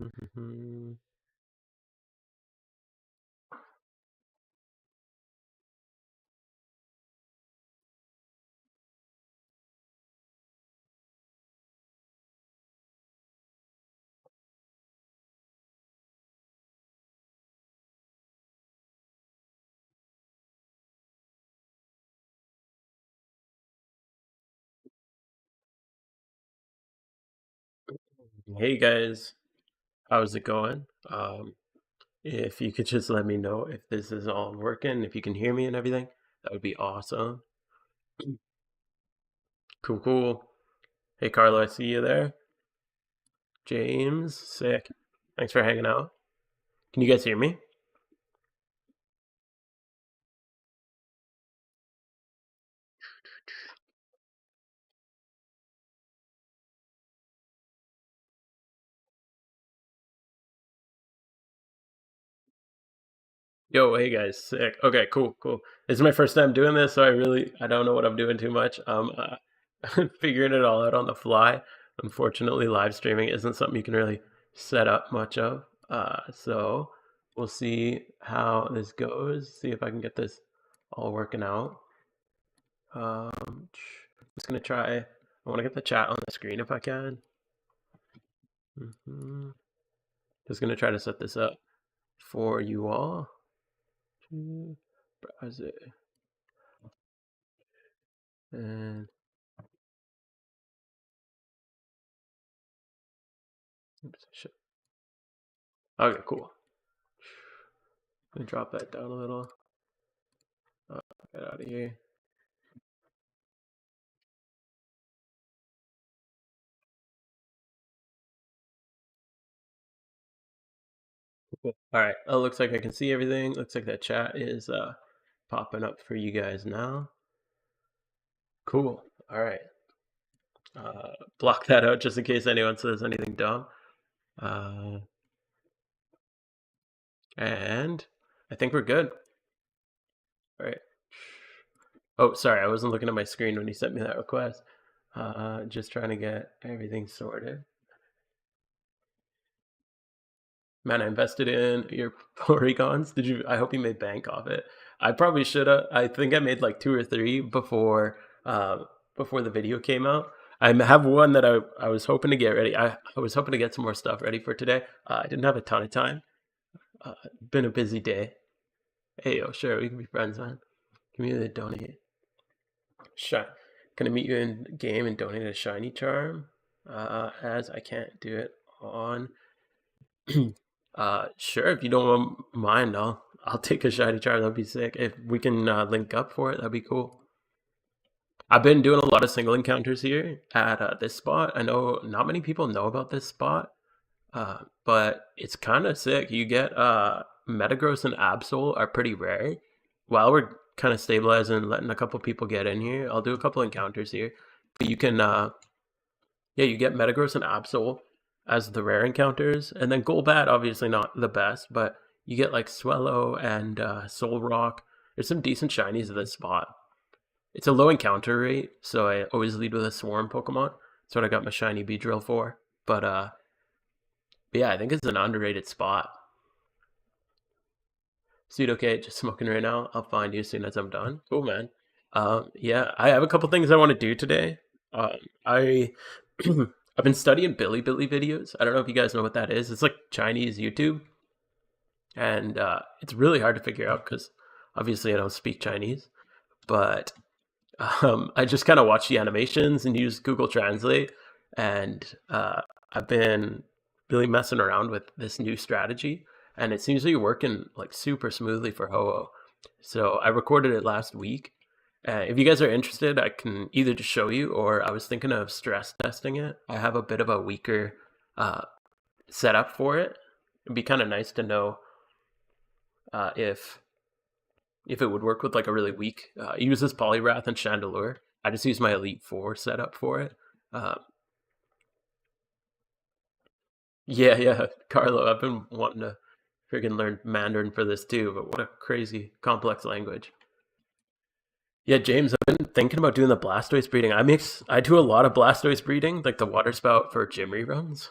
Mhm. Hey guys, how's it going? If you could just let me know if this is all working, if you can hear me and everything, that would be awesome. Cool, cool. Hey Carlo, I see you there. James, sick. Thanks for hanging out. Can you guys hear me? Yo, hey guys, sick. Okay, cool, cool. This is my first time doing this, so I don't know what I'm doing too much. Figuring it all out on the fly. Unfortunately, live streaming isn't something you can really set up much of. So we'll see how this goes. See if I can get this all working out. Just gonna try. I want to get the chat on the screen if I can. Just gonna try to set this up for you all. Browse it and oops, shit. Okay, cool. Let me drop that down a little. Get out of here. Cool. All right. Oh, looks like I can see everything. Looks like that chat is popping up for you guys now. Cool. All right. Block that out just in case anyone says anything dumb. And I think we're good. All right. Oh, sorry. I wasn't looking at my screen when you sent me that request. Just trying to get everything sorted. Man, I invested in your Porygons. Did you? I hope you made bank off it. I probably should have. I think I made like two or three before the video came out. I have one that I was hoping to get ready. I was hoping to get some more stuff ready for today. I didn't have a ton of time. Been a busy day. Hey, yo, sure, we can be friends, man. Give me the donate. Shine. Can I meet you in game and donate a shiny charm? As I can't do it on sure. If you don't mind, I'll take a shiny charm. That'd be sick. If we can link up for it, that'd be cool. I've been doing a lot of single encounters here at this spot. I know not many people know about this spot, but it's kind of sick. You get Metagross and Absol are pretty rare. While we're kind of stabilizing and letting a couple people get in here, I'll do a couple encounters here. But you can, yeah, you get Metagross and Absol as the rare encounters, and then Golbat obviously not the best, but you get like Swellow and Solrock. There's some decent shinies at this spot. It's a low encounter rate, so I always lead with a Swarm Pokemon. That's what I got my shiny Beedrill for. But yeah, I think it's an underrated spot. Okay, just smoking right now. I'll find you as soon as I'm done. Cool, man. Yeah, I have a couple things I want to do today. I I've been studying Billy videos. I don't know if you guys know what that is. It's like Chinese YouTube, and it's really hard to figure out because obviously I don't speak Chinese. But I just kind of watch the animations and use Google Translate, and I've been really messing around with this new strategy, and it seems to be working like super smoothly for Ho-Oh. So I recorded it last week. If you guys are interested, I can either just show you, or I was thinking of stress testing it. I have a bit of a weaker uh, setup for it. It'd be kind of nice to know if it would work with like a really weak. It uses Poliwrath and Chandelure. I just use my Elite Four setup for it. Uh, yeah, yeah, Carlo. I've been wanting to friggin' learn Mandarin for this too, but what a crazy complex language. Yeah, James, I've been thinking about doing the Blastoise breeding. I do a lot of Blastoise breeding, like the water spout for gym reruns.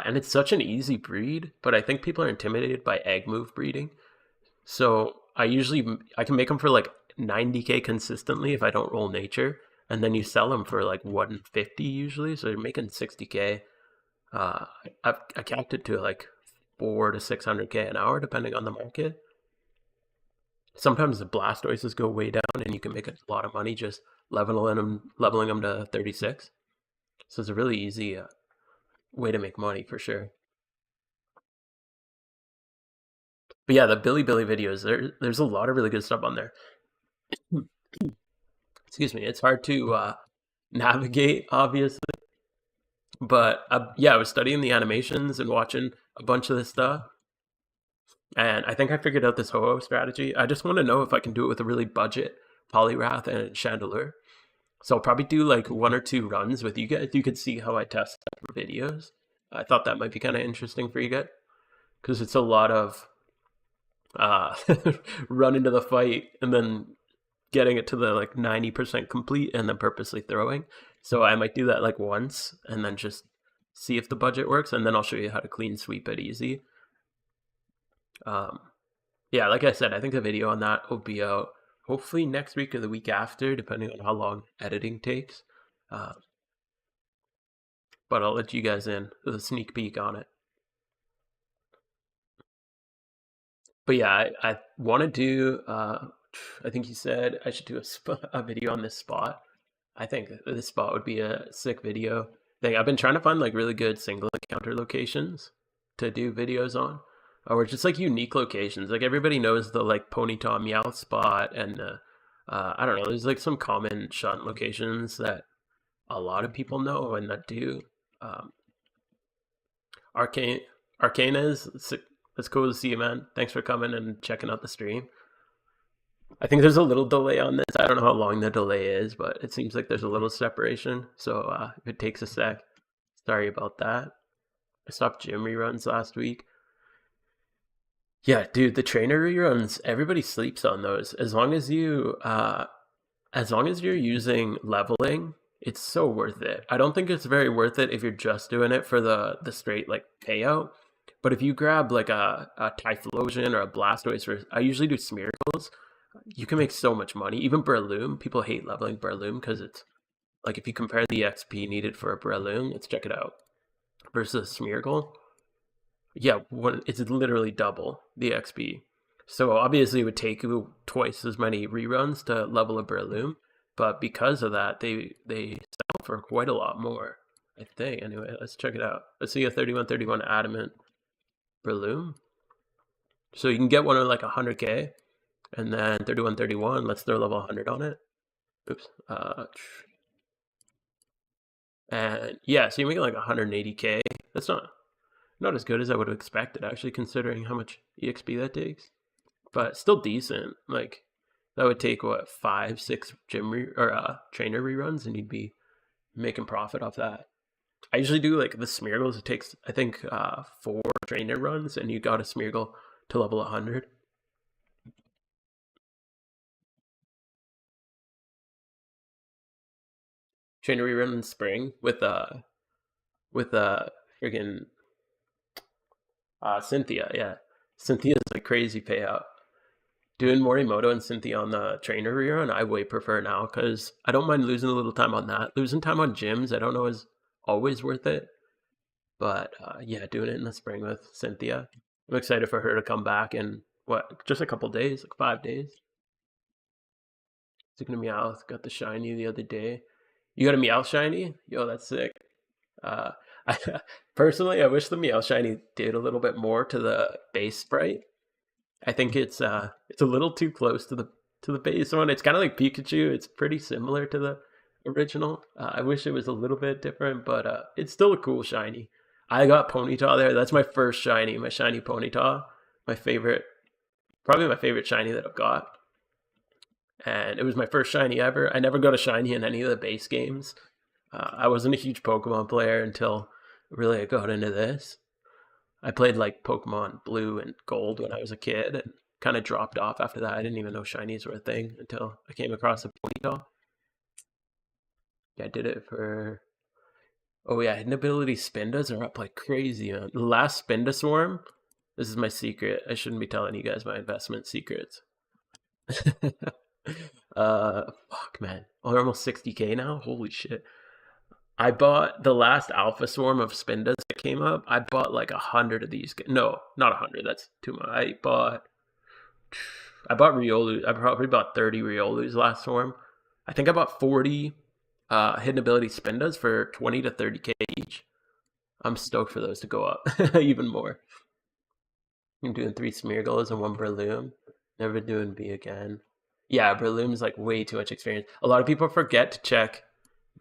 and it's such an easy breed. But I think people are intimidated by egg move breeding. So I can make them for like 90k consistently if I don't roll nature, and then you sell them for like 150 usually. So you're making 60k. Uh, I capped it to like 400 to 600k an hour depending on the market. Sometimes the Blastoises go way down, and you can make a lot of money just leveling them to 36. So it's a really easy way to make money for sure. But yeah, the Billy Billy videos, there's a lot of really good stuff on there. Excuse me, it's hard to navigate, obviously, but yeah, I was studying the animations and watching a bunch of this stuff, and I think I figured out this Ho-Oh strategy. I just want to know if I can do it with a really budget Poliwrath and Chandelure. So I'll probably do like 1 or 2 runs with you guys. You could see how I test for videos. I thought that might be kind of interesting for you guys because it's a lot of uh, run into the fight and then getting it to the like 90% complete and then purposely throwing. So I might do that like once and then just see if the budget works, and then I'll show you how to clean sweep it easy. Um, yeah, like I said, I think the video on that will be out hopefully next week or the week after, depending on how long editing takes. Uh, but I'll let you guys in with a sneak peek on it. But yeah, I want to do. I think you said I should do a video on this spot. I think this spot would be a sick video thing. I've been trying to find like really good single encounter locations to do videos on, or just like unique locations. Like everybody knows the like Ponyta Meowth spot, and I don't know. There's like some common shunt locations that a lot of people know and that do. Um, Arcane, Arcana is it's cool to see you, man. Thanks for coming and checking out the stream. I think there's a little delay on this. I don't know how long the delay is, but it seems like there's a little separation. So if it takes a sec, sorry about that. I stopped gym reruns last week. Yeah, dude, the trainer reruns, everybody sleeps on those. As long as you're using leveling, it's so worth it. I don't think it's very worth it if you're just doing it for the straight like payout. But if you grab like a Typhlosion or a Blastoise, I usually do Smeargles, you can make so much money. Even Breloom, people hate leveling Breloom because it's like if you compare the XP needed for a Breloom, let's check it out, versus Smeargle. Yeah, it's literally double the XP. So obviously it would take you twice as many reruns to level a Breloom, but because of that, they sell for quite a lot more. I think. Anyway, let's check it out. Let's see a 3131 Adamant Breloom. So you can get one of like 100k, and then 3131. Let's throw level 100 on it. Oops. And yeah, so you're making like 180k. That's not as good as I would have expected, actually, considering how much EXP that takes. But still decent. Like that would take what 5, 6 trainer reruns, and you'd be making profit off that. I usually do like the Smeargles. It takes I think 4 trainer runs, and you got a Smeargle to level 100. Trainer rerun in spring with friggin' Cynthia. Yeah, Cynthia's a crazy payout. Doing Morimoto and Cynthia on the trainer rerun, I way prefer now because I don't mind losing a little time on that. Losing time on gyms, I don't know is always worth it. But yeah, doing it in the spring with Cynthia, I'm excited for her to come back in what, just a couple days, like 5 days. It's gonna Meowth got the shiny the other day. You got a Meowth shiny? Yo, that's sick. Uh, I, personally, I wish the Meowth shiny did a little bit more to the base sprite. I think it's a little too close to the base one. It's kind of like Pikachu. It's pretty similar to the original. I wish it was a little bit different, but it's still a cool shiny. I got Ponyta there. That's my first shiny, my shiny Ponyta. My favorite, probably my favorite shiny that I've got. And it was my first shiny ever. I never got a shiny in any of the base games. I wasn't a huge Pokemon player until really I got into this. I played like Pokemon Blue and Gold when I was a kid, and kind of dropped off after that. I didn't even know shinies were a thing until I came across a Ponyta. Yeah, I did it for Oh yeah, hidden ability spindas are up like crazy, man. The last spinda swarm. This is my secret. I shouldn't be telling you guys my investment secrets. Fuck, man. Oh, they're almost 60K now. Holy shit. I bought the last alpha swarm of spindas that came up. I bought like 100 of these. No, not 100. That's too much. I bought Riolu. I probably bought 30 Riolus last swarm. I think I bought 40 hidden ability spindas for 20 to 30K each. I'm stoked for those to go up even more. I'm doing 3 Smeargles and 1 Breloom. Never doing B again. Yeah, Breloom's like way too much experience. A lot of people forget to check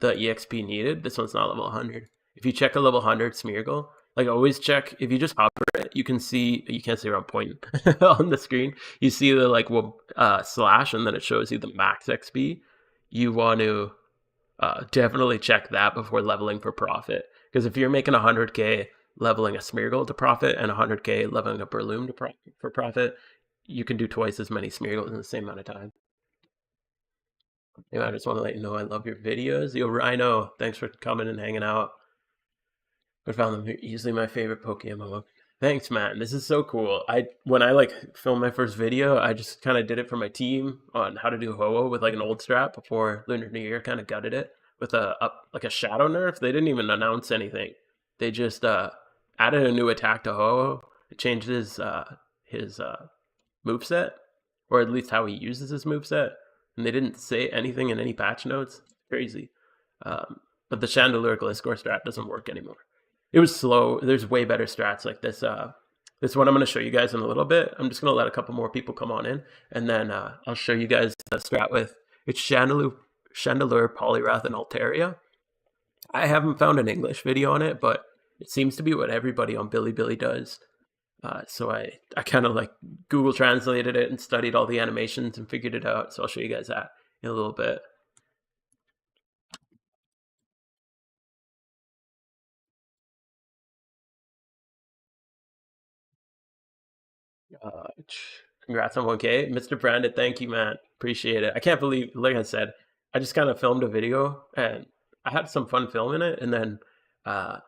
the EXP needed. This one's not level 100. If you check a level 100 Smeargle, like always check, if you just hover it, you can see, you can't see where I'm pointing on the screen. You see the like slash and then it shows you the max XP. You want to definitely check that before leveling for profit. Because if you're making 100K leveling a Smeargle to profit and 100K leveling a Breloom for profit, you can do twice as many Smeargles in the same amount of time. Anyway, I just want to let you know I love your videos. Yo, Rhino, thanks for coming and hanging out. I found them easily my favorite PokeMMO. Thanks, man. This is so cool. When I like filmed my first video, I just kind of did it for my team on how to do Ho-Oh with like an old strat before Lunar New Year kind of gutted it with like a shadow nerf. They didn't even announce anything. They just added a new attack to Ho-Oh. It changed his moveset, or at least how he uses his moveset. And they didn't say anything in any patch notes. Crazy. But the Chandelure Gliscor strat doesn't work anymore. It was slow. There's way better strats like this. This one I'm going to show you guys in a little bit. I'm just going to let a couple more people come on in, and then I'll show you guys the strat with it's Chandelure, Poliwrath, and Altaria. I haven't found an English video on it, but it seems to be what everybody on Bilibili does. So I kind of like Google translated it and studied all the animations and figured it out. So I'll show you guys that in a little bit. Uh, Congrats on 1K. Mr. Branded, thank you, man. Appreciate it. I can't believe, like I said, I just kind of filmed a video and I had some fun filming it. And then I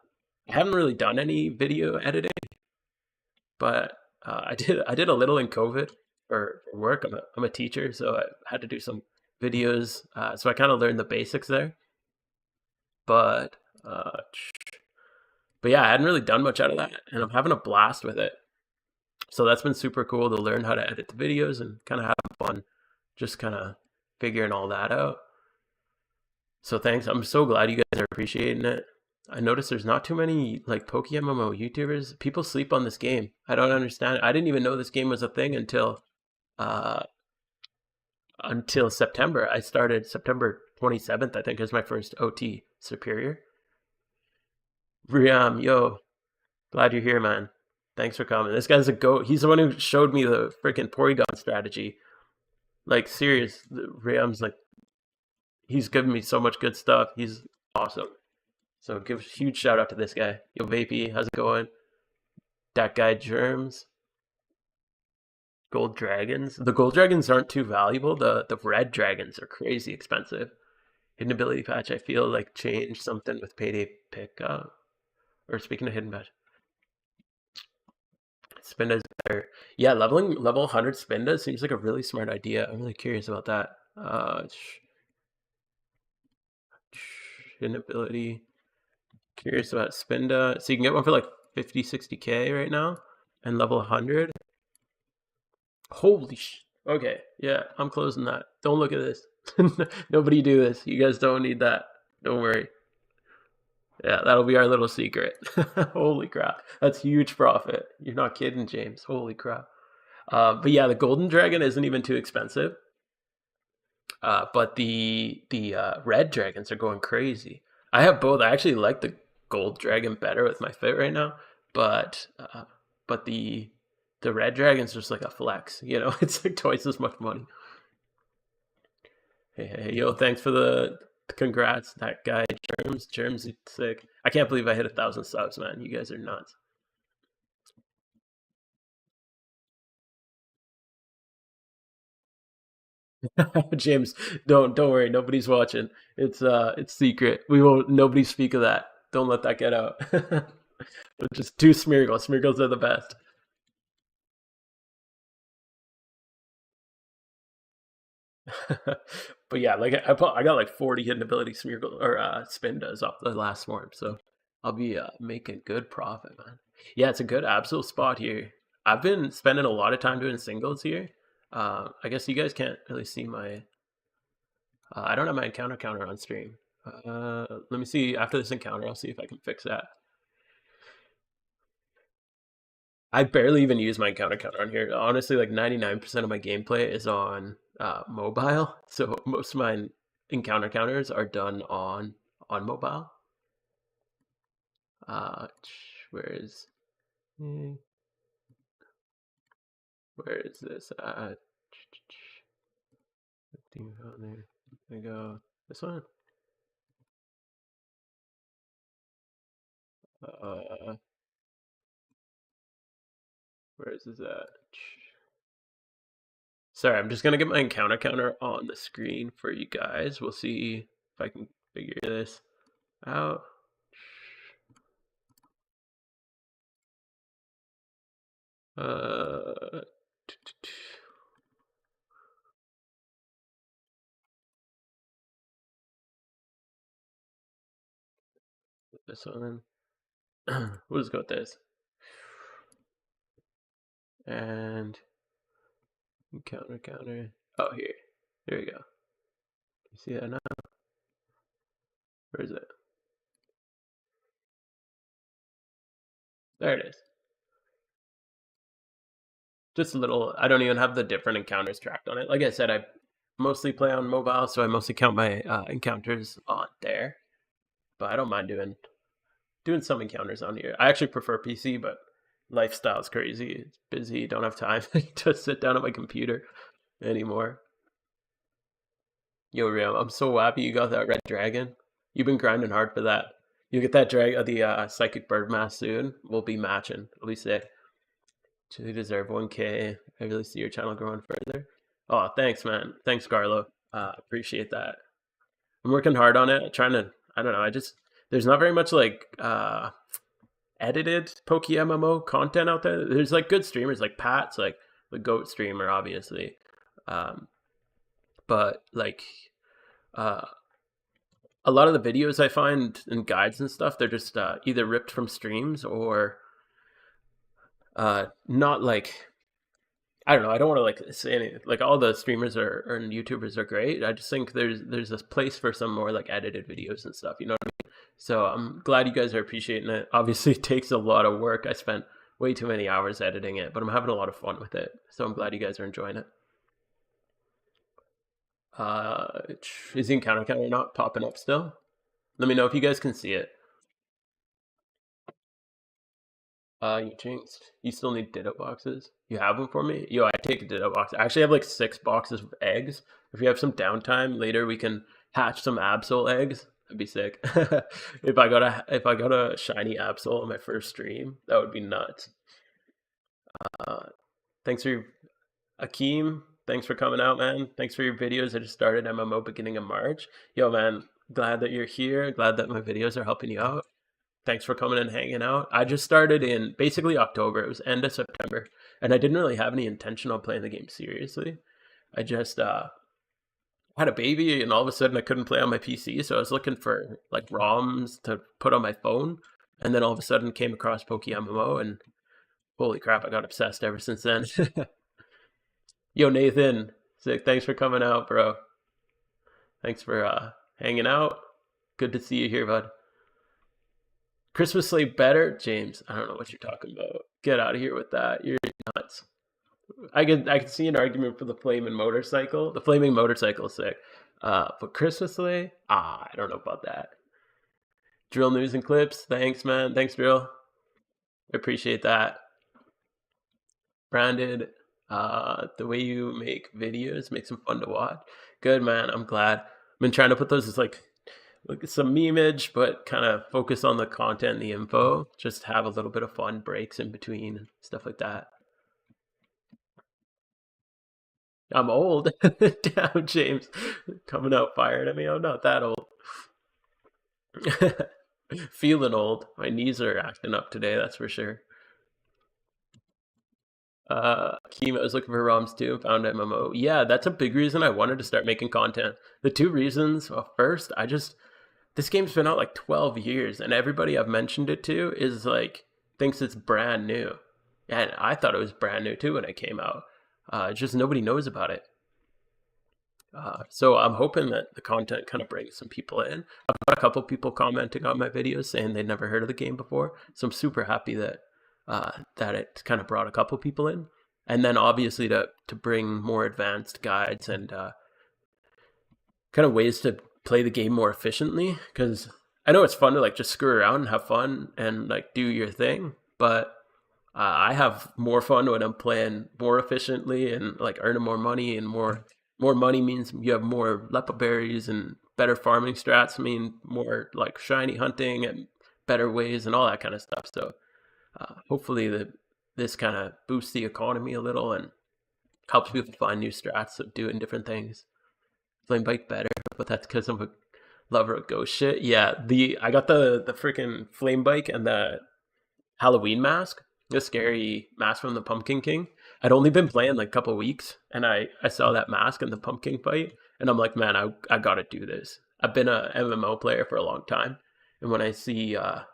haven't really done any video editing, but I did a little in COVID for work. I'm a teacher, so I had to do some videos. So I kind of learned the basics there. But yeah, I hadn't really done much out of that, and I'm having a blast with it. So that's been super cool to learn how to edit the videos and kind of have fun, just kind of figuring all that out. So thanks. I'm so glad you guys are appreciating it. I noticed there's not too many like PokeMMO YouTubers. People sleep on this game. I don't understand. I didn't even know this game was a thing until September. I started September 27th, I think, is my first OT Superior. Riam, yo, glad you're here, man. Thanks for coming. This guy's a goat. He's the one who showed me the freaking Porygon strategy. Like, serious. Riam's like, he's given me so much good stuff. He's awesome. So give a huge shout out to this guy. Yo, Vapey, how's it going? That guy, Germs. Gold Dragons. The Gold Dragons aren't too valuable. The Red Dragons are crazy expensive. Hidden ability patch, I feel like changed something with payday pickup. Or speaking of hidden patch. Spinda is better. Yeah, level 100 Spinda seems like a really smart idea. I'm really curious about that. Hidden ability. Curious about Spinda. So you can get one for like 50, 60K right now. And level 100. Holy sh... Okay, yeah, I'm closing that. Don't look at this. Nobody do this. You guys don't need that. Don't worry. Yeah, that'll be our little secret. Holy crap. That's huge profit. You're not kidding, James. Holy crap. But yeah, the Golden Dragon isn't even too expensive. But the Red Dragons are going crazy. I have both. I actually like the Gold Dragon better with my fit right now. But the Red Dragon's just like a flex. You know, it's like twice as much money. Hey, yo, thanks for the congrats, that guy. Germs is sick. I can't believe I hit 1,000 subs, man. You guys are nuts. James, don't worry. Nobody's watching. It's secret. We won't. Nobody speak of that. Don't let that get out. Just do Smeargles. Smeargles are the best. But yeah, like I got like 40 hidden ability Smeargle or spin does off the last swarm, so I'll be making good profit, man. Yeah, it's a good absolute spot here. I've been spending a lot of time doing singles here. I guess you guys can't really see my. I don't have my encounter counter on stream. Let me see after this encounter. I'll see if I can fix that. I barely even use my encounter counter on here. Honestly, like 99% of my gameplay is on mobile. So most of my encounter counters are done on mobile. Uh, where is where is this? There we go. This one. Uh, where is this at? Sorry, I'm just gonna get my encounter counter on the screen for you guys. We'll see if I can figure this out. Uh, this one. We'll just go with this. And counter. Oh, here. There we go. You see that now? Where is it? There it is. Just a little. I don't even have the different encounters tracked on it. Like I said, I mostly play on mobile, so I mostly count my encounters on there. But I don't mind doing some encounters on here. I actually prefer PC, but lifestyle's crazy. It's busy. Don't have time to sit down at my computer anymore. Yo, Rio, I'm so happy you got that red dragon. You've been grinding hard for that. You get that the psychic bird mask soon. We'll be matching. It'll be sick. You deserve 1K. I really see your channel growing further. Oh, thanks, man. Thanks, Carlo. Appreciate that. I'm working hard on it. Trying to. I don't know. There's not very much like edited PokeMMO content out there. There's like good streamers like Pat's, like the GOAT streamer, obviously. But like a lot of the videos I find and guides and stuff, they're just either ripped from streams or not like, I don't know. I don't want to like say anything. Like all the streamers and YouTubers are great. I just think there's a place for some more like edited videos and stuff. You know what I mean? So I'm glad you guys are appreciating it. Obviously, it takes a lot of work. I spent way too many hours editing it, but I'm having a lot of fun with it. So I'm glad you guys are enjoying it. Is the encounter counter not popping up still? Let me know if you guys can see it. You jinxed. You still need ditto boxes? You have them for me? Yo, I take a ditto box. I actually have like 6 boxes of eggs. If we have some downtime later, we can hatch some Absol eggs. That'd be sick. If I got a shiny Absol on my first stream, that would be nuts. Thanks for Akeem. Thanks for coming out, man. Thanks for your videos. I just started MMO beginning of March. Yo, man, glad that you're here. Glad that my videos are helping you out. Thanks for coming and hanging out. I just started in basically October. It was end of September, and I didn't really have any intention on playing the game seriously. I just had a baby, and all of a sudden I couldn't play on my PC, so I was looking for like ROMs to put on my phone, and then all of a sudden came across PokeMMO, and holy crap, I got obsessed ever since then. Yo, Nathan, sick. Thanks for coming out, bro. Thanks for hanging out. Good to see you here, bud. Christmas sleigh better, James. I don't know what you're talking about. Get out of here with that. You're nuts. I can see an argument for the flaming motorcycle. The flaming motorcycle is sick. But Christmas sleigh, I don't know about that. Drill news and clips. Thanks, man. Thanks, Drill. I appreciate that. Branded, the way you make videos makes them fun to watch. Good, man. I'm glad. I've been trying to put those as like some memeage, but kind of focus on the content and the info. Just have a little bit of fun breaks in between and stuff like that. I'm old. Damn, James. Coming out fired at me. I'm not that old. Feeling old. My knees are acting up today, that's for sure. Kima was looking for ROMs too, found MMO. Yeah, that's a big reason I wanted to start making content. The two reasons, well, first, this game's been out like 12 years, and everybody I've mentioned it to is like, thinks it's brand new. And I thought it was brand new too when it came out. Just nobody knows about it. So I'm hoping that the content kind of brings some people in. I've got a couple people commenting on my videos saying they'd never heard of the game before, so I'm super happy that that it kind of brought a couple people in, and then obviously to bring more advanced guides and kind of ways to play the game more efficiently. Because I know it's fun to like just screw around and have fun and like do your thing, but I have more fun when I'm playing more efficiently and like earning more money, and more money means you have more lepa berries, and better farming strats mean more like shiny hunting and better ways and all that kind of stuff. So hopefully this kind of boosts the economy a little and helps people find new strats of doing different things. Flame bike better, but that's because I'm a lover of ghost shit. Yeah, I got the freaking flame bike and the Halloween mask, the scary mask from the Pumpkin King. I'd only been playing like a couple weeks, and I saw that mask in the pumpkin fight, and I'm like, man, I gotta do this. I've been a MMO player for a long time, and when I see a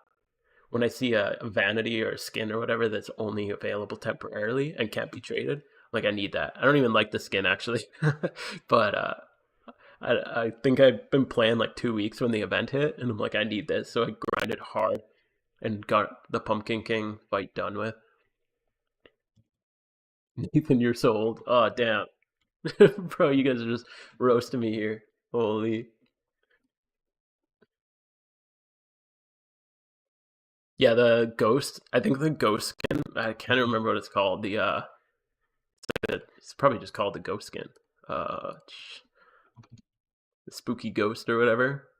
vanity or a skin or whatever that's only available temporarily and can't be traded, like I need that. I don't even like the skin actually, but I think I've been playing like 2 weeks when the event hit, and I'm like, I need this, so I grinded hard and got the Pumpkin King fight done with. Nathan, you're so old. Oh damn, bro, you guys are just roasting me here. Holy. Yeah, the ghost. I think the ghost skin. I can't remember what it's called. It's probably just called the ghost skin. The spooky ghost or whatever.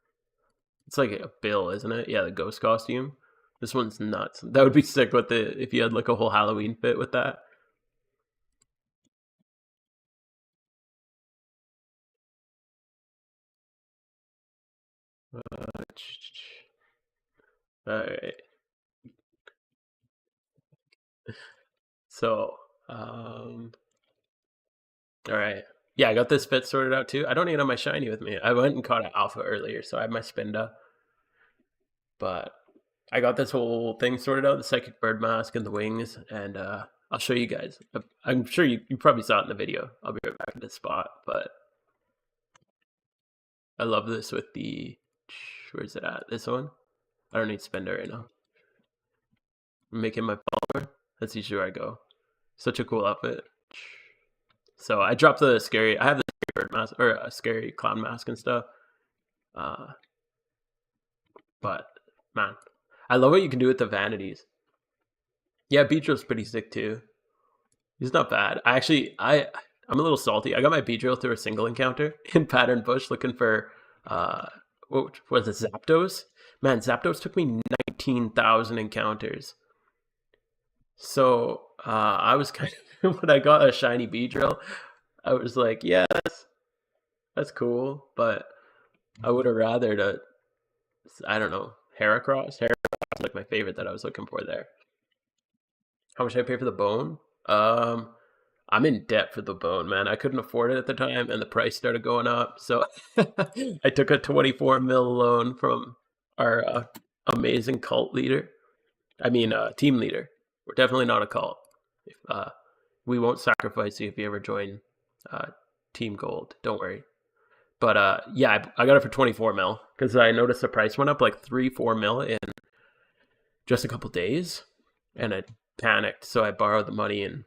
It's like a bill, isn't it? Yeah, the ghost costume. This one's nuts. That would be sick with the if you had like a whole Halloween fit with that. All right. So, all right. Yeah, I got this fit sorted out too. I don't even have my shiny with me. I went and caught an alpha earlier, so I have my Spinda. But I got this whole thing sorted out, the psychic bird mask and the wings, and I'll show you guys. I'm sure you probably saw it in the video. I'll be right back at this spot, but I love this with the, where's it at? This one? I don't need Spender right now. I'm making my follower. That's usually where I go. Such a cool outfit. So I dropped I have the scary bird mask, or a scary clown mask and stuff. Uh, but man, I love what you can do with the vanities. Yeah, Beedrill's pretty sick too. He's not bad. I'm a little salty. I got my Beedrill through a single encounter in Pattern Bush looking for uh what was it, Zapdos? Man, Zapdos took me 19,000 encounters. So I was kind of when I got a shiny Beedrill, I was like, yeah, that's cool, but I would have rather to, I don't know, Heracross. Heracross is like my favorite that I was looking for there. How much did I pay for the bone? Um, I'm in debt for the bone, man. I couldn't afford it at the time, and the price started going up. So I took a 24 mil loan from our amazing cult leader. I mean, team leader. We're definitely not a cult. If, we won't sacrifice you if you ever join uh, Team Gold. Don't worry. But yeah, I got it for 24 mil because I noticed the price went up like 3-4 mil in just a couple days, and I panicked. So I borrowed the money, and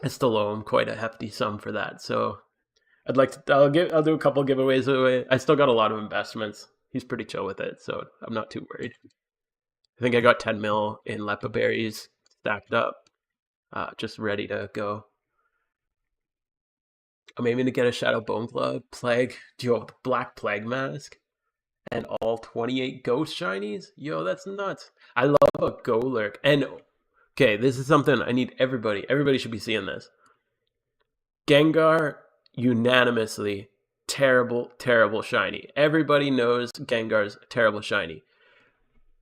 I still owe him quite a hefty sum for that. So I'd like to. I'll do a couple giveaways away. I still got a lot of investments. He's pretty chill with it, so I'm not too worried. I think I got 10 mil in lepa berries stacked up, just ready to go. I'm aiming to get a Shadow Bone Club, Plague, yo, the Black Plague Mask, and all 28 Ghost Shinies. Yo, that's nuts. I love a Golurk. And, okay, this is something I need everybody. Everybody should be seeing this. Gengar, unanimously, terrible, terrible shiny. Everybody knows Gengar's terrible shiny.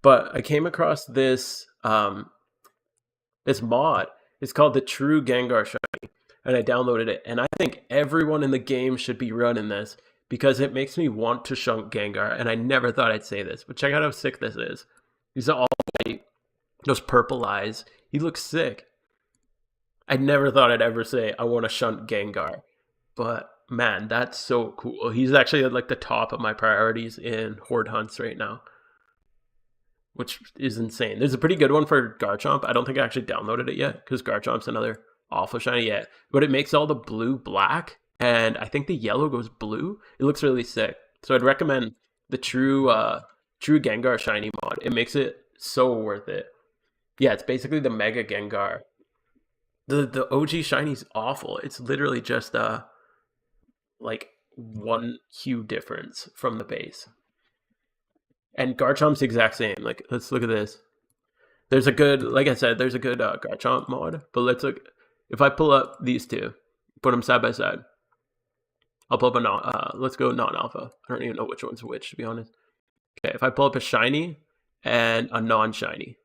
But I came across this mod. It's called the True Gengar Shiny, and I downloaded it. And I think everyone in the game should be running this because it makes me want to shunk Gengar. And I never thought I'd say this, but check out how sick this is. He's all white, those purple eyes. He looks sick. I never thought I'd ever say I want to shunt Gengar, but man, that's so cool. He's actually at like the top of my priorities in Horde hunts right now, which is insane. There's a pretty good one for Garchomp. I don't think I actually downloaded it yet because Garchomp's another awful shiny yet, but it makes all the blue black, and I think the yellow goes blue. It looks really sick. So I'd recommend the True Gengar shiny mod. It makes it so worth it. Yeah, it's basically the Mega Gengar. The OG shiny's awful. It's literally just like one hue difference from the base. And Garchomp's the exact same. Like, let's look at this. There's a good, like I said, there's a good Garchomp mod. But let's look. If I pull up these two, put them side by side, I'll pull up a let's go non-alpha. I don't even know which one's which, to be honest. Okay, if I pull up a shiny and a non-shiny.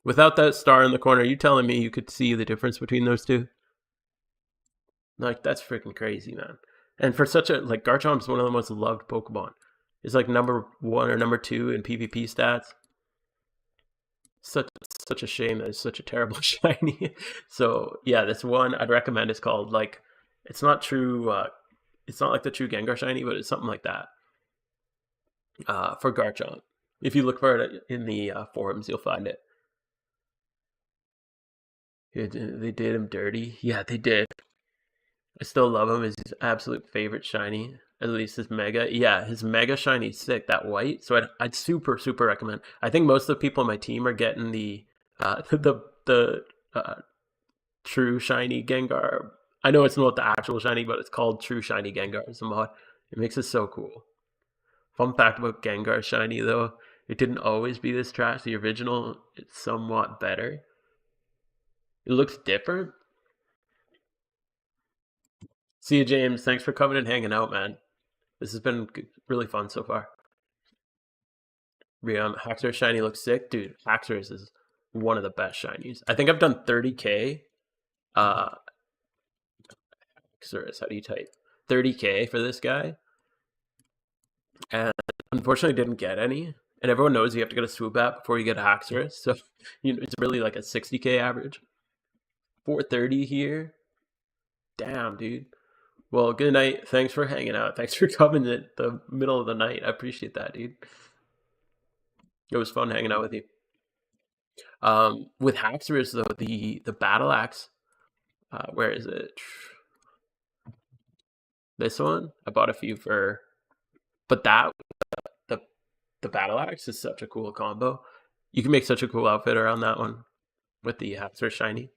Without that star in the corner, you telling me you could see the difference between those two? Like, that's freaking crazy, man. And for such a, like, Garchomp's one of the most loved Pokemon. It's like number 1 or number 2 in PvP stats. Such a shame that it's such a terrible shiny. So yeah, this one I'd recommend is called, like, it's not true. It's not like the True Gengar shiny, but it's something like that. For Garchomp, if you look for it in the forums, you'll find it. They did him dirty. Yeah, they did. I still love him. His absolute favorite shiny. At least his mega. Yeah, his mega shiny's sick. That white. So I'd super recommend. I think most of the people on my team are getting the the true shiny Gengar. I know it's not the actual shiny, but it's called True Shiny Gengar. It's a mod. It makes it so cool. Fun fact about Gengar shiny though, it didn't always be this trash. The original, it's somewhat better. It looks different. See you, James. Thanks for coming and hanging out, man. This has been really fun so far. Haxorus shiny looks sick. Dude, Haxorus is one of the best shinies. I think I've done 30k. Haxorus, how do you type? 30k for this guy. And unfortunately didn't get any. And everyone knows you have to get a swoop app before you get a Haxorus. So it's really like a 60k average. 430 here. Damn, dude. Well, good night. Thanks for hanging out. Thanks for coming at the middle of the night. I appreciate that, dude. It was fun hanging out with you. With Haxorus, though, the battle axe, where is it? This one? I bought a few for, but that, the battle axe is such a cool combo. You can make such a cool outfit around that one with the Haxorus shiny.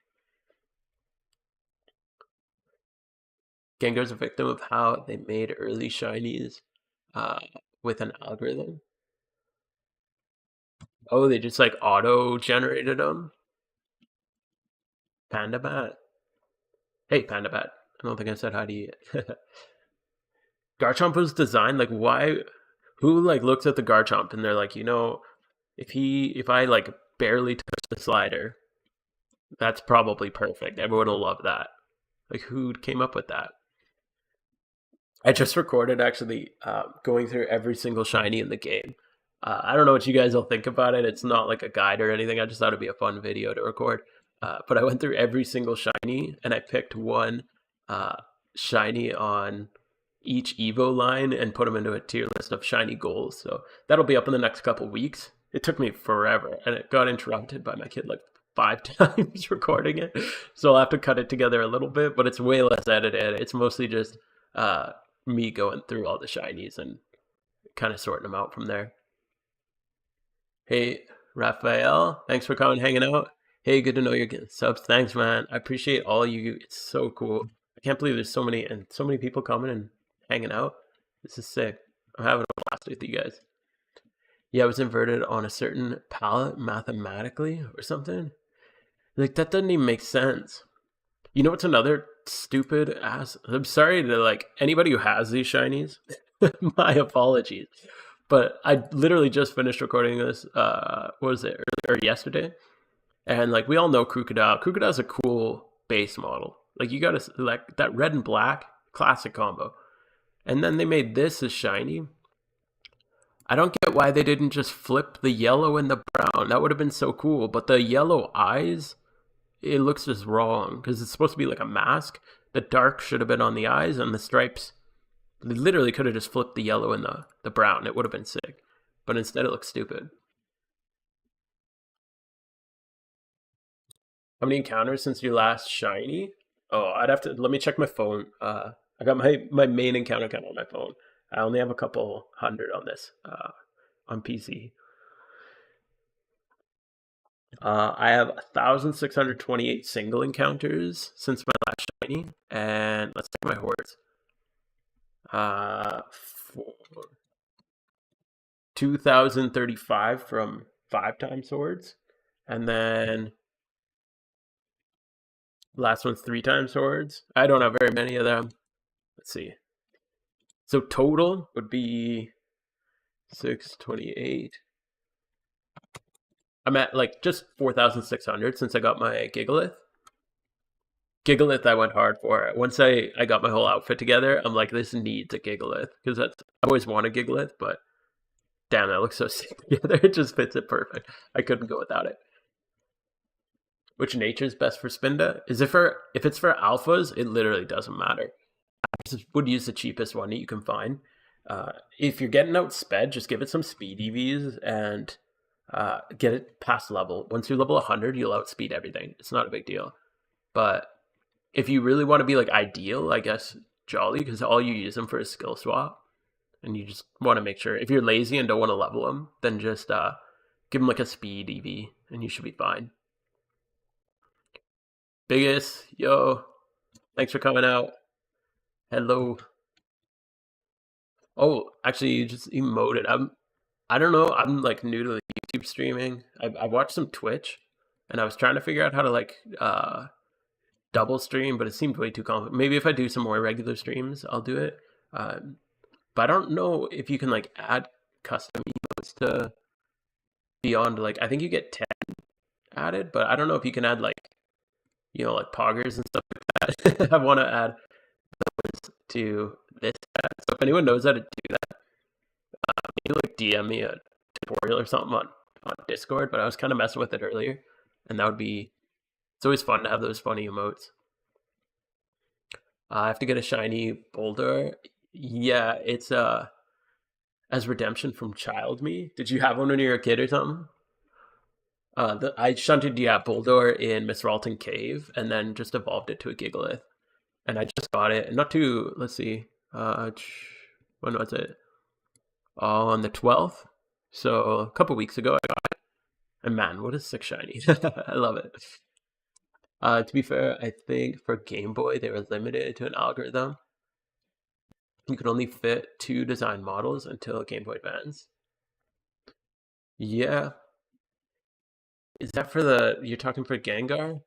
Gengar's a victim of how they made early shinies with an algorithm. Oh, they just like auto-generated them? Panda Bat. Hey, Panda Bat. I don't think I said hi to you yet. Garchomp was designed, like, why? Who, like, looks at the Garchomp and they're like, you know, if I, like, barely touch the slider, that's probably perfect. Everyone will love that. Like, who came up with that? I just recorded, actually, going through every single shiny in the game. I don't know what you guys will think about it. It's not like a guide or anything. I just thought it'd be a fun video to record. But I went through every single shiny, and I picked one shiny on each Evo line and put them into a tier list of shiny goals. So that'll be up in the next couple weeks. It took me forever, and it got interrupted by my kid like 5 times recording it. So I'll have to cut it together a little bit, but it's way less edited. It's mostly just me going through all the shinies and kind of sorting them out from there. Hey, Raphael, thanks for coming hanging out. Hey, good to know you're getting subs. Thanks, man. I appreciate all you. It's so cool. I can't believe there's so many people coming and hanging out. This is sick. I'm having a blast with you guys. Yeah, it was inverted on a certain palette mathematically or something. Like, that doesn't even make sense. You know what's another stupid ass? I'm sorry to, like, anybody who has these shinies. My apologies. But I literally just finished recording this. What was it, earlier yesterday? And like we all know Crocodile. Crocodile is a cool base model. Like you gotta like that red and black classic combo. And then they made this as shiny. I don't get why they didn't just flip the yellow and the brown. That would have been so cool. But the yellow eyes, it looks just wrong because it's supposed to be like a mask. The dark should have been on the eyes, and the stripes. They literally could have just flipped the yellow and the brown. It would have been sick. But instead, it looks stupid. How many encounters since your last shiny? Oh, I'd have to let me check my phone. I got my main encounter count on my phone. I only have a couple hundred on this on PC. I have 1,628 single encounters since my last shiny, and let's check my hordes. Uh, 2,035 from 5 times hordes, and then last one's 3 times hordes. I don't have very many of them. Let's see. So total would be 628. I'm at like just 4,600 since I got my Gigalith. Gigalith I went hard for. Once I got my whole outfit together, I'm like, this needs a Gigalith. Because I've always wanted Gigalith, but damn, that looks so sick together. It just fits it perfect. I couldn't go without it. Which nature is best for Spinda? If it's for alphas, it literally doesn't matter. I just would use the cheapest one that you can find. If you're getting outsped, just give it some speed EVs and get it past level. Once you're level 100, you'll outspeed everything. It's not a big deal. But if you really want to be like ideal, I guess Jolly, because all you use them for is skill swap, and you just want to make sure if you're lazy and don't want to level them, then just give them like a speed EV, and you should be fine. Biggest, yo, thanks for coming out. Hello. Oh, actually, you just emoted. I don't know. I'm like new to YouTube streaming. I watched some Twitch, and I was trying to figure out how to like double stream, but it seemed way too complicated. Maybe if I do some more regular streams, I'll do it. But I don't know if you can like add custom emotes to beyond like I think you get 10 added, but I don't know if you can add like like poggers and stuff like that. I want to add those to this chat. So if anyone knows how to do that, maybe like DM me a tutorial or something on Discord. But I was kind of messing with it earlier, and that would be. It's always fun to have those funny emotes. I have to get a shiny boulder. Yeah, it's as redemption from Child Me. Did you have one when you were a kid or something? I shunted Boulder in Miss Ralton Cave, and then just evolved it to a Gigalith. And I just got it. Not too. Let's see. When was it? On the 12th. So a couple weeks ago, I got it. And man, what a sick shiny! I love it. To be fair, I think for Game Boy they were limited to an algorithm. You could only fit 2 design models until Game Boy Advance. Yeah. Is that for you're talking for Gengar?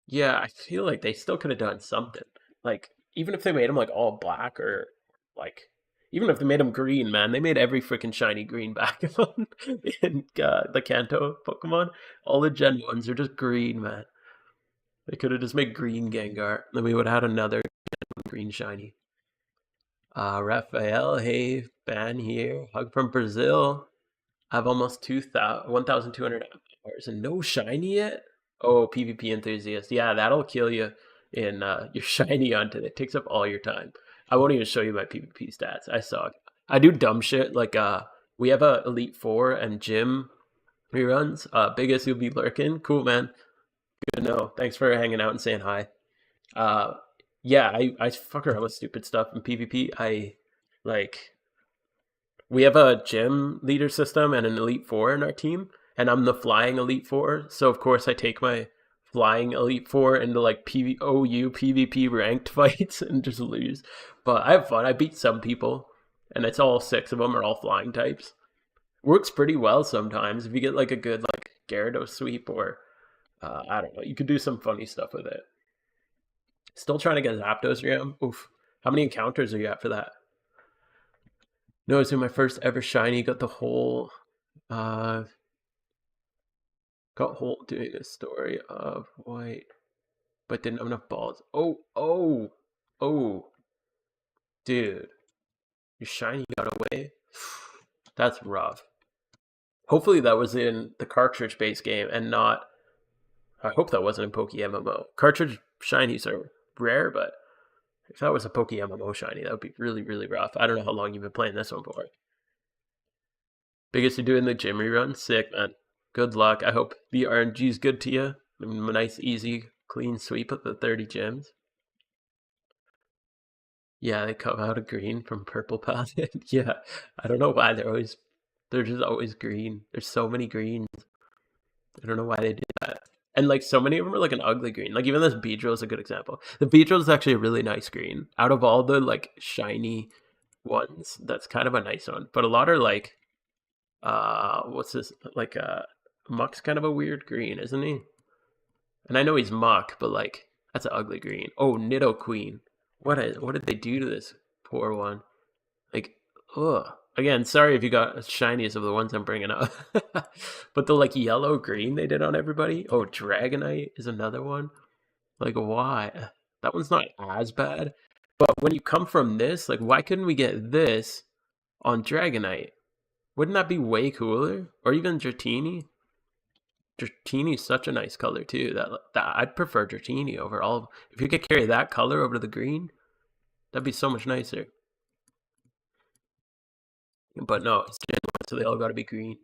Yeah, I feel like they still could have done something. Like, even if they made them like all black or like, even if they made them green, man, they made every freaking shiny green back in the Kanto Pokemon. All the Gen 1s are just green, man. They could have just made green Gengar. Then we would have had another green shiny. Raphael, hey, fan here. Hug from Brazil. I have almost 1,200 hours and no shiny yet. Oh, PvP enthusiast. Yeah, that'll kill you in your shiny hunt. It takes up all your time. I won't even show you my PvP stats. I suck. I do dumb shit like we have a Elite Four and gym reruns. Biggest you'll be lurking. Cool, man. Good to know. Thanks for hanging out and saying hi. Yeah, I fuck around with stupid stuff in PvP. We have a gym leader system and an Elite Four in our team, and I'm the flying Elite Four. So of course I take my flying Elite Four into like OU PvP ranked fights and just lose. But I have fun. I beat some people, and it's all 6 of them are all flying types. Works pretty well sometimes if you get like a good like Gyarados sweep or I don't know. You could do some funny stuff with it. Still trying to get Zapdos RAM. Oof. How many encounters are you at for that? No, it's in my first ever shiny. Got the whole, uh, doing a story of white, but didn't have enough balls. Oh, dude, your shiny got away. That's rough. Hopefully that was in the cartridge-based game and not. I hope that wasn't in PokeMMO. Cartridge shinies are rare, but if that was a PokeMMO shiny, that would be really, really rough. I don't know how long you've been playing this one for. Biggest you're doing the gym rerun? Sick, man. Good luck. I hope the RNG's good to you. A nice, easy, clean sweep of the 30 gyms. Yeah, they come out of green from purple palette. Yeah, I don't know why they're just always green. There's so many greens. I don't know why they do that. And like so many of them are like an ugly green. Like even this Beedrill is a good example. The Beedrill is actually a really nice green. Out of all the like shiny ones, that's kind of a nice one. But a lot are like, what's this? Like Muck's kind of a weird green, isn't he? And I know he's Muck, but like that's an ugly green. Oh, Nidoqueen. What did they do to this poor one? Like, ugh. Again, sorry if you got shiniest of the ones I'm bringing up. But the like yellow green they did on everybody. Oh, Dragonite is another one. Like, why? That one's not as bad. But when you come from this, like, why couldn't we get this on Dragonite? Wouldn't that be way cooler? Or even Dratini? Dratini's such a nice color too. That I'd prefer Dratini over all. If you could carry that color over to the green, that'd be so much nicer. But no, it's Gen 1, so they all gotta be green.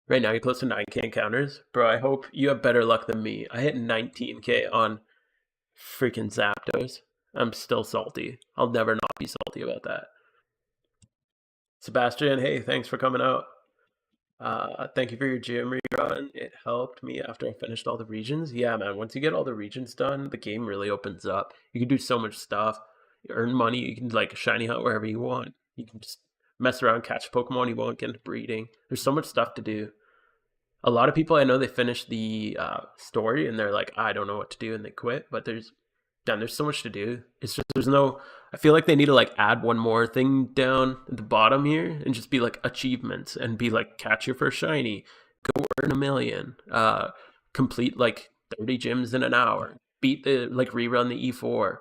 Right now, you're close to 9K encounters. Bro, I hope you have better luck than me. I hit 19K on freaking Zapdos. I'm still salty. I'll never not be salty about that. Sebastian, hey, thanks for coming out. Thank you for your gym rerun. It helped me after I finished all the regions. Yeah, man, once you get all the regions done, the game really opens up. You can do so much stuff. You earn money. You can like shiny hunt wherever you want. You can just mess around, catch Pokemon you want, get into breeding. There's so much stuff to do. A lot of people I know they finish the story and they're like, I don't know what to do, and they quit. But there's so much to do. It's just there's no. I feel like they need to like add one more thing down at the bottom here and just be like achievements and be like catch your first shiny, go earn 1,000,000, complete like 30 gyms in an hour, beat the like rerun the E4,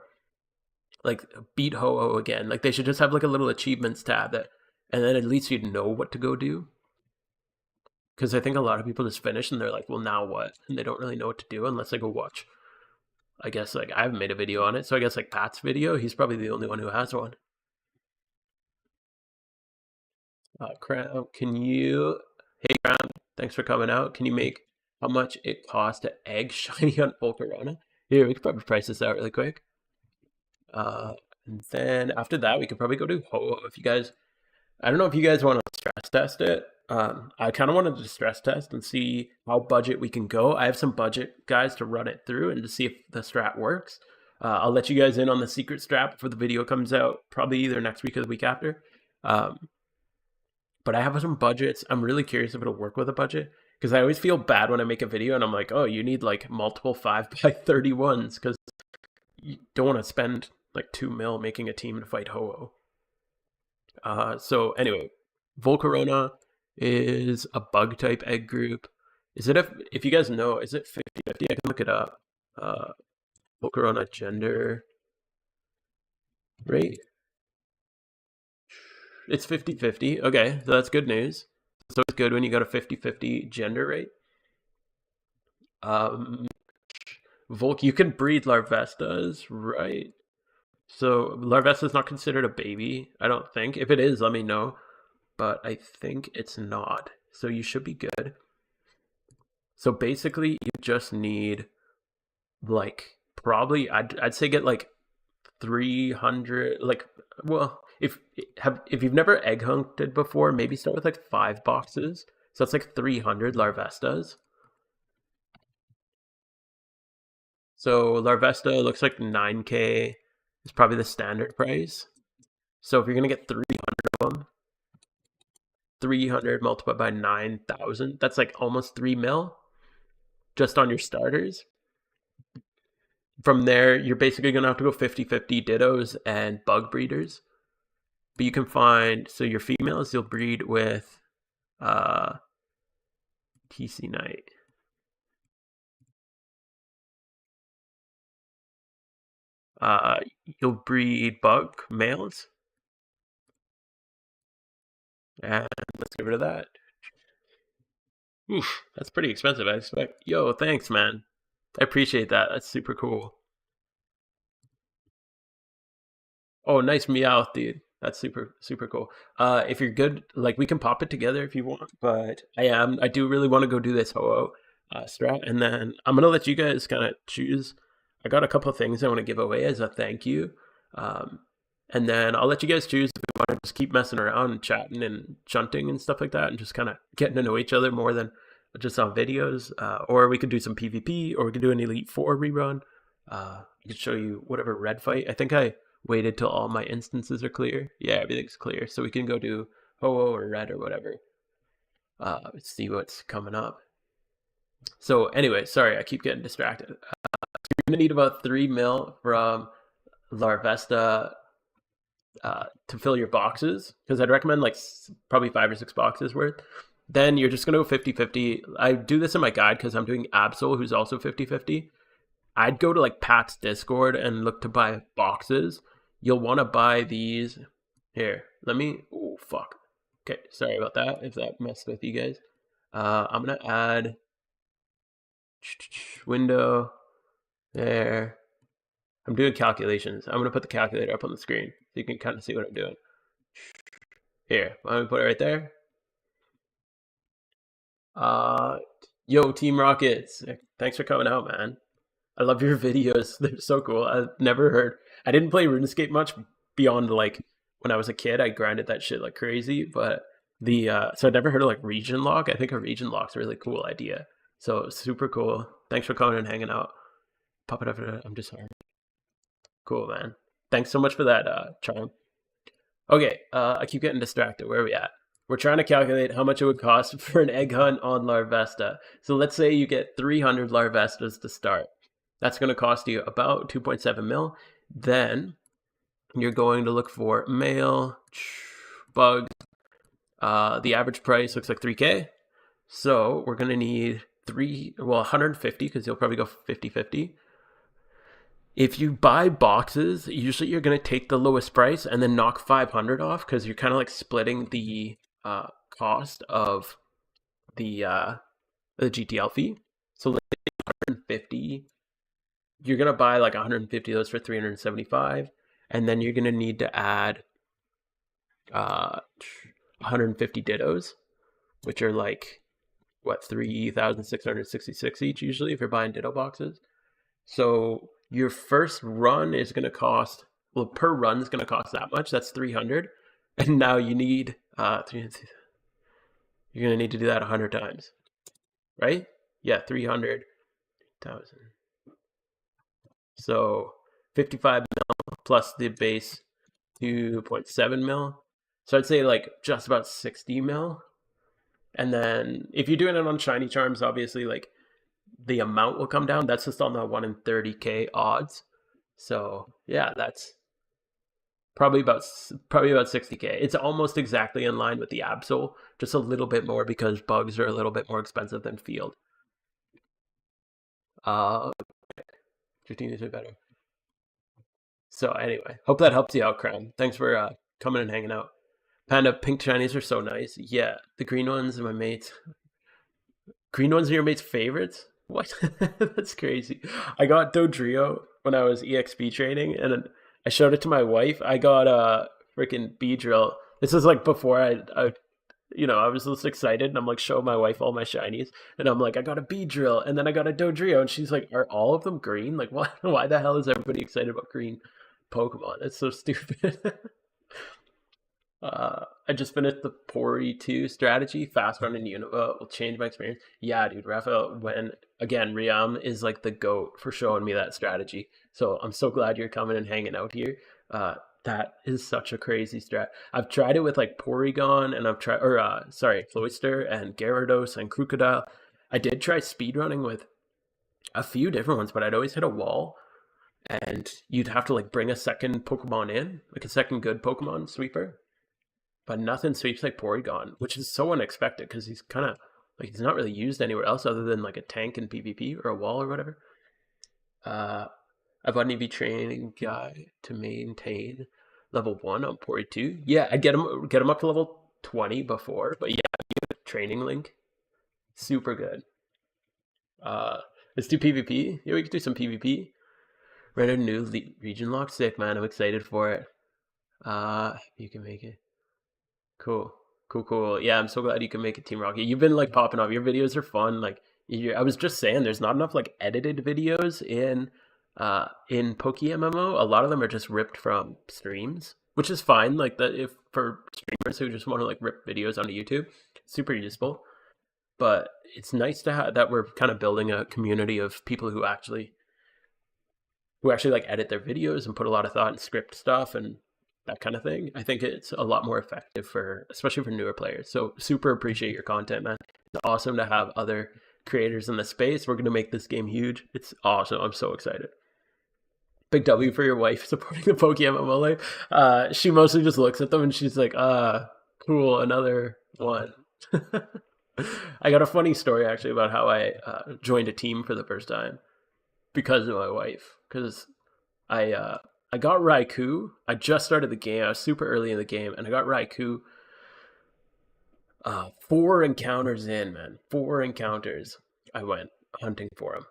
like beat Ho-Oh again. Like they should just have like a little achievements tab that, and then at least you'd know what to go do. Because I think a lot of people just finish and they're like, well, now what? And they don't really know what to do unless they go watch. I guess like I haven't made a video on it, so I guess like Pat's video, he's probably the only one who has one. Crown, can you? Hey, Crown, thanks for coming out. Can you make how much it costs to egg shiny on Volcarona? Here, we could probably price this out really quick. And then after that, we could probably go to Ho. If you guys, I don't know if you guys want to stress test it. I kind of wanted to stress test and see how budget we can go. I have some budget guys to run it through and to see if the strat works. I'll let you guys in on the secret strat before the video comes out, probably either next week or the week after. But I have some budgets. I'm really curious if it'll work with a budget because I always feel bad when I make a video and I'm like, oh, you need like multiple 5x31s because you don't want to spend like 2 mil making a team to fight Ho-Oh. So anyway, Volcarona is a bug type egg group. Is it if you guys know, is it 50-50? I can look it up. Volcarona gender rate. It's 50-50. Okay, so that's good news. So it's good when you got a 50-50 gender rate. Volk, you can breed Larvestas, right? So Larvesta's not considered a baby, I don't think. If it is, let me know. But I think it's not. So you should be good. So basically, you just need like probably I'd say get like 300 like well if you've never egg hunted before, maybe start with like 5 boxes. So that's like 300 Larvestas. So Larvesta looks like 9K is probably the standard price. So if you're gonna get 300 of them, 300 multiplied by 9,000, that's like almost 3 mil just on your starters. From there, you're basically going to have to go 50-50 Dittos and Bug Breeders. But you can find, so your females you'll breed with TC Knight. You'll breed bug males. And let's get rid of that. Oof, that's pretty expensive, I expect. Yo, thanks, man. I appreciate that. That's super cool. Oh, nice Meowth, dude. That's super cool. If you're good, like we can pop it together if you want, but I do really want to go do this Ho-Oh strat, and then I'm gonna let you guys kind of choose. I got a couple of things I want to give away as a thank you, um, and then I'll let you guys choose if you want to just keep messing around and chatting and shunting and stuff like that, and just kind of getting to know each other more than just on videos. Or we could do some PvP, or we could do an Elite Four rerun. I could show you whatever red fight. I think I waited till all my instances are clear. Yeah, everything's clear. So we can go do Ho-Oh or red or whatever. Let's see what's coming up. So anyway, sorry, I keep getting distracted. You're gonna need about 3 mil from Larvesta to fill your boxes, because I'd recommend like probably 5 or 6 boxes worth. Then you're just gonna go 50-50. I do this in my guide because I'm doing Absol, who's also 50-50. I'd go to like Pat's Discord and look to buy boxes. You'll want to buy these. Here, let me. Oh, fuck. Okay, sorry about that if that messed with you guys. I'm going to add window there. I'm doing calculations. I'm going to put the calculator up on the screen so you can kind of see what I'm doing. Here, I'm going to put it right there. Yo, Team Rockets. Thanks for coming out, man. I love your videos. They're so cool. I've never heard. I didn't play RuneScape much beyond like when I was a kid. I grinded that shit like crazy, but so I never heard of like region lock. I think a region lock's a really cool idea. So super cool. Thanks for coming and hanging out. Pop it up. I'm just sorry. Cool, man. Thanks so much for that, Charm. Okay, I keep getting distracted. Where are we at? We're trying to calculate how much it would cost for an egg hunt on Larvesta. So let's say you get 300 Larvestas to start. That's going to cost you about 2.7 mil. Then you're going to look for male bugs. The average price looks like 3K. So we're going to need 150, because you'll probably go 50-50. If you buy boxes, usually you're going to take the lowest price and then knock 500 off, because you're kind of like splitting the cost of the GTL fee. So let's say 150. You're going to buy like 150 of those for 375, and then you're going to need to add 150 dittos, which are like, what, 3,666 each usually if you're buying ditto boxes. So your first run is going to cost, well, per run is going to cost that much. That's 300. And now you need, you're going to need to do that 100 times, right? Yeah, 300,000. So 55 mil plus the base 2.7 mil. So I'd say like just about 60 mil. And then if you're doing it on shiny charms, obviously like the amount will come down. That's just on the 1 in 30K odds. So yeah, that's probably about 60K. It's almost exactly in line with the Absol, just a little bit more because bugs are a little bit more expensive than field. 15 is better. So anyway, hope that helps you out, Crown. Thanks for coming and hanging out. Panda, pink shinies are so nice. Yeah, the green ones are my mates. Green ones are your mates' favorites? What? That's crazy. I got Dodrio when I was EXP training, and I showed it to my wife. I got a freaking Beedrill. This is like before I was just excited, and I'm like showing my wife all my shinies, and I'm like, I got a Beedrill, and then I got a Dodrio, and she's like, are all of them green? Like, what? Why the hell is everybody excited about green Pokemon? It's so stupid. I just finished the Pori 2 strategy. Fast run in Unova will change my experience. Yeah, dude, Raphael, when again, Riam is like the GOAT for showing me that strategy. So I'm so glad you're coming and hanging out here. That is such a crazy strat. I've tried it with like Porygon, and I've tried, Cloyster and Gyarados and Crocodile. I did try speedrunning with a few different ones, but I'd always hit a wall, and you'd have to like bring a second Pokemon in, like a second good Pokemon sweeper. but nothing sweeps like Porygon, which is so unexpected because he's kind of like he's not really used anywhere else other than like a tank in PvP or a wall or whatever. Uh, I bought an EV training guy to maintain level 1 on Pori 2. Yeah, I'd get him up to level 20 before, but yeah, training link, super good. Uh, let's do PvP. Yeah, we could do some PvP. Read a new region lock, sick man. I'm excited for it. You can make it. Cool, cool. Yeah, I'm so glad you can make it, Team Rocket. You've been like popping off. Your videos are fun. Like, I was just saying, there's not enough like edited videos in PokeMMO. A lot of them are just ripped from streams, which is fine. Like that, if for streamers who just want to like rip videos onto YouTube, super useful. But it's nice to have that we're kind of building a community of people who actually like edit their videos and put a lot of thought in script stuff and that kind of thing. I think it's a lot more effective for especially for newer players. So super appreciate your content, man. It's awesome to have other creators in the space. We're gonna make this game huge. It's awesome. I'm so excited. Big W for your wife supporting the PokeMMO life. She mostly just looks at them and she's like, cool, another one. I got a funny story actually about how I joined a team for the first time because of my wife. Because I got Raikou. I just started the game. I was super early in the game, and I got Raikou. 4 encounters in, man. 4 encounters. I went hunting for him,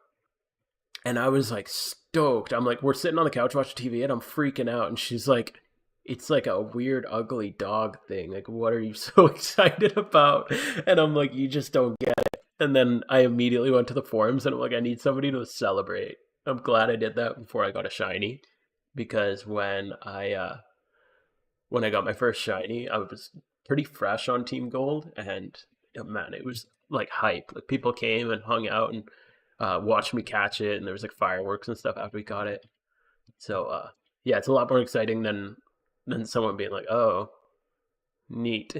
and I was like stoked. I'm like, we're sitting on the couch watching TV, and I'm freaking out. And she's like, it's like a weird, ugly dog thing. Like, what are you so excited about? And I'm like, you just don't get it. And then I immediately went to the forums, and I'm like, I need somebody to celebrate. I'm glad I did that before I got a shiny, because when I got my first shiny, I was pretty fresh on Team Gold, and man, it was like hype. Like people came and hung out and watched me catch it, and there was like fireworks and stuff after we got it. So yeah, it's a lot more exciting than someone being like, "Oh, neat."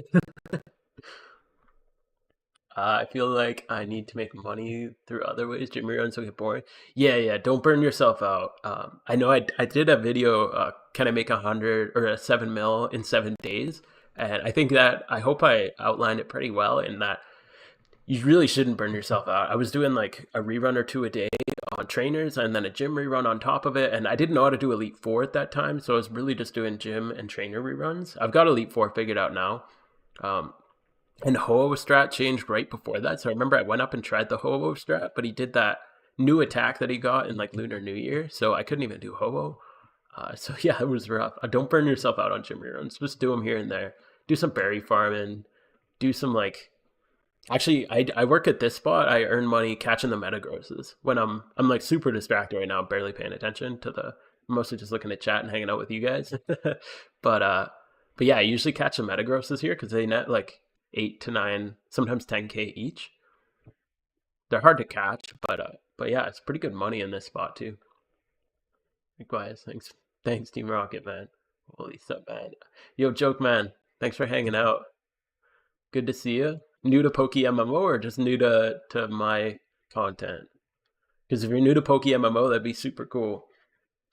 I feel like I need to make money through other ways. Gym runs will get boring. Yeah. Don't burn yourself out. I know I did a video. Can I make 100 or a 7 mil in 7 days? And I think that I hope I outlined it pretty well in that you really shouldn't burn yourself out. I was doing like a rerun or two a day on trainers and then a gym rerun on top of it. And I didn't know how to do Elite Four at that time. So I was really just doing gym and trainer reruns. I've got Elite Four figured out now. And Ho-Oh strat changed right before that. So I remember I went up and tried the Ho-Oh strat, but he did that new attack that he got in like Lunar New Year. So I couldn't even do Ho-Oh. So yeah, it was rough. Don't burn yourself out on gym reruns. Just do them here and there. Do some berry farming. Do some like... Actually, I work at this spot. I earn money catching the Metagrosses. When I'm like super distracted right now. I'm barely paying attention to I'm mostly just looking at chat and hanging out with you guys. But yeah, I usually catch the Metagrosses here because they net like 8 to 9, sometimes 10K each. They're hard to catch, but yeah, it's pretty good money in this spot too. Likewise, thanks Team Rocket, man. Holy stuff, man. Yo, Joke Man, thanks for hanging out. Good to see you. New to PokeMMO or just new to my content? Because if you're new to PokeMMO, that'd be super cool.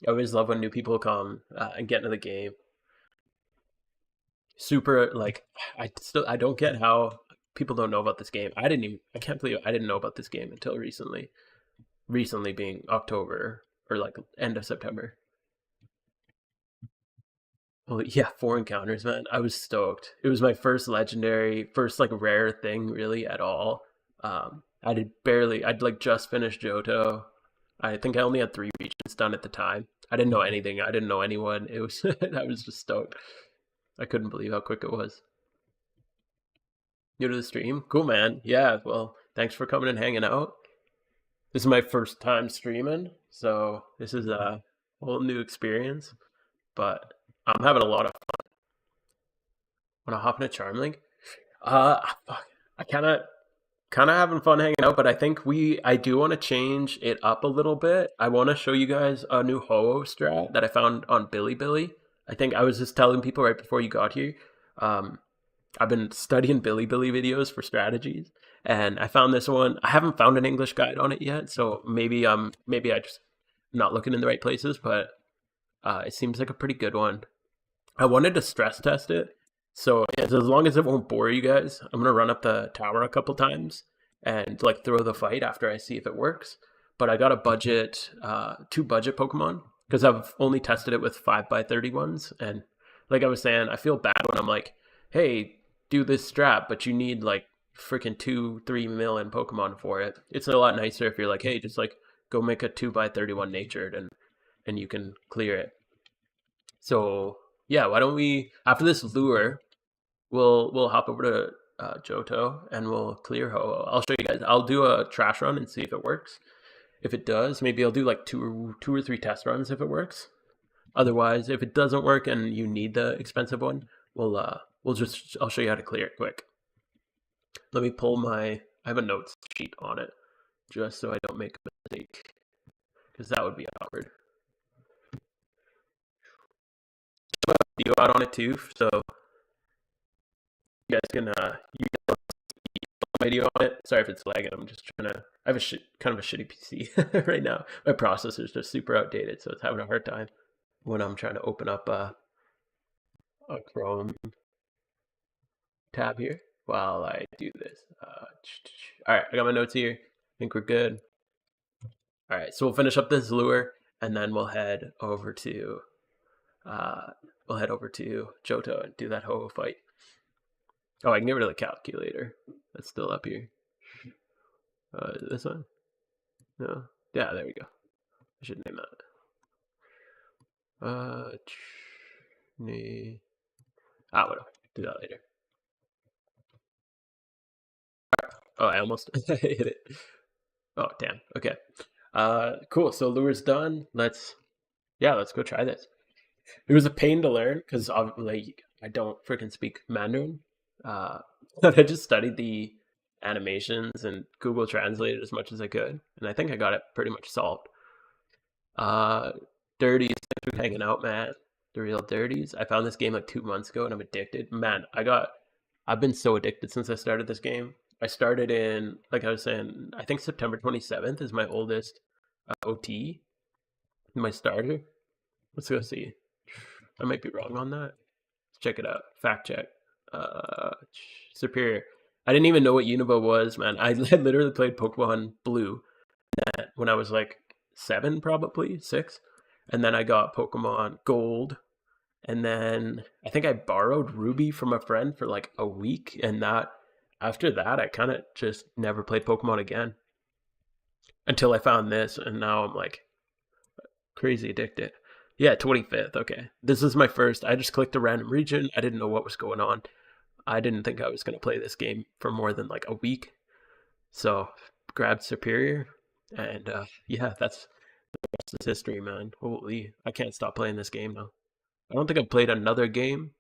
I always love when new people come and get into the game. Super like I don't get how people don't know about this game. I can't believe I didn't know about this game until recently. Recently being October or like end of September. Well, yeah, 4 encounters, man. I was stoked. It was my first legendary, first like rare thing really at all. I'd like just finished Johto. I think I only had 3 regions done at the time. I didn't know anything. I didn't know anyone. It was I was just stoked. I couldn't believe how quick it was. New to the stream? Cool, man. Yeah, well, thanks for coming and hanging out. This is my first time streaming, so this is a whole new experience, but I'm having a lot of fun. Want to hop in a Charmlink? Fuck. I kind of having fun hanging out, but I think I do want to change it up a little bit. I want to show you guys a new Ho-Oh strat that I found on Bilibili. I think I was just telling people right before you got here. I've been studying Bilibili videos for strategies, and I found this one. I haven't found an English guide on it yet, so maybe I just not looking in the right places, but it seems like a pretty good one. I wanted to stress test it So yeah, as long as it won't bore you guys, I'm gonna run up the tower a couple times and like throw the fight after I see if it works. But I got a budget, two budget Pokemon because I've only tested it with 5x30 ones, and like I was saying, I feel bad when I'm like, hey, do this strap, but you need like freaking 2-3 million Pokemon for it. It's a lot nicer if you're like, hey, just like go make a 2x31 natured and you can clear it. So yeah, why don't we after this lure, we'll hop over to Johto and we'll clear Ho. I'll show you guys. I'll do a trash run and see if it works. If it does, maybe I'll do like two or three test runs if it works. Otherwise, if it doesn't work and you need the expensive one, we'll just I'll show you how to clear it quick. Let me pull my I have a notes sheet on it just so I don't make a mistake because that would be awkward. I have a video out on it too, so you guys can you can video on it. Sorry if it's lagging. I'm just trying to. I have a kind of a shitty PC right now. My processor's just super outdated, so it's having a hard time when I'm trying to open up a Chrome tab here while I do this. All right, I got my notes here. I think we're good. All right, so we'll finish up this lure, and then we'll head over to Johto and do that Ho-Oh fight. Oh, I can get rid of the calculator. That's still up here. This one? No. Yeah, there we go. I should name that. Whatever. Do that later. Oh, I almost hit it. Oh, damn. Okay. Cool. So lure's done. Let's go try this. It was a pain to learn because like I don't freaking speak Mandarin. But I just studied the animations and Google translated as much as I could, and I think I got it pretty much solved. Dirties, thanks for hanging out, man. The real dirties. I found this game like 2 months ago, and I'm addicted. Man, I've been so addicted since I started this game. I started in, like I was saying, I think September 27th is my oldest OT, my starter. Let's go see. I might be wrong on that. Let's check it out. Fact check. Superior. I didn't even know what Unova was, man. I literally played Pokemon Blue when I was like 7, probably 6, and then I got Pokemon Gold, and then I think I borrowed Ruby from a friend for like a week, and after that I kind of just never played Pokemon again until I found this, and now I'm like crazy addicted. Yeah, 25th. Okay, this is my first. I just clicked a random region. I didn't know what was going on. I didn't think I was going to play this game for more than like a week. So grabbed Superior, and yeah, that's the rest is history, man. Holy, I can't stop playing this game now. I don't think I've played another game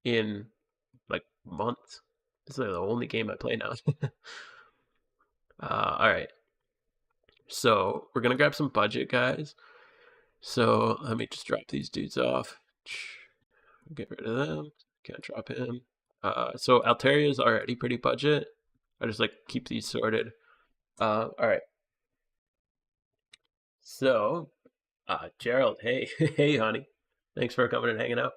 in like months. This is like the only game I play now. All right, so we're gonna grab some budget, guys. So let me just drop these dudes off. Get rid of them. Can't drop him. So Altaria is already pretty budget. I just like keep these sorted. All right. So, Gerald, hey, hey, honey, thanks for coming and hanging out.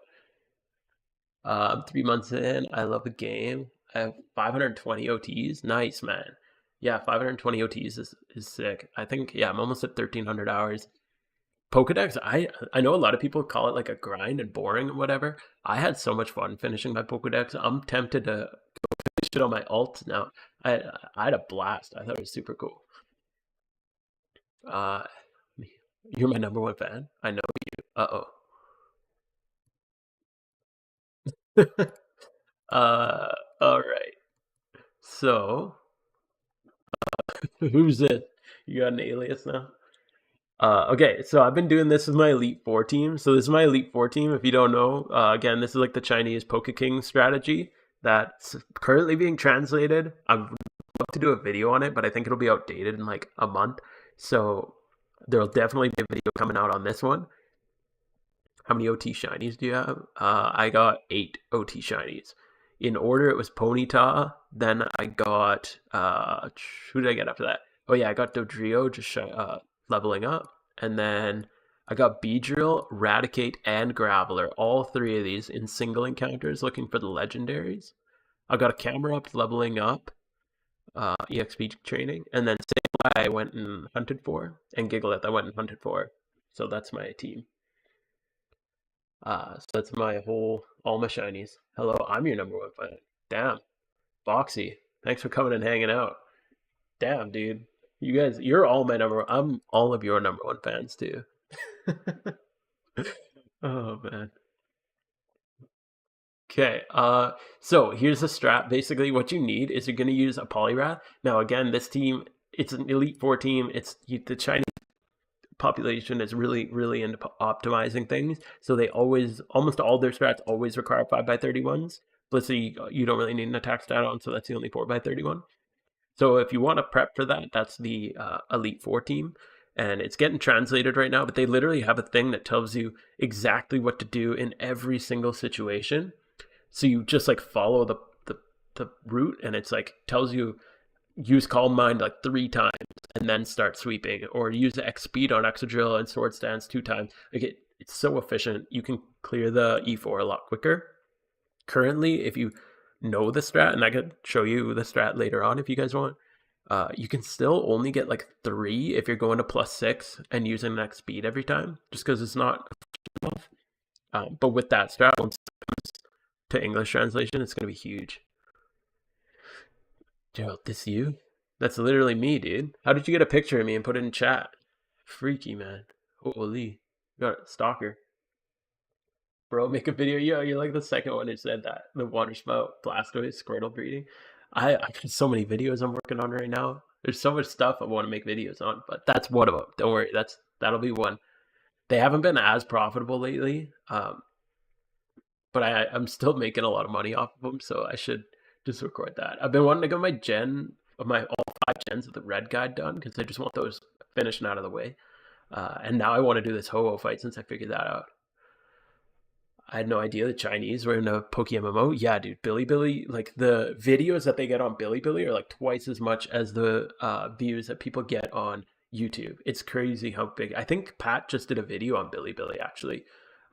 I'm 3 months in. I love the game. I have 520 OTs. Nice, man. Yeah, 520 OTs is sick. I think I'm almost at 1,300 hours. Pokedex, I know a lot of people call it like a grind and boring and whatever. I had so much fun finishing my Pokedex. I'm tempted to go finish it on my alt now. I had a blast. I thought it was super cool. Uh, you're my number one fan. I know you. All right. So, who's it? You got an alias now? Okay, so I've been doing this with my Elite Four team. So this is my Elite Four team. If you don't know, again, this is like the Chinese Pokeking strategy that's currently being translated. I'd love to do a video on it, but I think it'll be outdated in like a month. So there'll definitely be a video coming out on this one. How many OT shinies do you have? I got 8 OT shinies. In order, it was Ponyta. Then I got who did I get after that? Oh yeah, I got Dodrio just leveling up, and then I got Beedrill, Raticate, and Graveler. All three of these in single encounters looking for the legendaries. I got a camera up leveling up, EXP training, and then Sableye I went and hunted for, and Gigalith I went and hunted for. So that's my team. So that's my all my shinies. Hello, I'm your number one fan. Damn, Boxy, thanks for coming and hanging out. Damn, dude, you guys, you're all my number. I'm all of your number one fans too. Oh man. Okay, so here's the strat. Basically, what you need is you're going to use a Poliwrath. Now, again, this team, it's an Elite Four team. The Chinese population is really, really into optimizing things. So they always, almost all their strats always require 5x31s. Blissey, you don't really need an attack stat on, so that's the only 4x31. So if you want to prep for that, that's the Elite Four team. And it's getting translated right now, but they literally have a thing that tells you exactly what to do in every single situation. So you just like follow the route, and it's like tells you use Calm Mind like 3 times and then start sweeping, or use the X speed on Exadrill and Sword Stance 2 times. Like it's so efficient. You can clear the E4 a lot quicker. Currently, if you know the strat, and I could show you the strat later on if you guys want, you can still only get like 3 if you're going to +6 and using the X speed every time, just because it's not enough. But with that strat, once it comes to English translation, it's going to be huge. Gerald, this you? That's literally me, dude. How did you get a picture of me and put it in chat? Freaky, man. Holy. You got a stalker. Bro, make a video. Yo, you're like the second one who said that. The water spout, Blastoise, Squirtle breeding. I got so many videos I'm working on right now. There's so much stuff I want to make videos on, but that's one of them. Don't worry, that'll be one. They haven't been as profitable lately, but I'm still making a lot of money off of them, so I should just record that. I've been wanting to get my all 5 gens of the red guide done, because I just want those finished and out of the way. And now I want to do this Ho-Oh fight since I figured that out. I had no idea the Chinese were into PokeMMO. Yeah, dude, Bilibili, like the videos that they get on Bilibili are like twice as much as the views that people get on YouTube. It's crazy how big. I think Pat just did a video on Bilibili actually.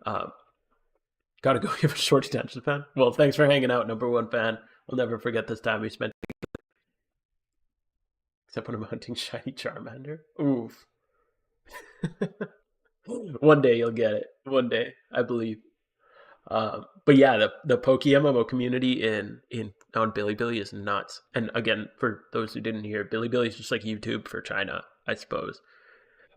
Gotta go give a short attention fan. Well, thanks for hanging out, number one fan. I'll never forget this time we spent. Except when I'm hunting shiny Charmander. Oof. One day you'll get it. One day, I believe. But yeah, the PokeMMO community in on Bilibili is nuts. And again, for those who didn't hear, Bilibili is just like YouTube for China, I suppose.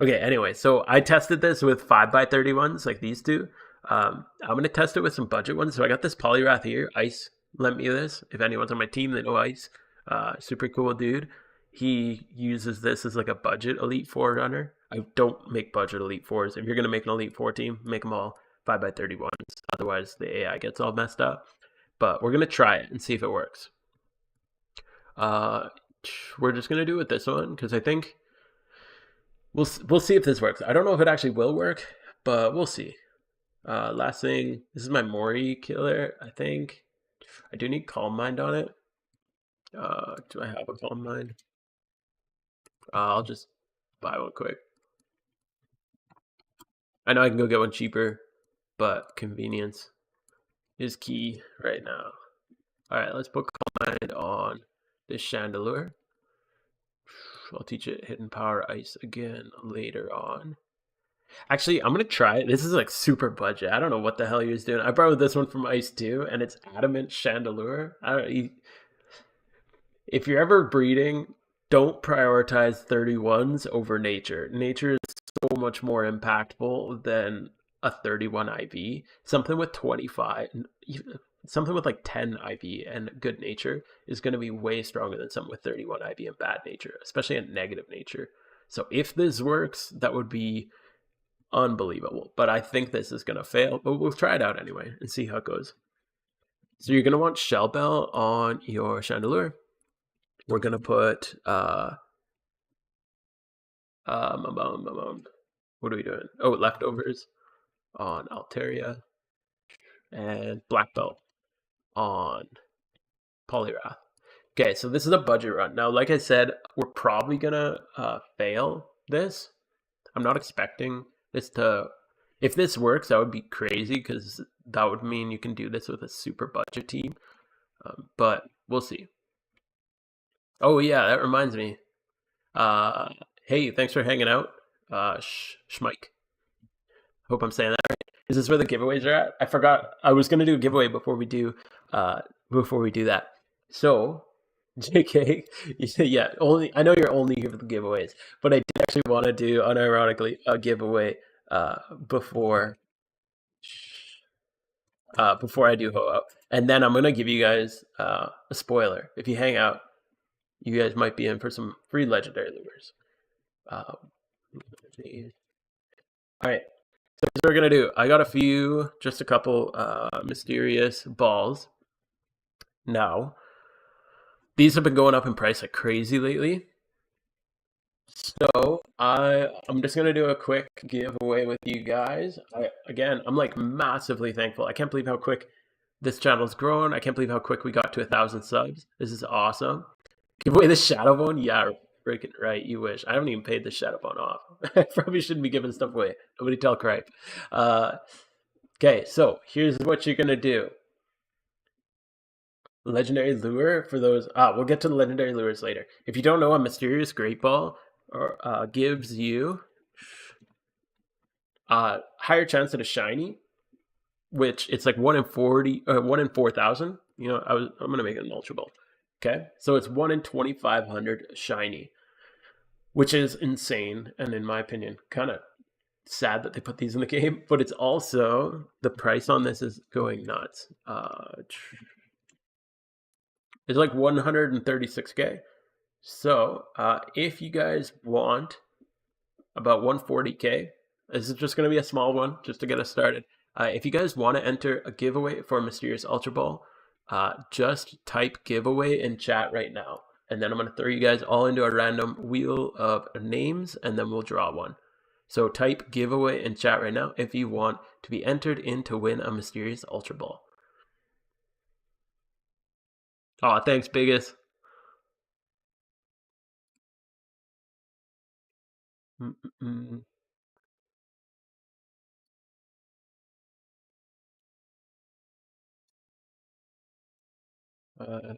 Okay, anyway, so I tested this with 5x31s like these two. I'm gonna test it with some budget ones. So I got this Poliwrath here. Ice lent me this. If anyone's on my team, they know Ice. Super cool dude. He uses this as like a budget Elite Four runner. I don't make budget Elite Fours. If you're gonna make an Elite Four team, make them all 5x31s. Otherwise, the AI gets all messed up. But we're gonna try it and see if it works. We're just gonna do it with this one because I think we'll see if this works. I don't know if it actually will work, but we'll see. Last thing, this is my Mori killer. I think I do need Calm Mind on it. Do I have a Calm Mind? I'll just buy one quick. I know I can go get one cheaper, but convenience is key right now. All right, let's put Calm Mind on this Chandelure. I'll teach it Hidden Power Ice again later on. Actually, I'm gonna try it. This is like super budget. I don't know what the hell he was doing. I borrowed this one from Ice too, and it's Adamant Chandelure. I don't. If you're ever breeding, don't prioritize 31s over nature. Nature is so much more impactful than a 31 IV. Something with 25, something with like 10 IV and good nature is going to be way stronger than something with 31 IV and bad nature, especially in negative nature. So if this works, that would be unbelievable. But I think this is going to fail, but we'll try it out anyway and see how it goes. So you're going to want Shell Bell on your Chandelure. We're going to put, what are we doing? Oh, Leftovers on Altaria. And Black Belt on Poliwrath. Okay, so this is a budget run. Now, like I said, we're probably going to fail this. I'm not expecting is to, if this works, that would be crazy because that would mean you can do this with a super budget team. But we'll see. Oh yeah, that reminds me. Uh, hey, thanks for hanging out. Schmike. Hope I'm saying that right. Is this where the giveaways are at? I forgot. I was gonna do a giveaway uh before we do that. So, JK, yeah, only I know you're only here for the giveaways, but I did actually want to do unironically a giveaway uh before before I do Ho Up. And then I'm gonna give you guys a spoiler. If you hang out, you guys might be in for some free legendary lures. Uh, all right. So here's what we're gonna do. I got just a couple mysterious balls. Now, these have been going up in price like crazy lately. So I'm just gonna do a quick giveaway with you guys. I'm like massively thankful. I can't believe how quick this channel's grown. I can't believe how quick we got to 1,000 subs. This is awesome. Give away the shadow bone? Yeah, freaking right. You wish. I haven't even paid the shadow bone off. I probably shouldn't be giving stuff away. Nobody tell Cripe. Okay, so here's what you're gonna do. Legendary lure for those. We'll get to the legendary lures later. If you don't know, a mysterious great ball gives you higher chance at a shiny, which it's like 1 in 40, 1 in 4,000. You know, I'm gonna make it an ultra ball. Okay, so it's 1 in 2,500 shiny, which is insane, and in my opinion, kind of sad that they put these in the game. But it's also, the price on this is going nuts. It's like 136k. So if you guys want about 140k, this is just going to be a small one just to get us started. If you guys want to enter a giveaway for a mysterious ultra ball, just type giveaway in chat right now, and then I'm going to throw you guys all into a random wheel of names, and then we'll draw one. So type giveaway in chat right now if you want to be entered in to win a mysterious ultra ball. Oh, thanks, biggest. Mm-mm. Uh,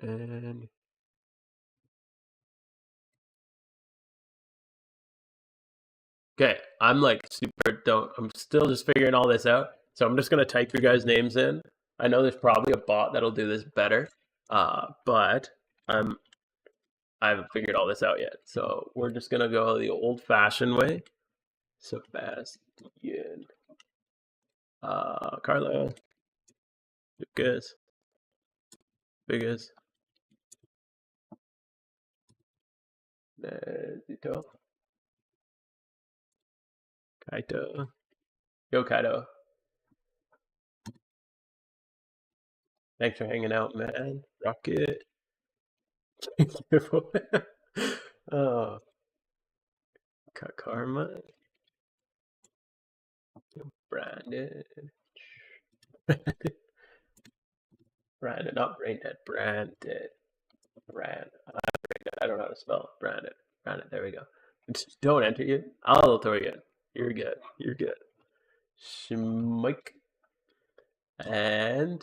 and okay, I'm like super don't. I'm still just figuring all this out, so I'm just gonna type your guys' names in. I know there's probably a bot that'll do this better, but I haven't figured all this out yet. So we're just gonna go the old-fashioned way. Sebastian, Carlo, Lucas, Biggest, Zito, Kaito, Yo Kaito. Thanks for hanging out, man. Rocket. Oh, Karma. Brandon. Brandon, not brain dead. Brandon. Brand. I don't know how to spell Brandon. Brandon. There we go. Just don't enter you. I'll throw you in. You're good. You're good. Schmike. And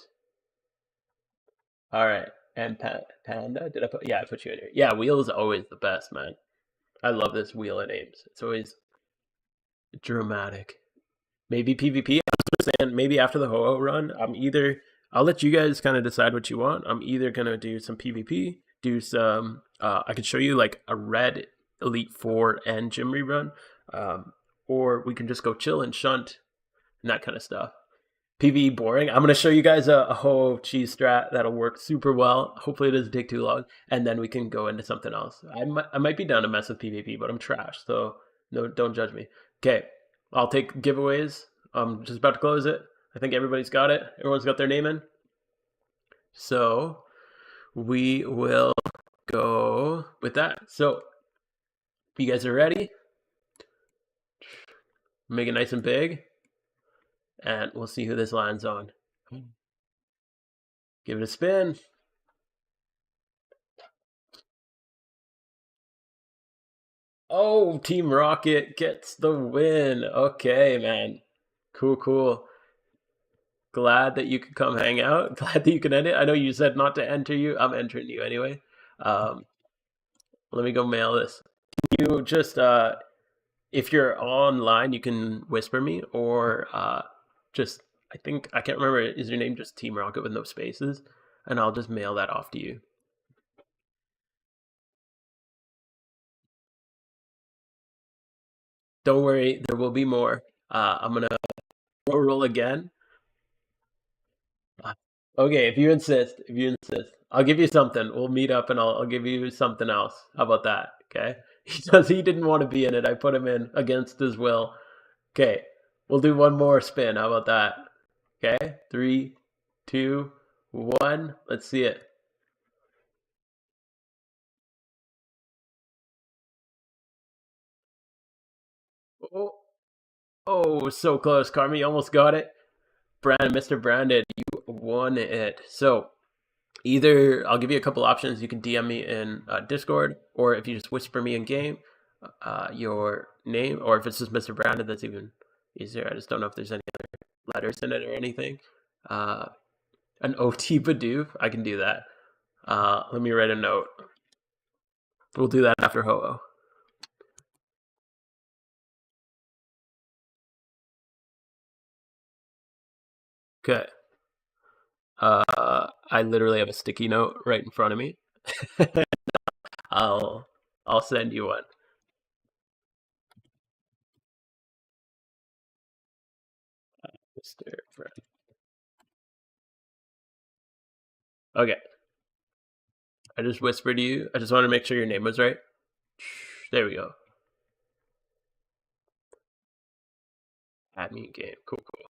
all right. And Panda. Did I put? Yeah, I put you in here. Yeah, wheel is always the best, man. I love this wheel of names. It's always dramatic. Maybe PvP. I was just saying maybe after the Ho-Oh run, I'll let you guys kind of decide what you want. I'm either gonna do some PvP, do some I could show you like a red Elite Four and gym rerun, or we can just go chill and shunt and that kind of stuff. PvE boring. I'm gonna show you guys a Ho cheese strat that'll work super well. Hopefully it doesn't take too long, and then we can go into something else. I might be down to mess with PvP, but I'm trash, so no, don't judge me. Okay, I'll take giveaways. I'm just about to close it. I think everybody's got it. Everyone's got their name in. So we will go with that. So if you guys are ready, make it nice and big, and we'll see who this lands on. Give it a spin. Oh, Team Rocket gets the win. Okay, man. Cool, cool. Glad that you could come hang out. Glad that you can end it. I know you said not to enter you. I'm entering you anyway. Um, let me go mail this. You just if you're online, you can whisper me or just I think I can't remember. Is your name just Team Rocket with no spaces? And I'll just mail that off to you. Don't worry, there will be more. I'm gonna roll again. Uh, Okay, if you insist, I'll give you something. We'll meet up and I'll give you something else. How about that? Okay. He didn't want to be in it. I put him in against his will. Okay, we'll do one more spin. How about that? Okay, three, two, one. Let's see it. Oh, oh, so close, Carmi. You almost got it. Mr. Branded, you won it. So either I'll give you a couple options. You can DM me in Discord, or if you just whisper me in game, your name, or if it's just Mr. Brandon, that's even easier. I just don't know if there's any other letters in it or anything. Uh, an OT Bidoof, I can do that. Let me write a note. We'll do that after Ho-Oh. Okay. I literally have a sticky note right in front of me. I'll I'll send you one. Mr. Brandon. Okay. I just whispered to you. I just want to make sure your name was right. There we go. Add me in game. Cool, cool.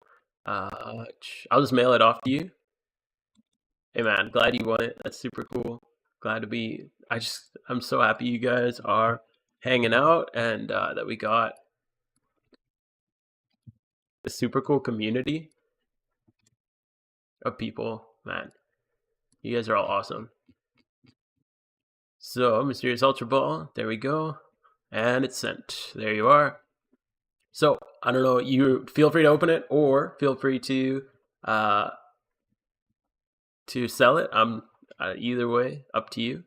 I'll just mail it off to you. Hey man, glad you won it. That's super cool. Glad to be. I'm so happy you guys are hanging out and that we got a super cool community of people. Man, you guys are all awesome. So, Mysterious Ultra Ball, there we go. And it's sent. There you are. So, I don't know, you feel free to open it or feel free uh to sell it. Either way, up to you.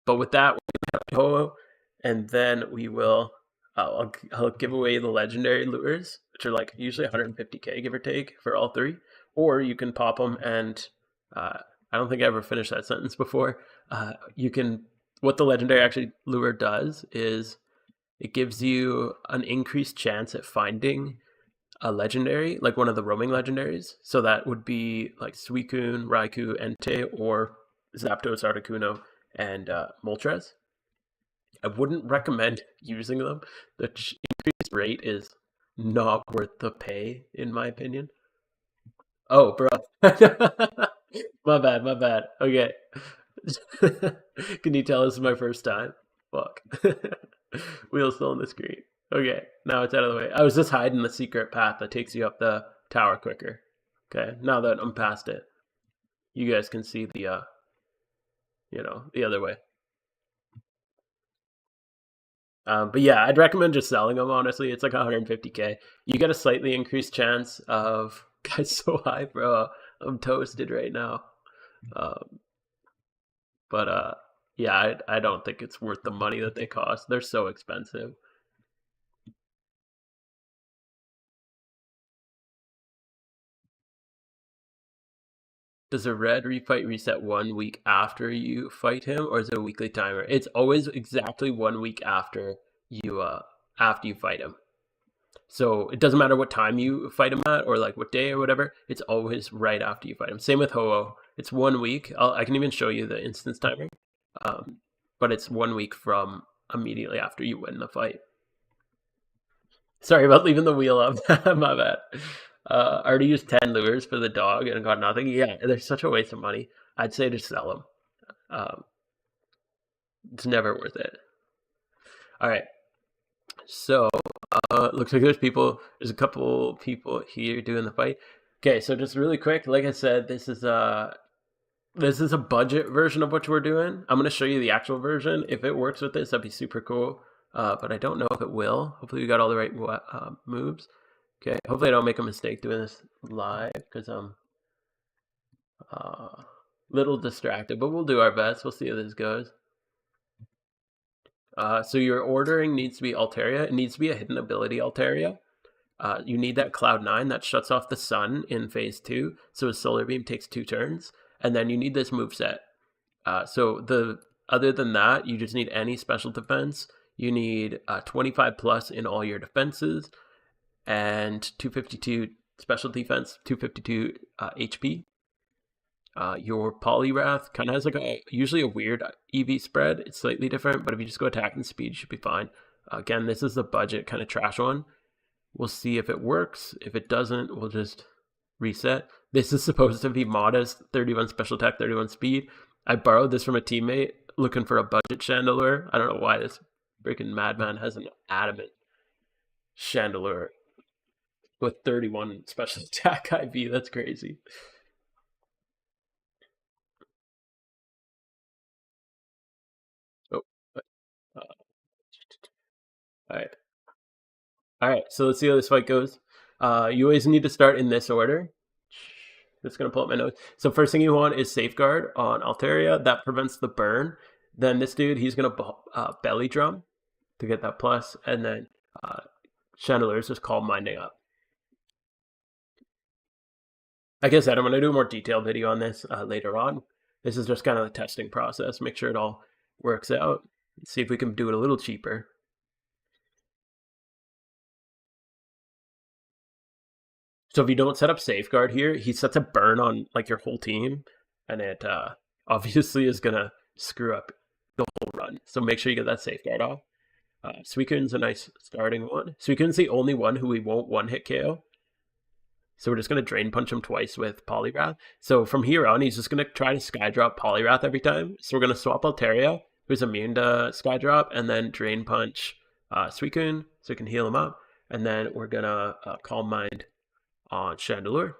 But with that, we have Toho, and then we will. I'll give away the legendary lures, which are like usually 150k, give or take, for all three. Or you can pop them, and I don't think I ever finished that sentence before. You can. What the legendary actually lure does is it gives you an increased chance at finding a legendary, like one of the roaming legendaries. So that would be like Suicune, Raikou, Entei, or Zapdos, Articuno, and Moltres. I wouldn't recommend using them. The increased rate is not worth the pay, in my opinion. Oh, bro. My bad, my bad. Okay. Can you tell this is my first time? Fuck. Wheel still on the screen. Okay, now it's out of the way. I was just hiding the secret path that takes you up the tower quicker. Okay, now that I'm past it, you guys can see the the other way. But yeah, I'd recommend just selling them. Honestly, it's like 150k. You get a slightly increased chance of. Guys, so high, bro. I'm toasted right now. Um, but yeah, I don't think it's worth the money that they cost. They're so expensive. Does a red refight reset 1 week after you fight him, or is it a weekly timer? It's always exactly 1 week after you fight him. So it doesn't matter what time you fight him at, or like what day or whatever. It's always right after you fight him. Same with Ho-Oh. It's 1 week. I can even show you the instance timer, um, but it's 1 week from immediately after you win the fight. Sorry about leaving the wheel up. My bad. I already used 10 lures for the dog and got nothing. Yeah, they're such a waste of money. I'd say just sell them. It's never worth it. All right. So, looks like there's a couple people here doing the fight. Okay, so just really quick, like I said, this is this is a budget version of what we're doing. I'm going to show you the actual version. If it works with this, that'd be super cool. But I don't know if it will. Hopefully we got all the right moves. Okay, hopefully I don't make a mistake doing this live because I'm a little distracted, but we'll do our best. We'll see how this goes. So your ordering needs to be Altaria. It needs to be a hidden ability Altaria. You need that Cloud9 that shuts off the sun in phase 2, so his Solar Beam takes 2 turns. And then you need this moveset. Other than that, you just need any special defense. You need 25 plus in all your defenses, and 252 special defense, 252 HP. Your Poliwrath kind of has like usually a weird EV spread. It's slightly different, but if you just go attack and speed, you should be fine. Again, this is the budget kind of trash one. We'll see if it works. If it doesn't, we'll just reset. This is supposed to be modest, 31 special attack, 31 speed. I borrowed this from a teammate looking for a budget Chandelure. I don't know why this freaking madman has an adamant Chandelure with 31 special attack IV. That's crazy. Oh, all right. All right, so let's see how this fight goes. You always need to start in this order. Just gonna pull up my notes. So first thing you want is Safeguard on Altaria. That prevents the burn. Then this dude, he's gonna belly drum to get that plus, and then Chandelier is just Calm Minding up. Like I said, I'm gonna do a more detailed video on this later on. This is just kind of the testing process. Make sure it all works out. See if we can do it a little cheaper. So if you don't set up Safeguard here, he sets a burn on like your whole team, and it obviously is gonna screw up the whole run. So make sure you get that Safeguard off. Suicune's a nice starting one. Suicune's the only one who we won't one-hit KO. So we're just gonna Drain Punch him twice with Poliwrath. So from here on, he's just gonna try to Skydrop Poliwrath every time. So we're gonna swap Altaria, who's immune to Skydrop, and then Drain Punch Suicune so we can heal him up. And then we're gonna Calm Mind on Chandelure.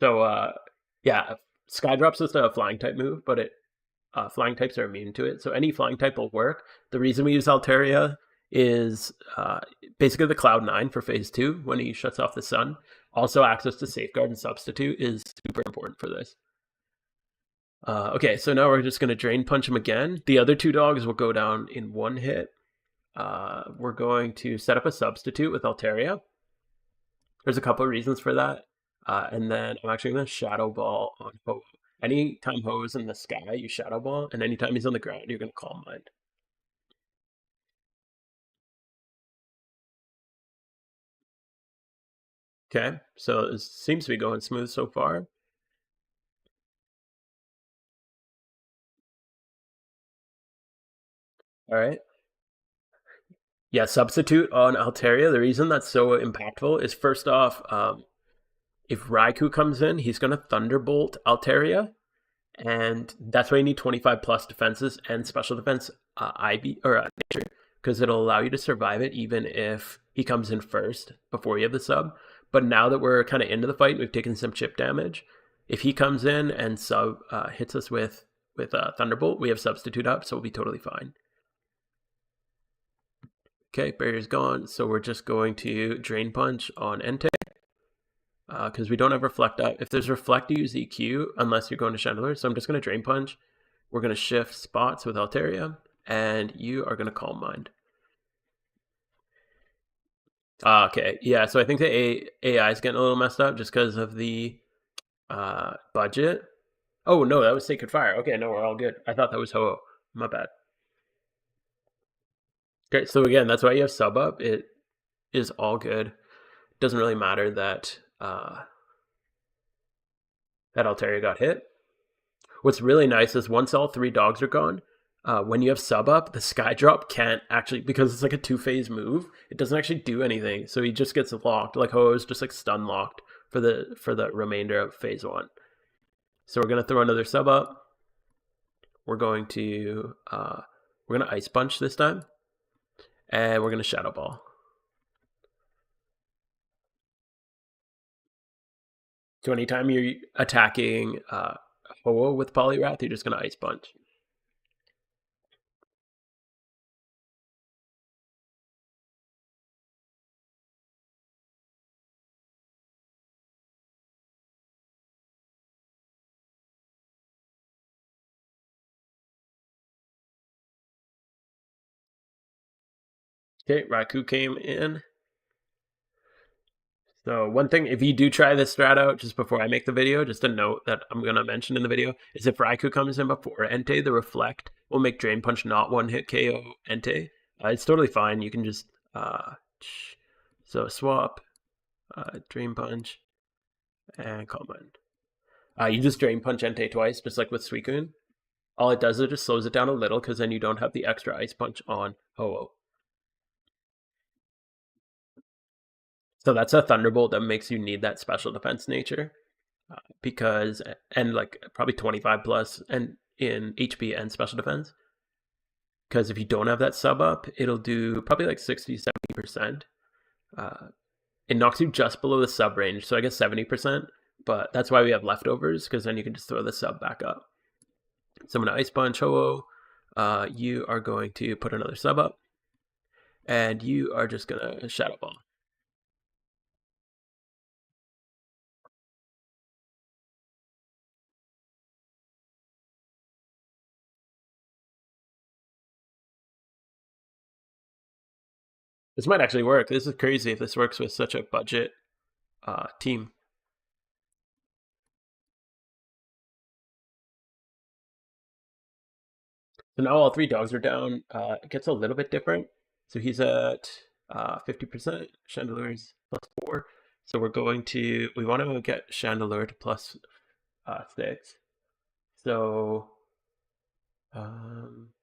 So yeah, Skydrop's just a flying type move, but flying types are immune to it. So any flying type will work. The reason we use Altaria is basically the Cloud9 for phase 2 when he shuts off the sun. Also, access to Safeguard and Substitute is super important for this. Okay, so now we're just going to Drain Punch him again. The other 2 dogs will go down in 1 hit. We're going to set up a Substitute with Altaria. There's a couple of reasons for that. And then I'm actually going to Shadow Ball on Ho. Anytime Ho is in the sky, you Shadow Ball. And anytime he's on the ground, you're going to Calm Mind. Okay, so it seems to be going smooth so far. All right. Yeah, Substitute on Altaria. The reason that's so impactful is first off, if Raikou comes in, he's going to Thunderbolt Altaria, and that's why you need 25 plus defenses and special defense IB or nature, because it'll allow you to survive it even if he comes in first before you have the sub. But now that we're kind of into the fight, we've taken some chip damage. If he comes in and sub hits us with Thunderbolt, we have Substitute up, so we'll be totally fine. Okay, barrier's gone, so we're just going to Drain Punch on Entei. Because we don't have Reflect up. If there's Reflect, you use EQ, unless you're going to Chandelure. So I'm just going to Drain Punch. We're going to shift spots with Altaria, and you are going to Calm Mind. Okay, yeah, so I think the AI is getting a little messed up just because of the budget. Oh, no, that was Sacred Fire. Okay, no, we're all good. I thought that was Ho-Oh. My bad. Okay, so again, that's why you have sub up. It is all good. Doesn't really matter that that Altaria got hit. What's really nice is once all 3 dogs are gone, when you have sub up, the Skydrop can't actually, because it's like a 2-phase move, it doesn't actually do anything. So he just gets locked. Like Ho is just like stun locked for the remainder of phase 1. So we're gonna throw another sub up. We're gonna Ice Punch this time. And we're going to Shadow Ball. So anytime you're attacking Ho-Oh with Poliwrath, you're just going to Ice Punch. Okay, Raikou came in. So one thing, if you do try this strat out just before I make the video, just a note that I'm going to mention in the video, is if Raikou comes in before Entei, the Reflect will make Drain Punch not one-hit KO Entei. It's totally fine. You can just, so swap, Drain Punch, and Calm Mind. You just Drain Punch Entei twice, just like with Suicune. All it does is it just slows it down a little, because then you don't have the extra Ice Punch on Ho-Oh. So that's a Thunderbolt that makes you need that special defense nature. Because and like probably 25 plus and in HP and special defense, because if you don't have that sub up, it'll do probably like 60-70%. It knocks you just below the sub range, so I guess 70%, but that's why we have leftovers, because then you can just throw the sub back up. So I'm going to Ice Punch Ho-Oh. You are going to put another sub up, and you are just going to Shadow Ball. This might actually work. This is crazy if this works with such a budget team. So now all three dogs are down. It gets a little bit different. So he's at 50%. Chandelure's +4. So we're going to, we want to get Chandelure to +6. So,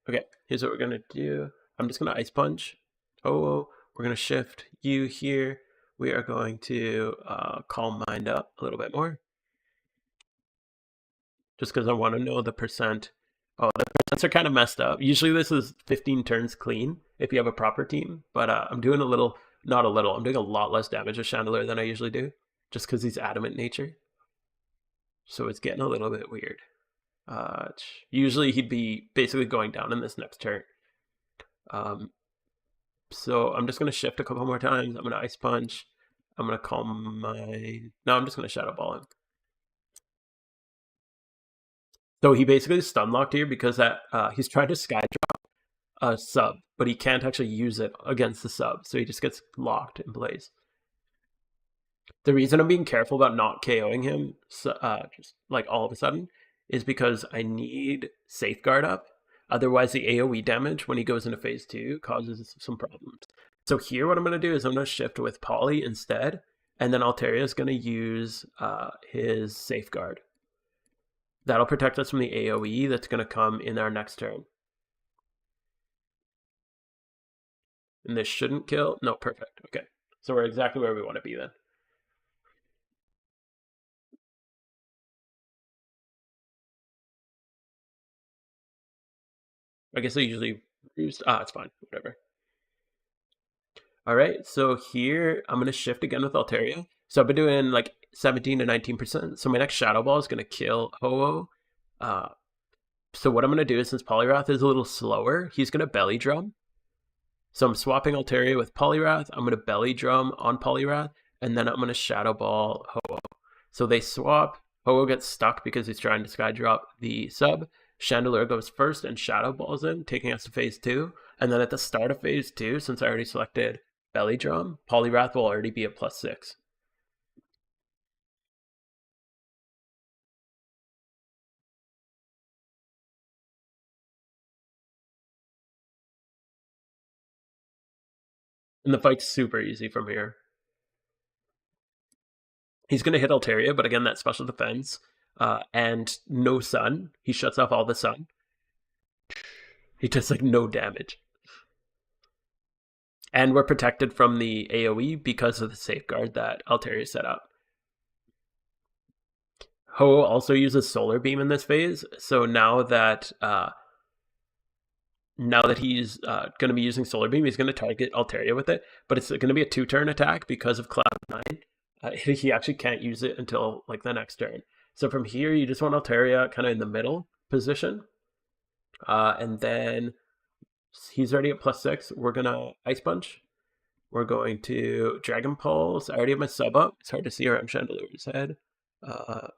okay, here's what we're going to do. I'm just going to Ice Punch. Oh, we're going to shift you here. We are going to Calm Mind up a little bit more. Just because I want to know the percent. Oh, the percents are kind of messed up. Usually this is 15 turns clean if you have a proper team, but I'm doing a little, not a little, I'm doing a lot less damage with Chandelure than I usually do, just because he's adamant nature. So it's getting a little bit weird. Usually he'd be basically going down in this next turn. So I'm just going to shift a couple more times. I'm going to Ice Punch. I'm going to Calm Mind. No, I'm just going to Shadow Ball him. So he basically stun locked here because that he's trying to Sky Drop a sub, but he can't actually use it against the sub, so he just gets locked in place. The reason I'm being careful about not KOing him, just like all of a sudden, is because I need Safeguard up. Otherwise, the AoE damage when he goes into phase 2 causes some problems. So here, what I'm going to do is I'm going to shift with Poly instead, and then Altaria is going to use his Safeguard. That'll protect us from the AoE that's going to come in our next turn. And this shouldn't kill. No, perfect. Okay. So we're exactly where we want to be then. I guess I usually use... it's fine. Whatever. All right. So here, I'm going to shift again with Altaria. So I've been doing like 17 to 19%. So my next Shadow Ball is going to kill Ho-Oh. So what I'm going to do is, since Poliwrath is a little slower, he's going to Belly Drum. So I'm swapping Altaria with Poliwrath. I'm going to Belly Drum on Poliwrath, and then I'm going to Shadow Ball Ho-Oh. So they swap. Ho-Oh gets stuck because he's trying to Sky Drop the sub. Chandelure goes first and Shadow Balls him, taking us to phase 2. And then at the start of phase 2, since I already selected Belly Drum, Poliwrath will already be at +6. And the fight's super easy from here. He's going to hit Altaria, but again, that special defense and no sun. He shuts off all the sun. He does like no damage. And we're protected from the AoE because of the safeguard that Altaria set up. Ho also uses Solar Beam in this phase, so now that now that he's going to be using Solar Beam, he's going to target Altaria with it, but it's going to be a 2-turn attack because of Cloud9. He actually can't use it until like the next turn. So from here, you just want Altaria kind of in the middle position. And then he's already at +6. We're going to Ice Punch. We're going to Dragon Pulse. I already have my sub up. It's hard to see around Chandelier's head.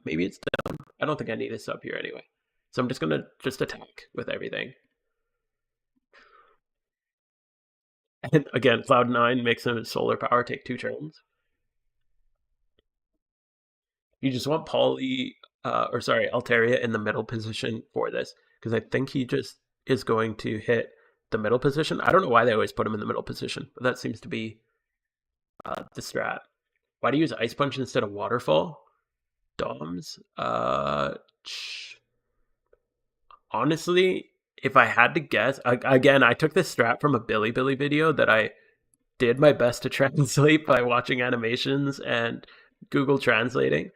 Maybe it's down. I don't think I need a sub here anyway. So I'm just going to just attack with everything. And again, Cloud9 makes him solar power take 2 turns. You just want Altaria in the middle position for this, because I think he just is going to hit the middle position. I don't know why they always put him in the middle position, but that seems to be the strat. Why do you use Ice Punch instead of Waterfall? Doms? Honestly, if I had to guess, again, I took this strat from a Billy video that I did my best to translate by watching animations and Google translating.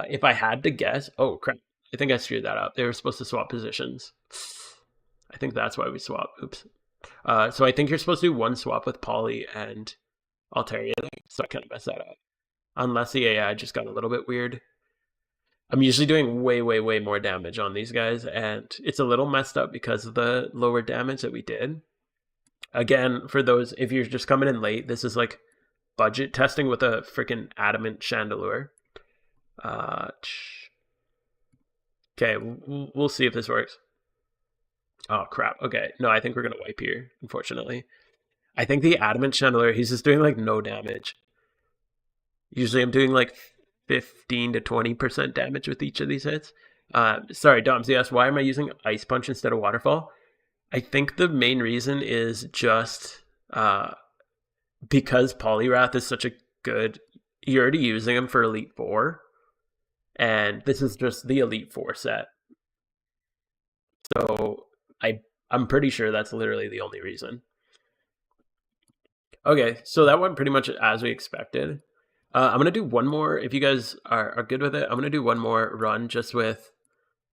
If I had to guess, oh crap, I think I screwed that up. They were supposed to swap positions. I think that's why we swap. Oops. So I think you're supposed to do one swap with Poly and Altaria, so I kind of messed that up. Unless the AI just got a little bit weird. I'm usually doing way more damage on these guys, and it's a little messed up because of the lower damage that we did. Again, for those, if you're just coming in late, this is like budget testing with a freaking adamant Chandelure. Okay, we'll see if this works. Oh, crap. Okay, no, I think we're going to wipe here, unfortunately. I think the adamant Chandelure, he's just doing like no damage. Usually I'm doing like 15 to 20% damage with each of these hits. Sorry, Doms, you asked, why am I using Ice Punch instead of Waterfall? I think the main reason is just because Poliwrath is such a good... You're already using him for Elite 4. And this is just the Elite 4 set. So I'm pretty sure that's literally the only reason. Okay, so that went pretty much as we expected. I'm going to do one more, if you guys are good with it, I'm going to do one more run just with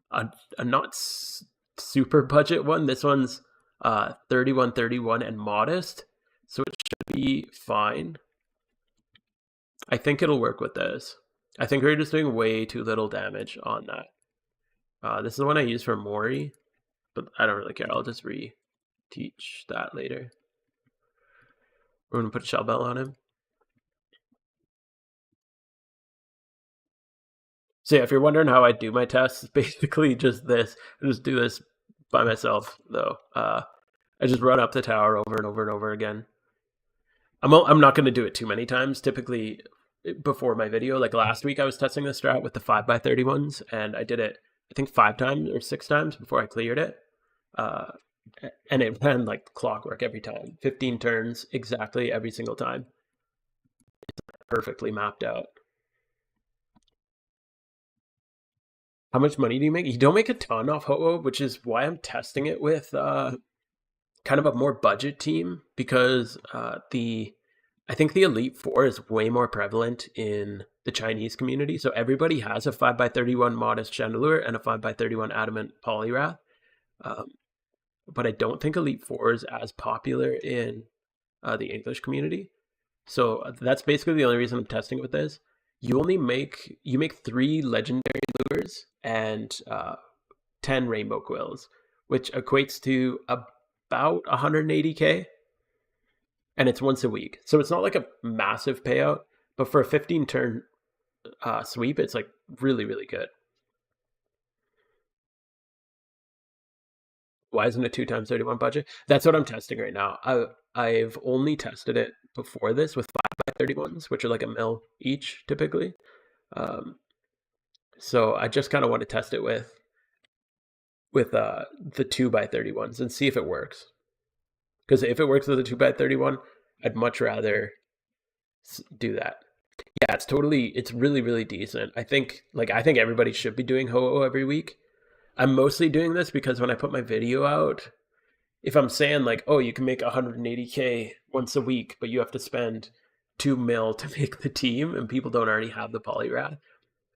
a not super budget one. This one's 31 and modest, so it should be fine. I think it'll work with this. I think we're just doing way too little damage on that. This is the one I use for Mori, but I don't really care. I'll just re-teach that later. We're going to put Shell Bell on him. So yeah, if you're wondering how I do my tests, it's basically just this. I just do this by myself, though. I just run up the tower over and over and over again. I'm not going to do it too many times. Typically, before my video, like last week, I was testing this strat with the 5x31s, and I did it, I think 5 times or 6 times before I cleared it. And it ran like clockwork every time. 15 turns exactly every single time. It's perfectly mapped out. How much money do you make? You don't make a ton off Ho-Oh, which is why I'm testing it with kind of a more budget team, because I think the Elite 4 is way more prevalent in the Chinese community. So everybody has a 5x31 modest Chandelure and a 5x31 adamant Poliwrath. But I don't think Elite 4 is as popular in the English community. So that's basically the only reason I'm testing with this. You make 3 legendary lures and 10 rainbow quills, which equates to about 180k, and it's once a week. So it's not like a massive payout, but for a 15 turn sweep, it's like really good. Why isn't it 2 times 31 budget? That's what I'm testing right now. I've only tested it before this with 5x31s, which are like a mil each typically. So I just kind of want to test it with the 2x31s and see if it works. Because if it works with a 2x31, I'd much rather do that. Yeah, it's really decent. I think everybody should be doing Ho-Oh every week. I'm mostly doing this because when I put my video out, if I'm saying like, oh, you can make 180k once a week, but you have to spend 2 mil to make the team, and people don't already have the Poliwrath,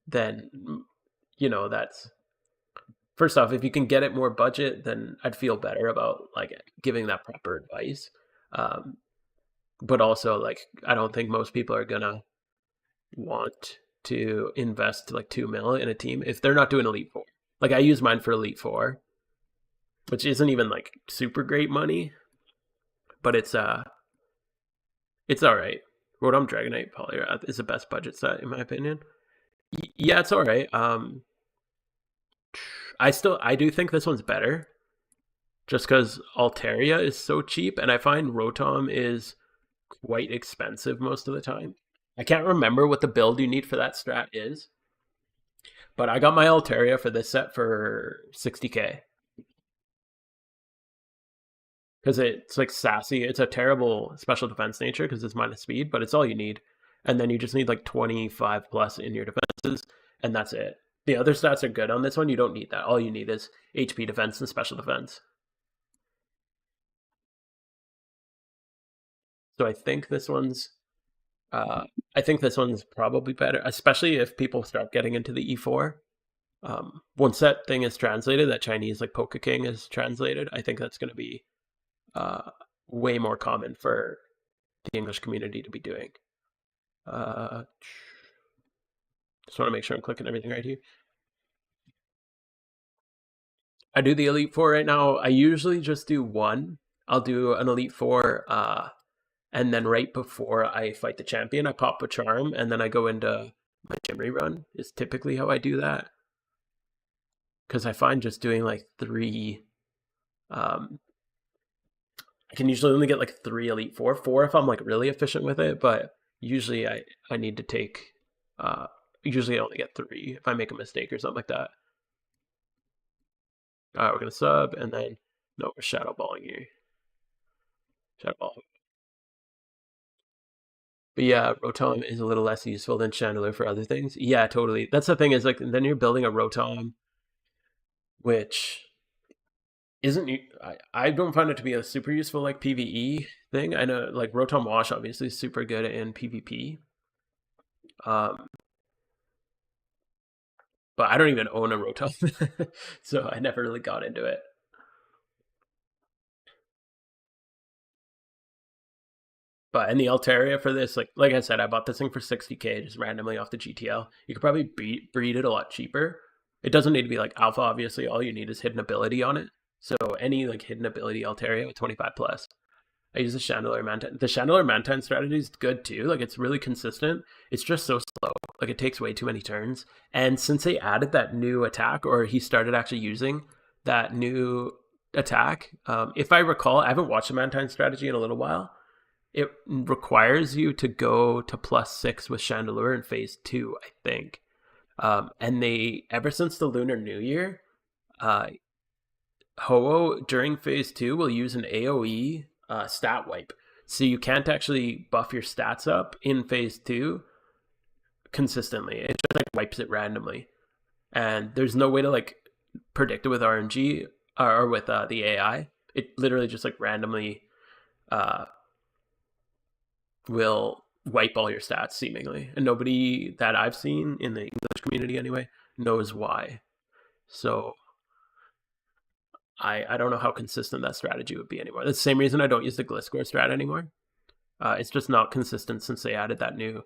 then, you know, that's first off, if you can get it more budget, then I'd feel better about like giving that proper advice. Um, but also, like, I don't think most people are gonna want to invest like 2 mil in a team if they're not doing Elite Four. Like I use mine for Elite Four, which isn't even like super great money, but it's all right. Rotom Dragonite Poliwrath is the best budget set in my opinion. Yeah, it's all right. I do think this one's better, just because Altaria is so cheap, and I find Rotom is quite expensive most of the time. I can't remember what the build you need for that strat is, but I got my Altaria for this set for 60k. Because it's like sassy. It's a terrible special defense nature because it's minus speed, but it's all you need. And then you just need like 25 plus in your defenses, and that's it. The other stats are good on this one. You don't need that. All you need is HP defense and special defense. So I think this one's probably better, especially if people start getting into the E4. Once that thing is translated, that Chinese like Poke King is translated, I think that's going to be uh, way more common for the English community to be doing. Just want to make sure I'm clicking everything right here. I do the Elite Four right now. I usually just do one. I'll do an Elite Four, and then right before I fight the champion, I pop a charm, and then I go into my gym rerun. Is typically how I do that. Because I find just doing like 3, I can usually only get like 3 Elite Four, 4 if I'm like really efficient with it. But usually I need to take. Usually I only get 3 if I make a mistake or something like that. All right, we're gonna sub, and then no, we're shadow balling here. Shadow ball. But yeah, Rotom is a little less useful than Chandelure for other things. Yeah, totally. That's the thing is like then you're building a Rotom, which isn't. I don't find it to be a super useful like PVE thing. I know like Rotom Wash obviously is super good in PvP. But I don't even own a Rotom, so I never really got into it. But in the Altaria for this, like I said, I bought this thing for 60k just randomly off the GTL. You could probably breed it a lot cheaper. It doesn't need to be like alpha, obviously. All you need is hidden ability on it. So any like hidden ability Altaria with 25 plus. I use the Chandelure Mantine. The Chandelure Mantine strategy is good too. Like it's really consistent. It's just so slow. Like it takes way too many turns. And since they added that new attack, or he started actually using that new attack, if I recall, I haven't watched the Mantine strategy in a little while. It requires you to go to +6 with Chandelure in phase 2, I think. And they, ever since the Lunar New Year, Ho-Oh during phase 2 will use an AoE stat wipe. So you can't actually buff your stats up in phase 2 consistently. It just like wipes it randomly. And there's no way to like predict it with RNG or with the AI. It literally just like randomly will wipe all your stats seemingly. And nobody that I've seen in the English community anyway knows why. So I don't know how consistent that strategy would be anymore. That's the same reason I don't use the Gliscor strat anymore. It's just not consistent since they added that new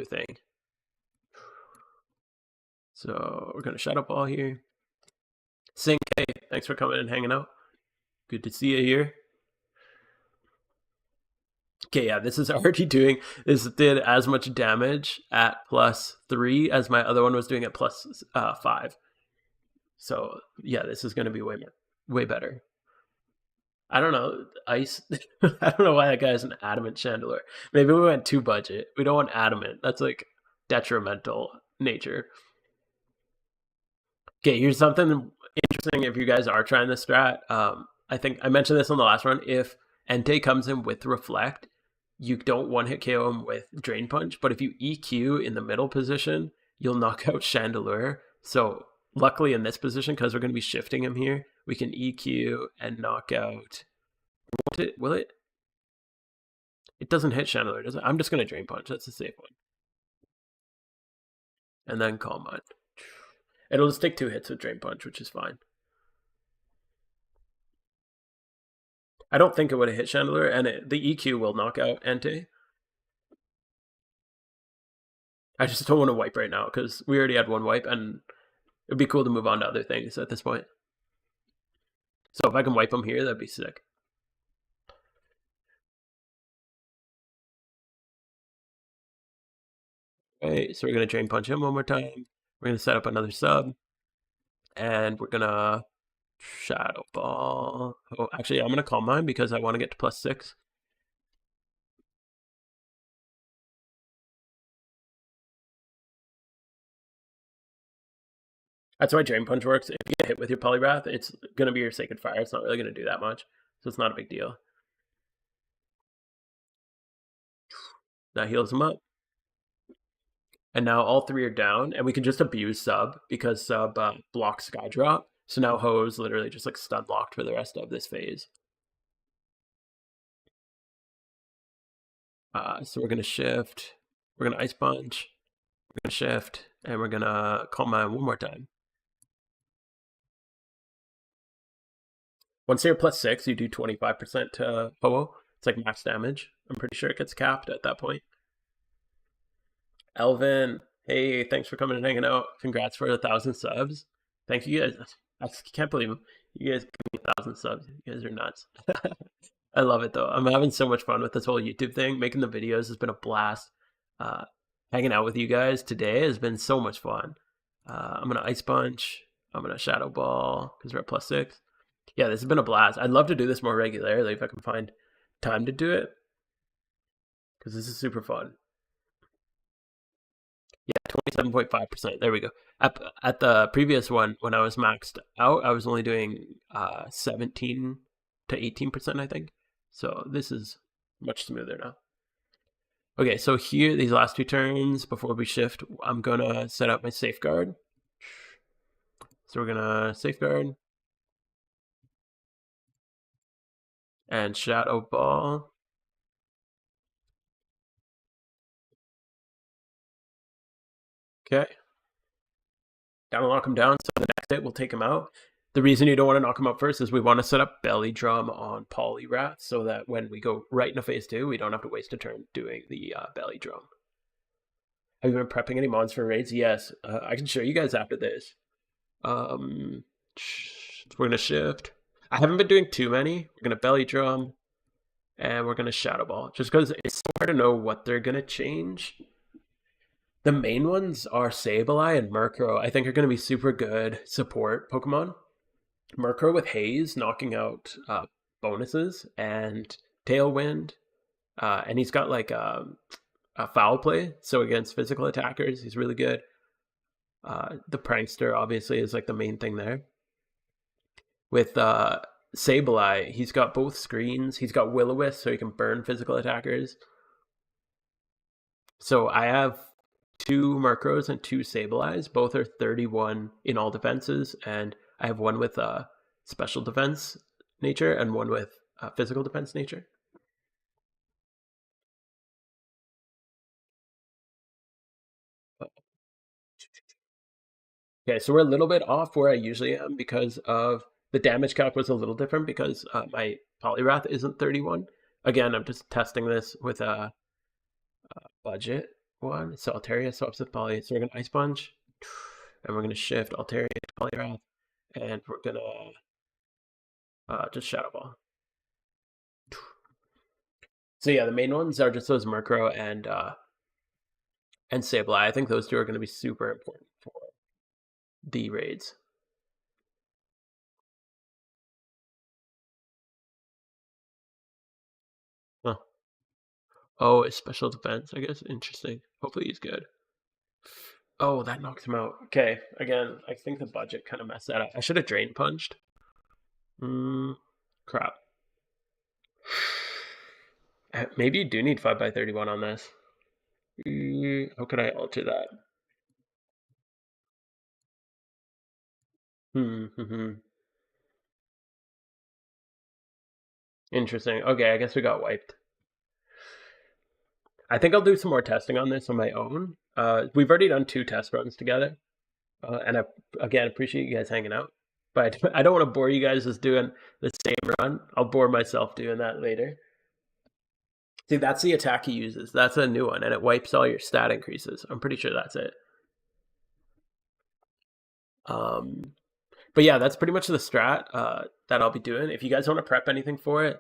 thing. So we're gonna Shadow Ball here. Sync, hey, thanks for coming and hanging out. Good to see you here. Okay, yeah, this is already doing. This did as much damage at +3 as my other one was doing at +5. So yeah, this is going to be way better. I don't know, ice. I don't know why that guy has an adamant Chandelure. Maybe we went too budget. We don't want adamant. That's like detrimental nature. Okay, here's something interesting. If you guys are trying this strat, I think I mentioned this on the last run. If Entei comes in with Reflect, you don't one hit KO him with Drain Punch. But if you EQ in the middle position, you'll knock out Chandelure. So luckily in this position, because we're going to be shifting him here, we can EQ and knock out. Will it? It doesn't hit Chandelure, does it? I'm just going to Drain Punch. That's a safe one. And then Calm Mind. It'll just take 2 hits with Drain Punch, which is fine. I don't think it would have hit Chandler, and the EQ will knock out Entei. I just don't want to wipe right now because we already had one wipe, and it'd be cool to move on to other things at this point. So if I can wipe him here, that'd be sick. Right, so we're gonna Drain Punch him one more time. We're gonna set up another sub, and we're gonna Shadow Ball. Oh, actually, I'm gonna Calm Mind because I want to get to +6. That's why Drain Punch works. If you get hit with your Poliwrath, it's gonna be your Sacred Fire. It's not really gonna do that much, so it's not a big deal. That heals him up. And now all 3 are down, and we can just abuse Sub because Sub blocks Sky Drop. So now Ho's literally just like stun locked for the rest of this phase. So we're gonna shift. We're gonna Ice Punch. We're gonna shift, and we're gonna Calm Mind one more time. Once you're +6, you do 25% to Ho. It's like max damage. I'm pretty sure it gets capped at that point. Elvin, hey, thanks for coming and hanging out. Congrats for 1,000 subs. Thank you guys. I can't believe you guys give me 1,000 subs. You guys are nuts. I love it though. I'm having so much fun with this whole YouTube thing. Making the videos has been a blast. Hanging out with you guys today has been so much fun. I'm gonna Ice Punch. I'm gonna Shadow Ball because we're at +6. Yeah, this has been a blast. I'd love to do this more regularly if I can find time to do it because this is super fun. Yeah, 27.5%. There we go. At the previous one, when I was maxed out, I was only doing 17 to 18%, I think. So this is much smoother now. Okay, so here, these last 2 turns, before we shift, I'm going to set up my Safeguard. So we're going to Safeguard. And Shadow Ball. Okay. Gotta lock him down, so the next hit will take him out. The reason you don't want to knock him out first is we want to set up Belly Drum on Poliwrath so that when we go right into phase 2, we don't have to waste a turn doing the Belly Drum. Have you been prepping any mons for raids? Yes. I can show you guys after this. We're going to shift. I haven't been doing too many. We're going to Belly Drum, and we're going to Shadow Ball, just because it's so hard to know what they're going to change. The main ones are Sableye and Murkrow. I think are going to be super good support Pokemon. Murkrow with Haze knocking out bonuses and Tailwind. And he's got like a Foul Play. So against physical attackers, he's really good. The Prankster obviously is like the main thing there. With Sableye, he's got both screens. He's got Will-O-Wisp so he can burn physical attackers. So I have 2 Murkrows and 2 Sableyes. Both are 31 in all defenses, and I have one with special defense nature and one with physical defense nature. Okay, so we're a little bit off where I usually am because of the damage calc was a little different because my Poliwrath isn't 31. Again, I'm just testing this with a budget one. So Altaria swaps with Poly. So we're going to Ice Punch, and we're going to shift Altaria to Poliwrath, and we're going to just Shadow Ball. So yeah, the main ones are just those Murkrow and Sableye. I think those 2 are going to be super important for the raids. Huh. Oh, it's special defense, I guess. Interesting. Hopefully he's good. Oh, that knocked him out. Okay, again, I think the budget kind of messed that up. I should have Drain Punched. Crap. Maybe you do need 5x31 on this. How could I alter that? Interesting. Okay, I guess we got wiped. I think I'll do some more testing on this on my own. We've already done 2 test runs together. And I again appreciate you guys hanging out. But I don't want to bore you guys just doing the same run. I'll bore myself doing that later. See, that's the attack he uses. That's a new one, and it wipes all your stat increases. I'm pretty sure that's it. Um, but yeah, that's pretty much the strat that I'll be doing. If you guys want to prep anything for it,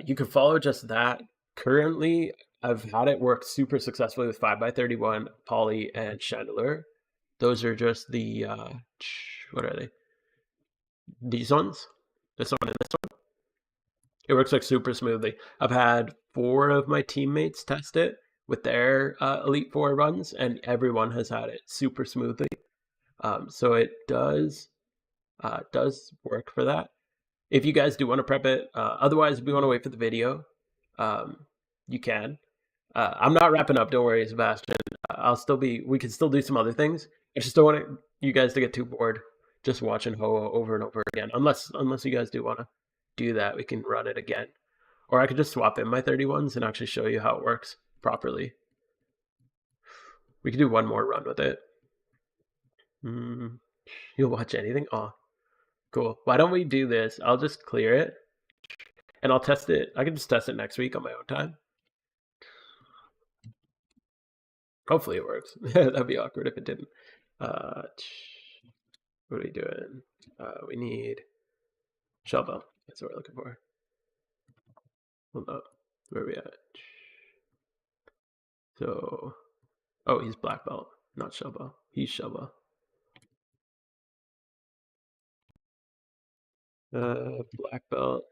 you can follow just that. Currently, I've had it work super successfully with 5x31, Poly, and Chandelier. Those are just the, what are they? These ones? This one and this one? It works like super smoothly. I've had 4 of my teammates test it with their Elite Four runs, and everyone has had it super smoothly. So it does work for that. If you guys do want to prep it, otherwise, if we want to wait for the video, you can. I'm not wrapping up. Don't worry, Sebastian. I'll still be. We can still do some other things. I just don't want you guys to get too bored just watching Ho over and over again. Unless you guys do want to do that, we can run it again. Or I could just swap in my 31s and actually show you how it works properly. We could do one more run with it. You'll watch anything? Oh, cool. Why don't we do this? I'll just clear it and I'll test it. I can just test it next week on my own time. Hopefully it works. That'd be awkward if it didn't. What are we doing? We need shovel. That's what we're looking for. Hold up. Where are we at? So, oh, he's black belt, not shovel. He's shovel. Black belt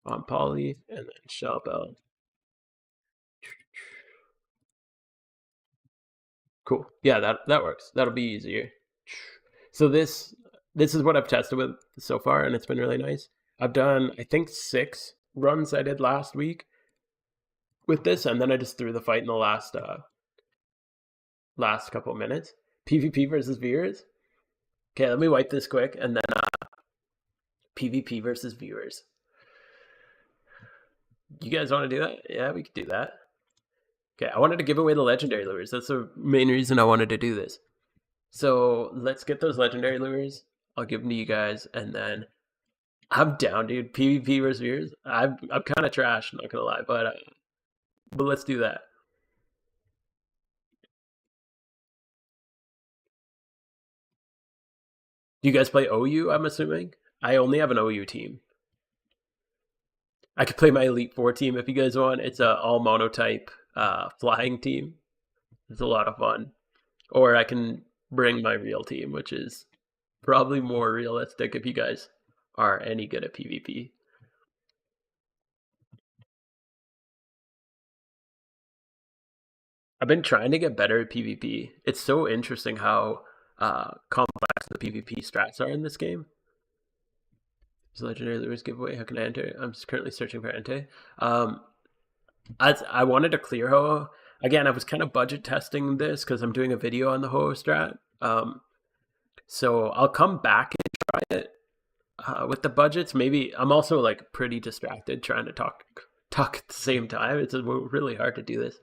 on poly, and then shell belt. Cool. Yeah, that works. That'll be easier. So this is what I've tested with so far, and it's been really nice. I've done, I think, 6 runs I did last week with this, and then I just threw the fight in the last couple minutes. PvP versus viewers. Okay, let me wipe this quick, and then PvP versus viewers. You guys want to do that? Yeah, we could do that. Okay, I wanted to give away the legendary lures. That's the main reason I wanted to do this. So let's get those legendary lures. I'll give them to you guys, and then I'm down, dude. PvP versus viewers. I'm kind of trash, not gonna lie, but let's do that. Do you guys play OU? I'm assuming. I only have an OU team. I could play my Elite Four team if you guys want. It's a all monotype flying team. It's a lot of fun. Or I can bring my real team, which is probably more realistic if you guys are any good at PvP. I've been trying to get better at PvP. It's so interesting how complex the PvP strats are in this game. There's legendary lures giveaway. How can I enter? I'm just currently searching for Ente. I wanted to clear Ho. Again, I was kind of budget testing this because I'm doing a video on the Ho strat. So I'll come back and try it with the budgets. Maybe I'm also like pretty distracted trying to talk at the same time. It's really hard to do this.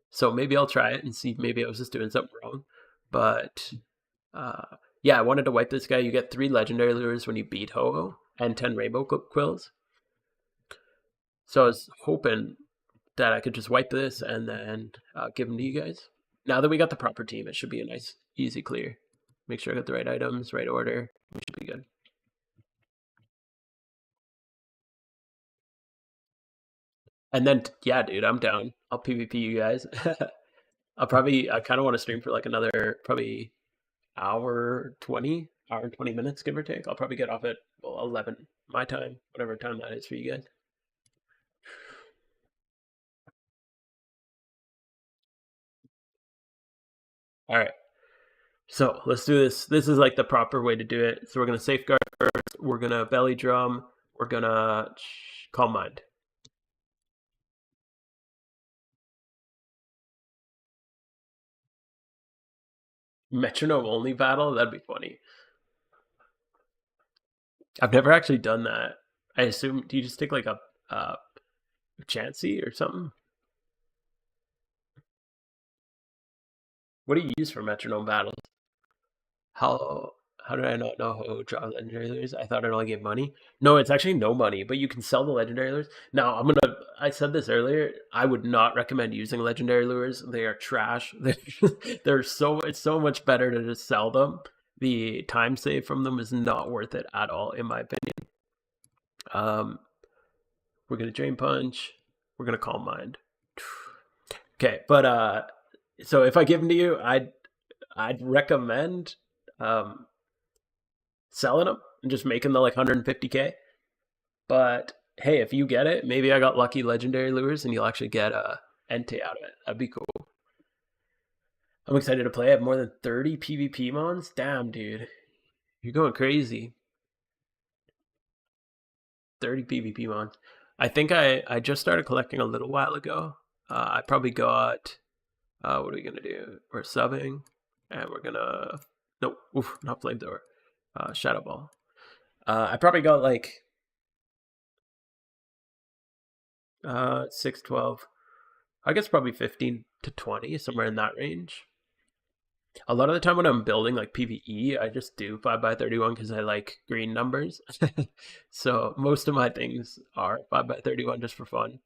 So maybe I'll try it and see. Maybe I was just doing something wrong. But yeah, I wanted to wipe this guy. You get 3 legendary lures when you beat Ho-Oh and 10 rainbow quills. So I was hoping that I could just wipe this and then give them to you guys. Now that we got the proper team, it should be a nice, easy clear. Make sure I got the right items, right order. We should be good. And then, yeah, dude, I'm down. I'll PvP you guys. I kind of want to stream for like another probably hour 20 minutes, give or take. I'll probably get off at 11 my time, whatever time that is for you guys. All right. So let's do this. This is like the proper way to do it. So we're going to safeguard first. We're going to belly drum. We're going to calm mind. Metronome only battle? That'd be funny. I've never actually done that. I assume, do you just take like a Chansey or something? What do you use for metronome battles? How how did I not know how to draw legendary lures? I thought it only gave money. No, it's actually no money, but you can sell the legendary lures. Now I said this earlier. I would not recommend using legendary lures. They are trash. It's so much better to just sell them. The time save from them is not worth it at all, in my opinion. Um, we're gonna drain punch. We're gonna calm mind. Okay, but so if I give them to you, I'd recommend um selling them and just making the like 150K. But hey, if you get it, maybe I got lucky legendary lures and you'll actually get a Entei out of it. That'd be cool. I'm excited to play. I have more than 30 PvP mons. Damn, dude. You're going crazy. 30 PvP mons. I think I just started collecting a little while ago. I probably got what are we gonna do? We're subbing and we're gonna nope, oof, not flamethrower. Shadow ball. I probably got like 6, 12. I guess probably 15 to 20, somewhere in that range. A lot of the time when I'm building like PvE, I just do 5x31 because I like green numbers. So most of my things are 5x31 just for fun.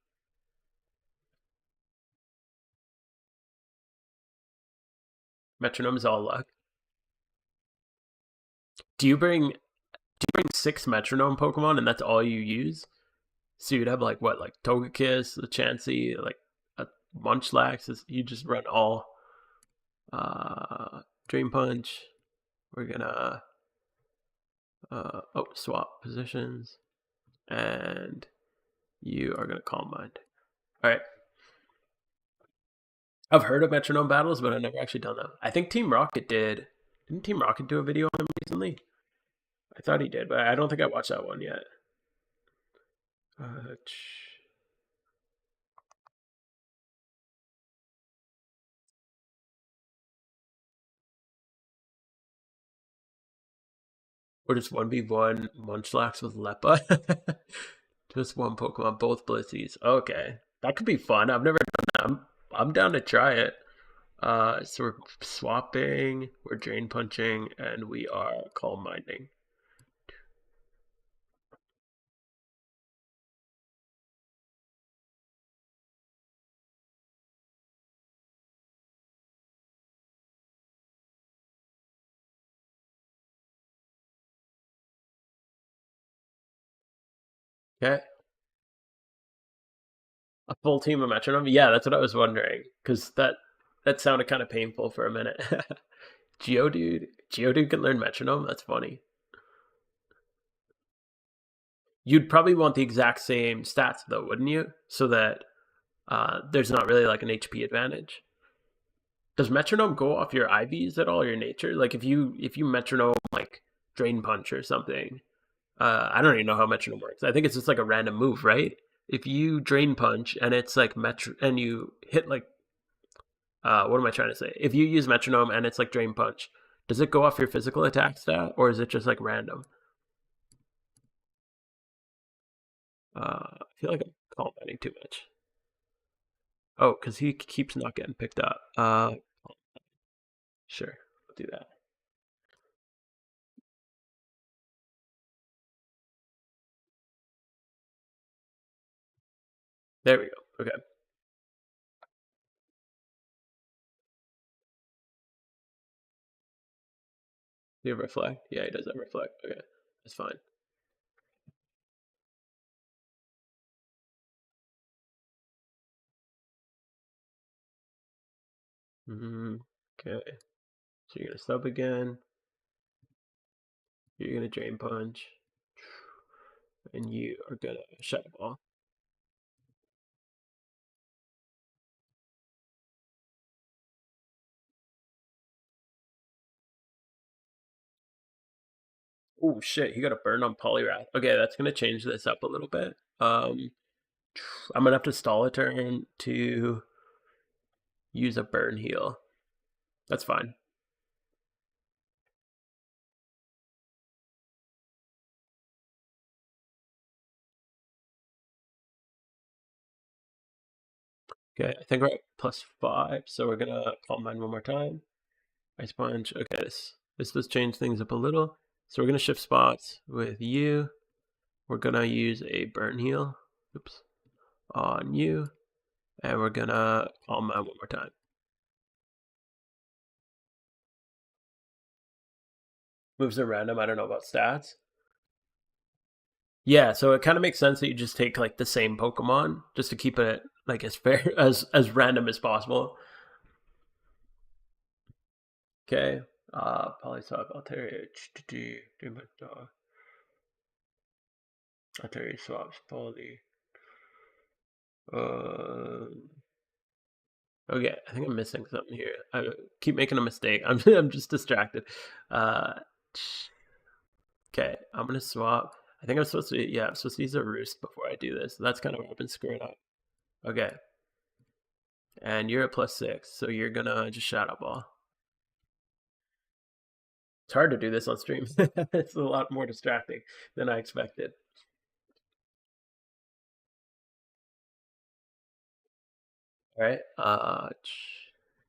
Metronome is all luck. Do you bring 6 metronome Pokemon and that's all you use? So you'd have like what, like Togekiss, a Chansey, like a Munchlax. You just run all Dream Punch. We're gonna swap positions, and you are gonna Calm Mind. All right. I've heard of metronome battles, but I've never actually done them. I think Team Rocket did. Didn't Team Rocket do a video on them recently? I thought he did, but I don't think I watched that one yet. Uh, or just 1v1 Munchlax with Leppa. Just one Pokemon, both Blizzies. Okay. That could be fun. I've never done that. I'm down to try it. So we're swapping, we're drain punching, and we are calm minding. Okay. A full team of metronome? Yeah, that's what I was wondering. Because that sounded kind of painful for a minute. Geodude can learn metronome? That's funny. You'd probably want the exact same stats though, wouldn't you? So that there's not really like an HP advantage. Does metronome go off your IVs at all, or your nature? Like if you metronome like drain punch or something, I don't even know how metronome works. I think it's just like a random move, right? If you drain punch and it's like metro and you hit like what am I trying to say? If you use metronome and it's like drain punch, does it go off your physical attack stat or is it just like random? I feel like I'm commenting too much. Oh, because he keeps not getting picked up. Sure, I'll do that. There we go. Okay. Do you have reflect? Yeah, he does have reflect. Okay, that's fine. Okay, so you're gonna sub again. You're gonna drain punch, and you are gonna shadow ball. Oh shit, he got a burn on Poliwrath. Okay, that's gonna change this up a little bit. I'm gonna have to stall a turn to use a burn heal. That's fine. Okay, I think we're at +5, so we're gonna Calm Mind one more time. Ice Punch. Okay, this does change things up a little. So we're gonna shift spots with you. We're gonna use a Burn Heal. Oops. On you. And we're gonna Calm Mind one more time. Moves are random. I don't know about stats. Yeah, so it kind of makes sense that you just take like the same Pokemon just to keep it like as fair as random as possible. Okay. Polysop, Altaria, Dog, Altaria swaps, Poly. Uh, okay, I think I'm missing something here. I keep making a mistake. I'm just distracted. Uh, okay, I'm gonna swap. I think I'm supposed to. Yeah, I'm supposed to use a roost before I do this. That's kind of what I've been screwing up. Okay, and you're at +6, so you're gonna just Shadow Ball. It's hard to do this on stream. It's a lot more distracting than I expected. All right.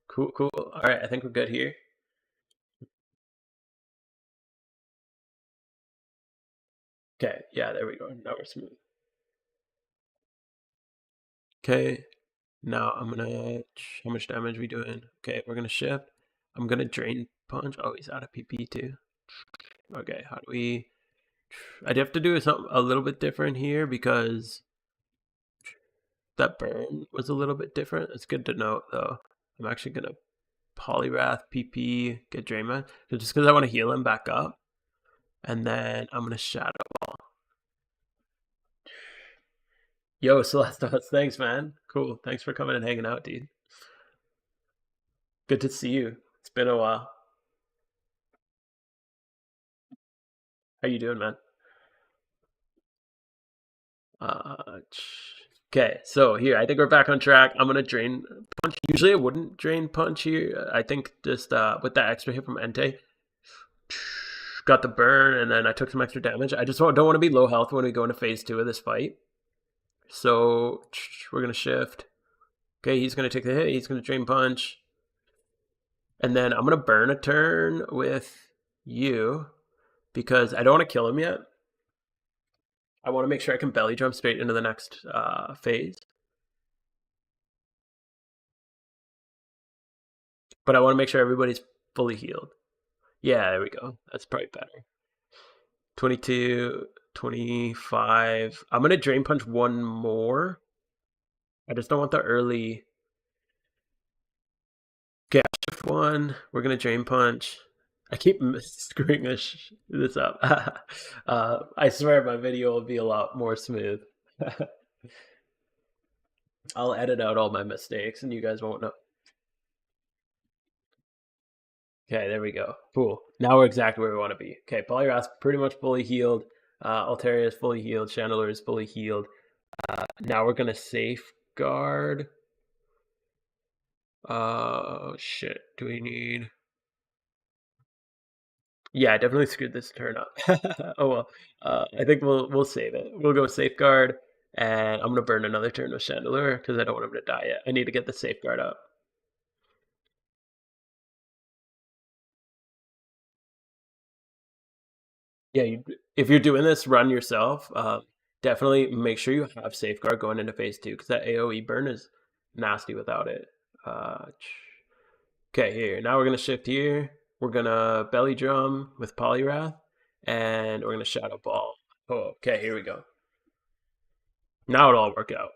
Cool, cool. All right, I think we're good here. Okay, yeah, there we go. Now we're smooth. Okay, now I'm gonna. How much damage are we doing? Okay, we're gonna shift. I'm gonna Drain Punch. Oh, he's out of PP too. Okay, how do we? I'd have to do something a little bit different here because that burn was a little bit different. It's good to note though. I'm actually gonna Poliwrath, PP, get Draymond, just because I want to heal him back up. And then I'm gonna Shadow Ball. Yo, Celestos, thanks, man. Cool. Thanks for coming and hanging out, dude. Good to see you. It's been a while. How you doing, man? Okay, so here, I think we're back on track. I'm gonna Drain Punch. Usually I wouldn't Drain Punch here. I think just with that extra hit from Entei, got the burn, and then I took some extra damage. I just don't want to be low health when we go into phase 2 of this fight. So we're gonna shift. Okay, he's gonna take the hit. He's gonna Drain Punch. And then I'm going to burn a turn with you because I don't want to kill him yet. I want to make sure I can belly jump straight into the next phase. But I want to make sure everybody's fully healed. Yeah, there we go. That's probably better. 22, 25. I'm going to Drain Punch one more. I just don't want the early. Okay, shift one. We're going to Drain Punch. I keep screwing this up. I swear my video will be a lot more smooth. I'll edit out all my mistakes and you guys won't know. Okay, there we go. Cool. Now we're exactly where we want to be. Okay, Poliwrath's pretty much fully healed. Altaria is fully healed. Chandler is fully healed. Now we're going to safeguard. Shit. Do we need... Yeah, I definitely screwed this turn up. Oh well. I think we'll save it. We'll go safeguard, and I'm gonna burn another turn with Chandelier because I don't want him to die yet. I need to get the safeguard up. Yeah, if you're doing this run yourself, definitely make sure you have safeguard going into phase 2 because that AOE burn is nasty without it. Okay, here. Now we're gonna shift here. We're gonna belly drum with Poliwrath, and we're gonna shadow ball. Oh, okay, here we go. Now it'll all work out.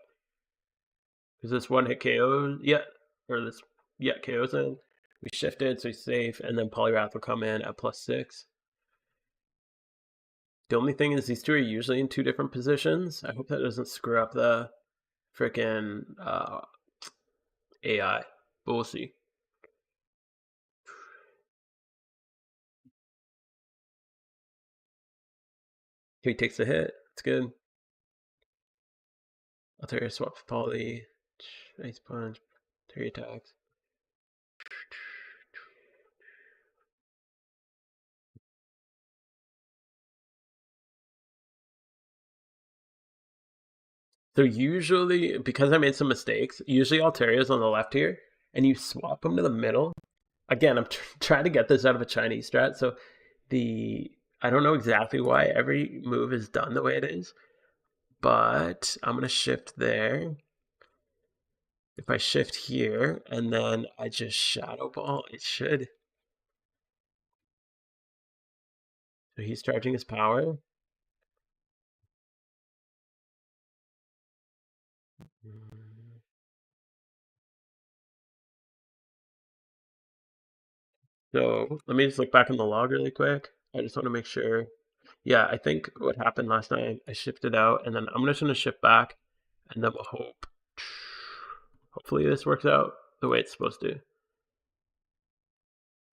Is this one hit KO yet? Or this, yeah, KO's in. We shifted, so he's safe, and then Poliwrath will come in at +6. The only thing is these two are usually in two different positions. I hope that doesn't screw up the freaking AI. But we'll see. He takes a hit. It's good. Altaria swaps Poly. Ice Punch. Terry attacks. So usually, because I made some mistakes, usually Alteria's on the left here, and you swap them to the middle. Again, I'm trying to get this out of a Chinese strat, so the I don't know exactly why every move is done the way it is, but I'm gonna shift there. If I shift here and then I just shadow ball, it should. So he's charging his power. So let me just look back in the log really quick. I just want to make sure. Yeah, I think what happened last night, I shifted out and then I'm just going to shift back and then we'll hope. Hopefully this works out the way it's supposed to.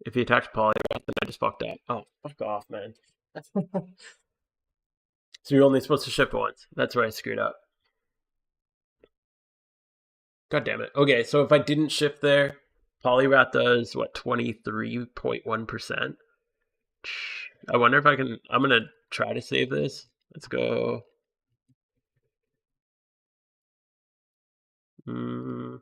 If he attacks Poly, then I just fucked up. Oh, fuck off, man. So you're only supposed to shift once. That's where I screwed up. God damn it. Okay, so if I didn't shift there, Polyrath does what, 23.1%. I wonder if I can. I'm gonna try to save this. Let's go. Mm,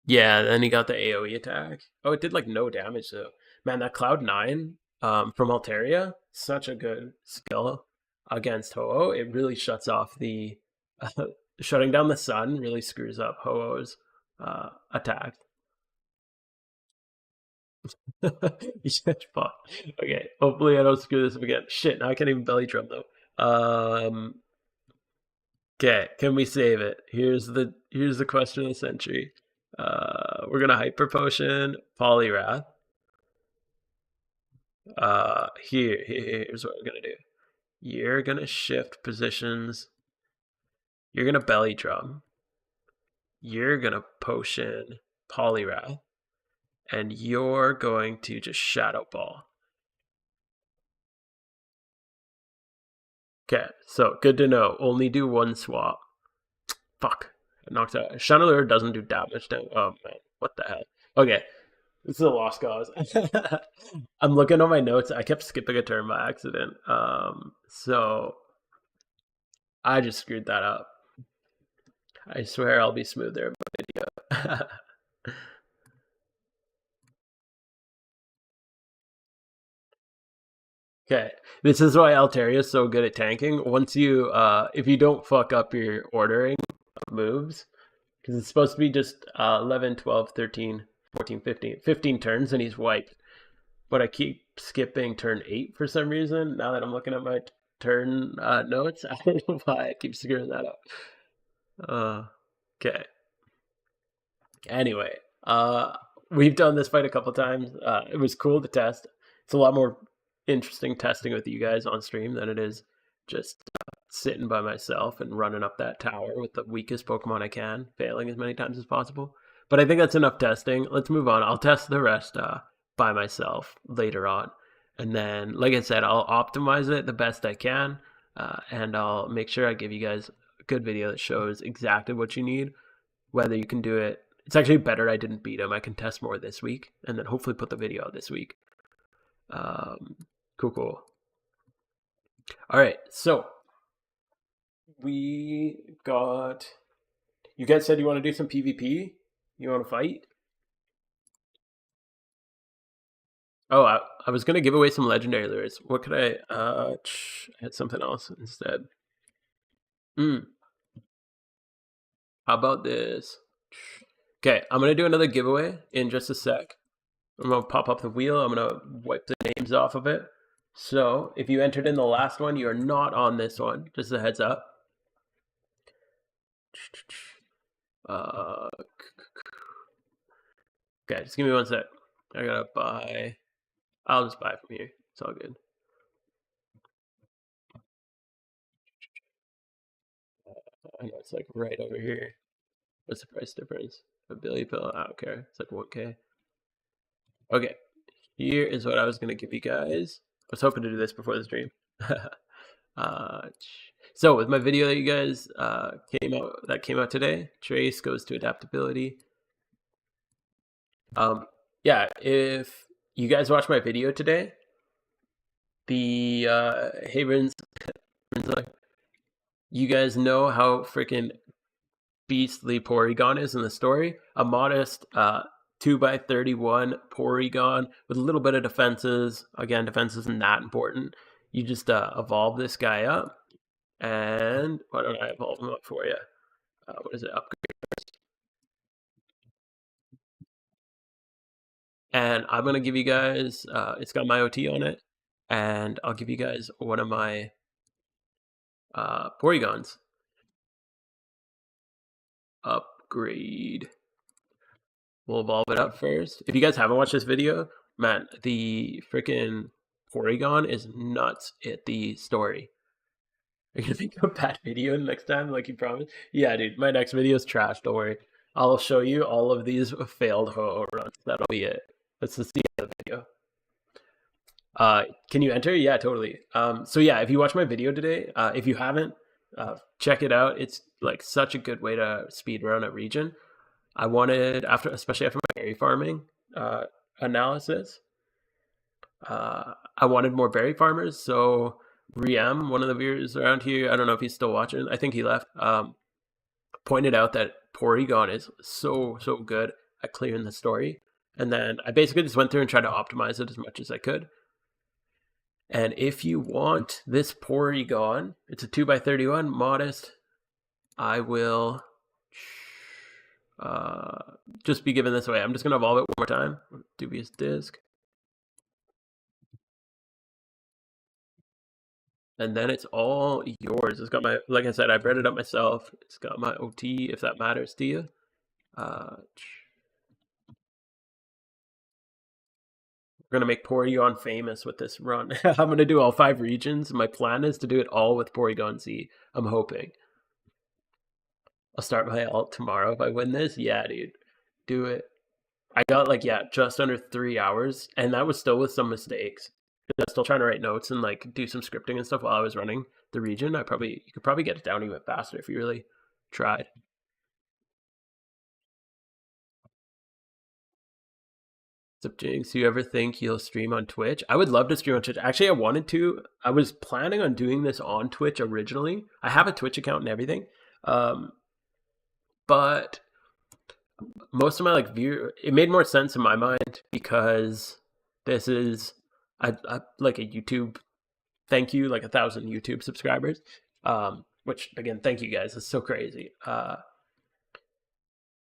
yeah, then he got the AoE attack. Oh, it did like no damage though. Man, that Cloud9 from Altaria, such a good skill against Ho-Oh. It really shuts off the shutting down the sun really screws up Ho-Oh's attack. Fuck. Okay, hopefully I don't screw this up again. Shit, now I can't even belly drum though. Okay, can we save it? Here's the question of the century. We're gonna hyper potion Polyrath. Here's what we're gonna do. You're gonna shift positions. You're gonna belly drum. You're gonna potion Polyrath, and you're going to just shadow ball. Okay, so good to know. Only do one swap. Fuck. It knocks out. Chandelier doesn't do damage. Oh man, what the hell? Okay, this is a lost cause. I'm looking on my notes. I kept skipping a turn by accident. So I just screwed that up. I swear I'll be smoother in my video. Okay, this is why Altaria is so good at tanking. Once you, if you don't fuck up your ordering of moves, because it's supposed to be just 11, 12, 13, 14, 15, 15 turns, and he's wiped. But I keep skipping turn 8 for some reason. Now that I'm looking at my turn notes, I don't know why I keep screwing that up. Okay. Anyway, we've done this fight a couple times. It was cool to test. It's a lot more interesting testing with you guys on stream than it is just sitting by myself and running up that tower with the weakest Pokemon I can, failing as many times as possible. But I think that's enough testing. Let's move on. I'll test the rest by myself later on. And then, like I said, I'll optimize it the best I can. And I'll make sure I give you guys a good video that shows exactly what you need, whether you can do it. It's actually better I didn't beat him. I can test more this week and then hopefully put the video out this week. Cool. All right, so we got. You guys said you want to do some PvP. You want to fight? Oh, I was gonna give away some legendary lures. What could I? I had something else instead. How about this? Okay, I'm gonna do another giveaway in just a sec. I'm gonna pop up the wheel. I'm gonna wipe the names off of it. So if you entered in the last one, you are not on this one. Just a heads up. Okay, just give me one sec. I gotta buy. I'll just buy from here. It's all good. I know it's like right over here. What's the price difference? A Billy Pill? I don't care. It's like 1K. Okay, here is what I was gonna give you guys. I was hoping to do this before the stream. So with my video that you guys came out today, Trace goes to adaptability. Yeah, if you guys watch my video today, the Havens, You guys know how freaking beastly Porygon is in the story. A modest 2x31 Porygon with a little bit of defenses. Again, defense isn't that important. You just evolve this guy up. And why don't I evolve him up for you? What is it? Upgrade first. And I'm going to give you guys, it's got my OT on it. And I'll give you guys one of my Porygons. Upgrade. We'll evolve it up first. If you guys haven't watched this video, man, the freaking Porygon is nuts at the story. Are you gonna make a bad video next time, like you promised? Yeah, dude, my next video is trash. Don't worry. I'll show you all of these failed ho runs. That'll be it. That's just the end of the video. Can you enter? Yeah, totally. So yeah, if you watch my video today, if you haven't, check it out. It's like such a good way to speed run a region. I wanted especially after my berry farming analysis, I wanted more berry farmers. So Riem, one of the viewers around here, I don't know if he's still watching. I think he left. Pointed out that Porygon is so good at clearing the story, and then I basically just went through and tried to optimize it as much as I could. And if you want this Porygon, it's a 2x31 modest. I will just be giving this away. I'm just going to evolve it one more time. Dubious disc. And then it's all yours. It's got my, like I said, I bred it up myself. It's got my OT, if that matters to you. We're going to make Porygon famous with this run. I'm going to do all 5 regions. My plan is to do it all with Porygon Z. I'm hoping. I'll start my alt tomorrow if I win this. Yeah, dude. Do it. I got like, yeah, just under 3 hours. And that was still with some mistakes. I was still trying to write notes and like do some scripting and stuff while I was running the region. You could probably get it down even faster if you really tried. What's up, Jinx? Do you ever think you'll stream on Twitch? I would love to stream on Twitch. Actually, I wanted to. I was planning on doing this on Twitch originally. I have a Twitch account and everything. But most of my like it made more sense in my mind because this is I like a YouTube thank you, like 1,000 YouTube subscribers. Which again, thank you guys. It's so crazy.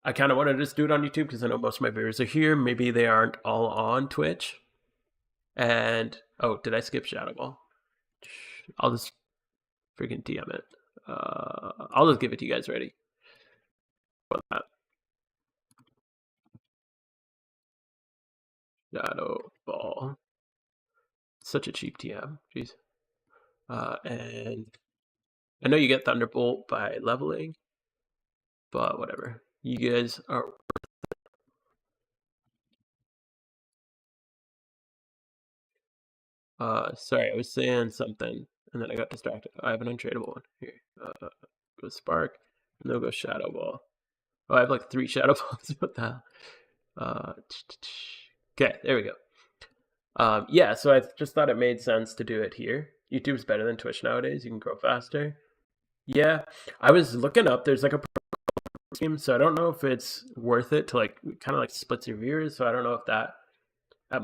I kind of want to just do it on YouTube because I know most of my viewers are here. Maybe they aren't all on Twitch. And oh, did I skip Shadow Ball? I'll just freaking DM it. I'll just give it to you guys ready. Shadow Ball. Such a cheap TM. Jeez. And I know you get Thunderbolt by leveling, but whatever. You guys are. Sorry, I was saying something and then I got distracted. I have an untradeable one here. Go Spark, and they'll go Shadow Ball. Oh, I have like 3 Shadow Balls. What the hell? Okay, there we go. Yeah, so I just thought it made sense to do it here. YouTube's better than Twitch nowadays. You can grow faster. Yeah, I was looking up. There's like a scheme, so I don't know if it's worth it to like kind of like splits your viewers. So I don't know if that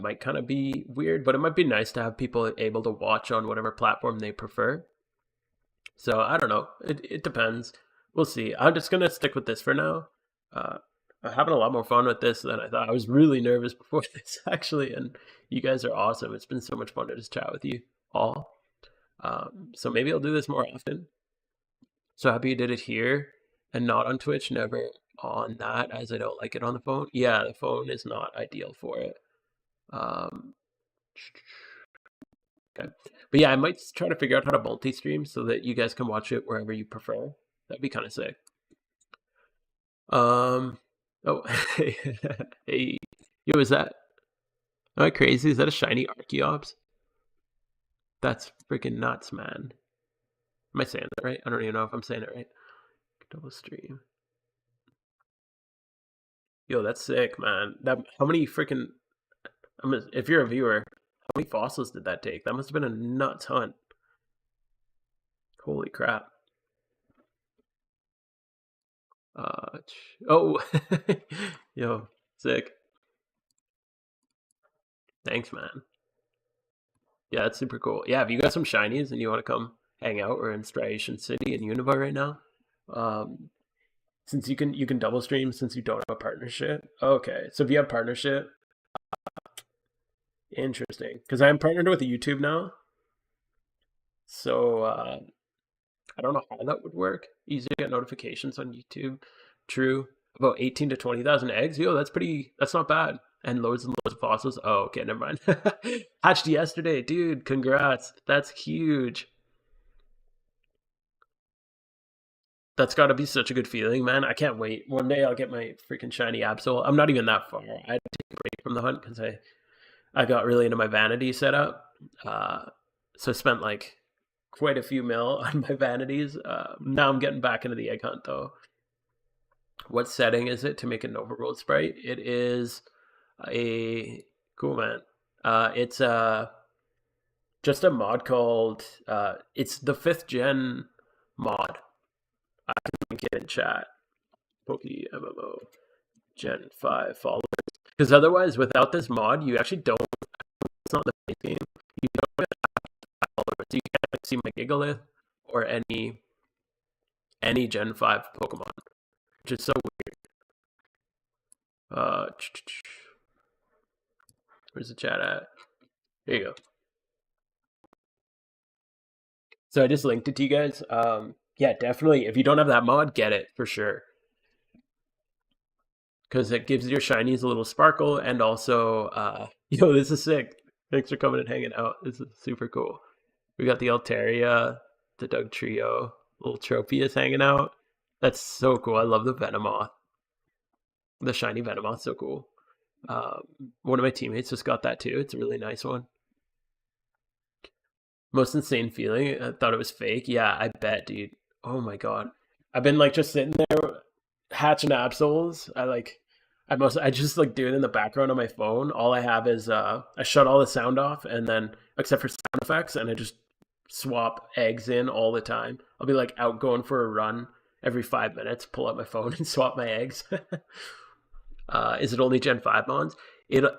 might kind of be weird, but it might be nice to have people able to watch on whatever platform they prefer. So I don't know. It depends. We'll see. I'm just gonna stick with this for now. I'm having a lot more fun with this than I thought. I was really nervous before this actually, and you guys are awesome. It's been so much fun to just chat with you all. So maybe I'll do this more often. So happy you did it here and not on Twitch. Never on that, as I don't like it on the phone. Yeah, the phone is not ideal for it. Okay. But yeah, I might try to figure out how to multi-stream so that you guys can watch it wherever you prefer. That'd be kind of sick. Oh, hey, yo, is that? Am I crazy? Is that a shiny Archeops? That's freaking nuts, man. Am I saying that right? I don't even know if I'm saying it right. Double stream. Yo, that's sick, man. How many freaking? If you're a viewer, how many fossils did that take? That must have been a nuts hunt. Holy crap. Oh, yo, sick. Thanks, man. Yeah, that's super cool. Yeah, if you got some shinies and you want to come hang out, we're in Striation City in Unova right now. Um, since you can double stream since you don't have a partnership. Okay, so if you have partnership, interesting. Because I'm partnered with YouTube now, so I don't know how that would work. Easy to get notifications on YouTube. True. About 18 to 20,000 eggs. Yo, that's pretty. That's not bad. And loads of fossils. Oh, okay, never mind. Hatched yesterday, dude. Congrats. That's huge. That's got to be such a good feeling, man. I can't wait. One day I'll get my freaking shiny Absol. I'm not even that far. I had to take a break from the hunt because I got really into my vanity setup. Uh, so I spent like quite a few mil on my vanities. Now I'm getting back into the egg hunt though. What setting is it to make an overworld sprite? It is a cool, man. It's just a mod called it's the 5th gen mod. I can link it in chat. PokeMMO Gen 5 followers. Because otherwise, without this mod, you actually don't. It's not the base game. You don't get followers. You can't like, see my Gigalith or any Gen 5 Pokemon, which is so weird. Uh, where's the chat at? There you go. So I just linked it to you guys. Yeah, definitely. If you don't have that mod, get it for sure because it gives your shinies a little sparkle and also, yo, this is sick. Thanks for coming and hanging out. This is super cool. We got the Altaria, the Doug Trio, little Tropius hanging out. That's so cool. I love the Venomoth. The shiny Venomoth, so cool. One of my teammates just got that too. It's a really nice one. Most insane feeling. I thought it was fake. Yeah, I bet, dude. Oh my god. I've been like just sitting there hatching absols. I just like do it in the background on my phone. All I have is I shut all the sound off and then except for sound effects and I just swap eggs in all the time. I'll be like out going for a run every 5 minutes, pull out my phone and swap my eggs. Is it only Gen 5 mods?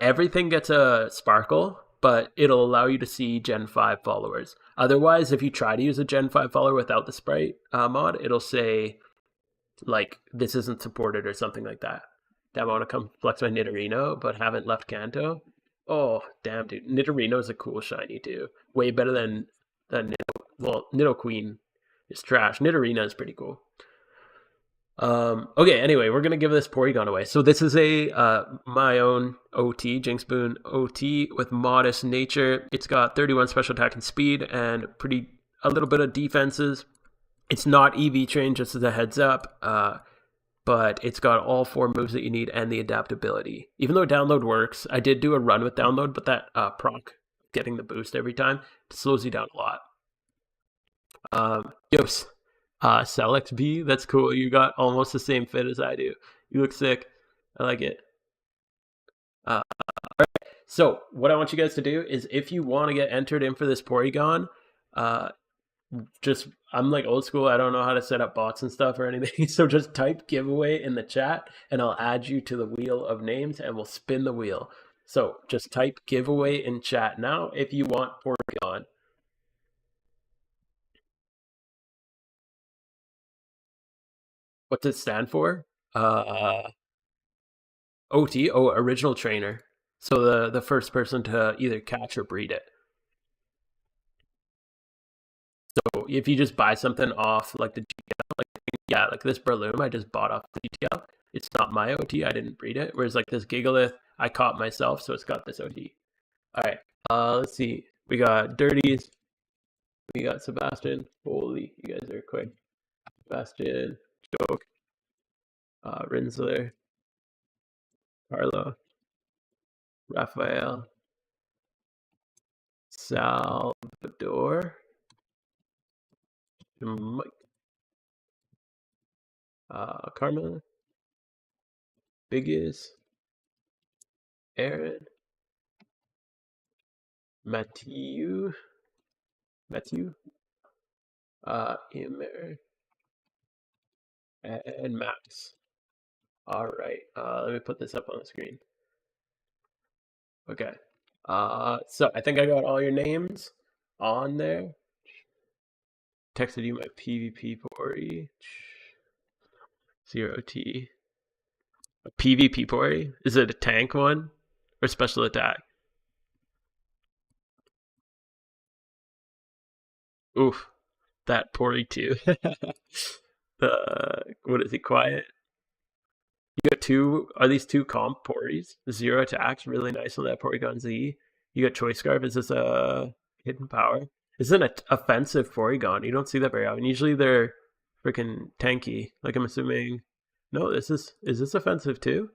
Everything gets a sparkle, but it'll allow you to see Gen 5 followers. Otherwise, if you try to use a Gen 5 follower without the sprite mod, it'll say like this isn't supported or something like that. Damn, I want to come flex my Nidorino, but haven't left Kanto. Oh, damn, dude. Nidorino is a cool shiny too. Way better than Nido. Well, Nidoqueen is trash. Nidorino is pretty cool. Okay, anyway, we're gonna give this Porygon away. So this is a my own OT, Jinxboon OT with modest nature. It's got 31 special attack and speed and a little bit of defenses. It's not EV trained, just as a heads up. But it's got all 4 moves that you need and the adaptability. Even though download works, I did do a run with download, but that proc getting the boost every time slows you down a lot. Yos, Celex B, that's cool. You got almost the same fit as I do. You look sick. I like it. All right. So what I want you guys to do is, if you want to get entered in for this Porygon, just I'm like old school. I don't know how to set up bots and stuff or anything. So just type giveaway in the chat, and I'll add you to the wheel of names, and we'll spin the wheel. So just type giveaway in chat now if you want Porygon. What's it stand for? OT, original trainer. So the first person to either catch or breed it. So if you just buy something off like the GTL, like this Breloom, I just bought off the GTL. It's not my OT. I didn't breed it. Whereas like this Gigalith, I caught myself, so it's got this OT. All right. Let's see. We got Dirties. We got Sebastian. Holy, you guys are quick. Sebastian, Joke, Rinsler, Carlo, Raphael, Salvador, Mike, Carmela, Biggest, Aaron, Matthew, Emer, and Max. All right. Let me put this up on the screen. Okay. So I think I got all your names on there. Texted you my PvP Pori. Zero T. A PvP Pori? Is it a tank one or special attack? Oof, that Pori too. What is he? Quiet. You got two. Are these two comp Pories? Zero attacks, really nice on that Porygon Z. You got Choice Scarf. Is this a hidden power? This is an offensive Porygon. You don't see that very often. Usually they're freaking tanky. Like I'm assuming. No, this is this offensive too?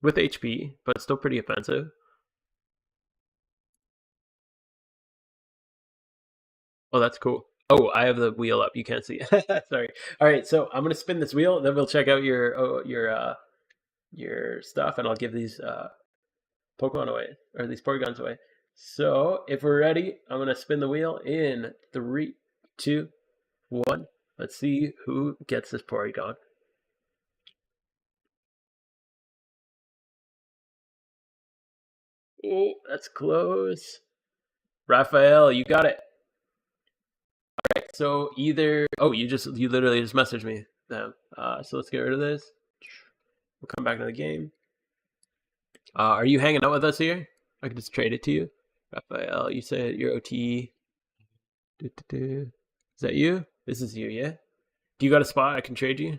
With HP, but still pretty offensive. Oh, that's cool. Oh, I have the wheel up. You can't see. Sorry. All right, so I'm gonna spin this wheel, then we'll check out your stuff, and I'll give these Pokemon away or these Porygons away. So if we're ready, I'm gonna spin the wheel in 3, 2, 1. Let's see who gets this Porygon. Oh, that's close. Raphael, you got it. All right, so either you literally just messaged me. So let's get rid of this. We'll come back to the game. Are you hanging out with us here? I can just trade it to you. Raphael, you said you're OT. Is that you? This is you, yeah? Do you got a spot I can trade you?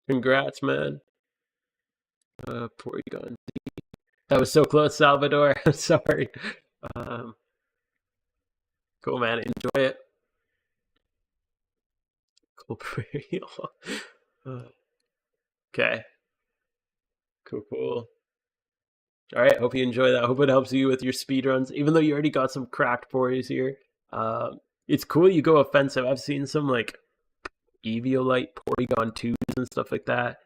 Congrats, man. Porygon. That was so close, Salvador. I'm sorry. Um, cool, man. Enjoy it. Cool. Okay. Cool, cool. All right. Hope you enjoy that. Hope it helps you with your speed runs, even though you already got some cracked Porys here. It's cool you go offensive. I've seen some like Eviolite Porygon 2s and stuff like that.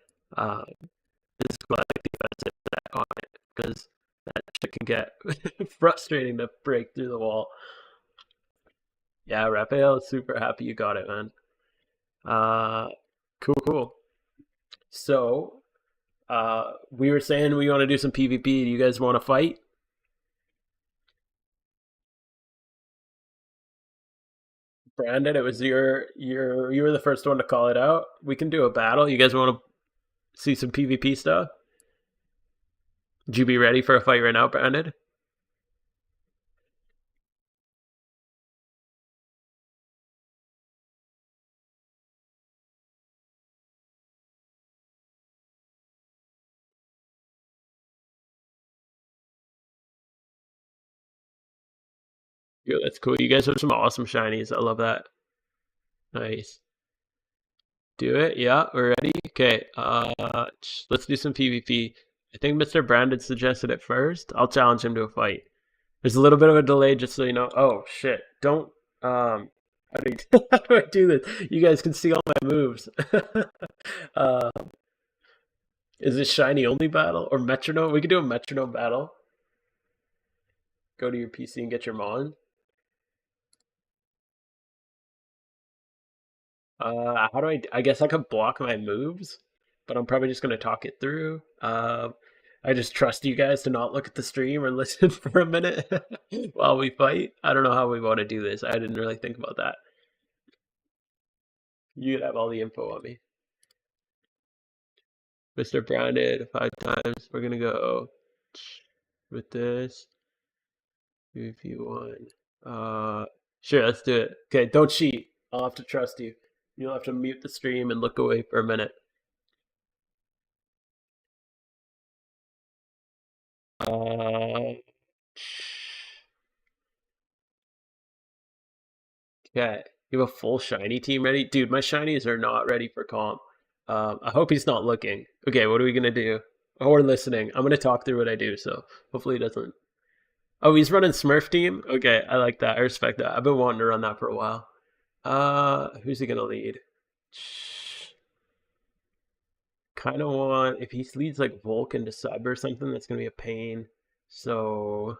It's like defensive on it because that shit can get frustrating to break through the wall. Yeah, Raphael, super happy you got it, man. Uh, cool, cool. So, we were saying we want to do some PvP. Do you guys want to fight? Brandon, it was you were the first one to call it out. We can do a battle. You guys want to see some PvP stuff? Would you be ready for a fight right now, Brandon? Yeah, that's cool. You guys have some awesome shinies. I love that. Nice. Do it. Yeah, we're ready. Okay. Let's do some PvP. I think Mr. Brandon suggested it first. I'll challenge him to a fight. There's a little bit of a delay, just so you know. Oh shit! Don't. How do, how do I do this? You guys can see all my moves. uh, is this shiny only battle or metronome? We could do a metronome battle. Go to your PC and get your mon. How do I? I guess I could block my moves, but I'm probably just gonna talk it through. I just trust you guys to not look at the stream or listen for a minute while we fight. I don't know how we want to do this. I didn't really think about that. You have all the info on me. Mr. Branded 5 times. We're gonna go with this. If you want. Sure, let's do it. Okay, don't cheat. I'll have to trust you. You'll have to mute the stream and look away for a minute. Uh, okay. You have a full shiny team ready? Dude, my shinies are not ready for comp. I hope he's not looking. Okay, what are we gonna do? Oh, we're listening. I'm gonna talk through what I do, so hopefully he doesn't. Oh, he's running Smurf team? Okay, I like that. I respect that. I've been wanting to run that for a while. Who's he gonna lead? kind of want, if he leads like Volk into sub or something, that's going to be a pain. So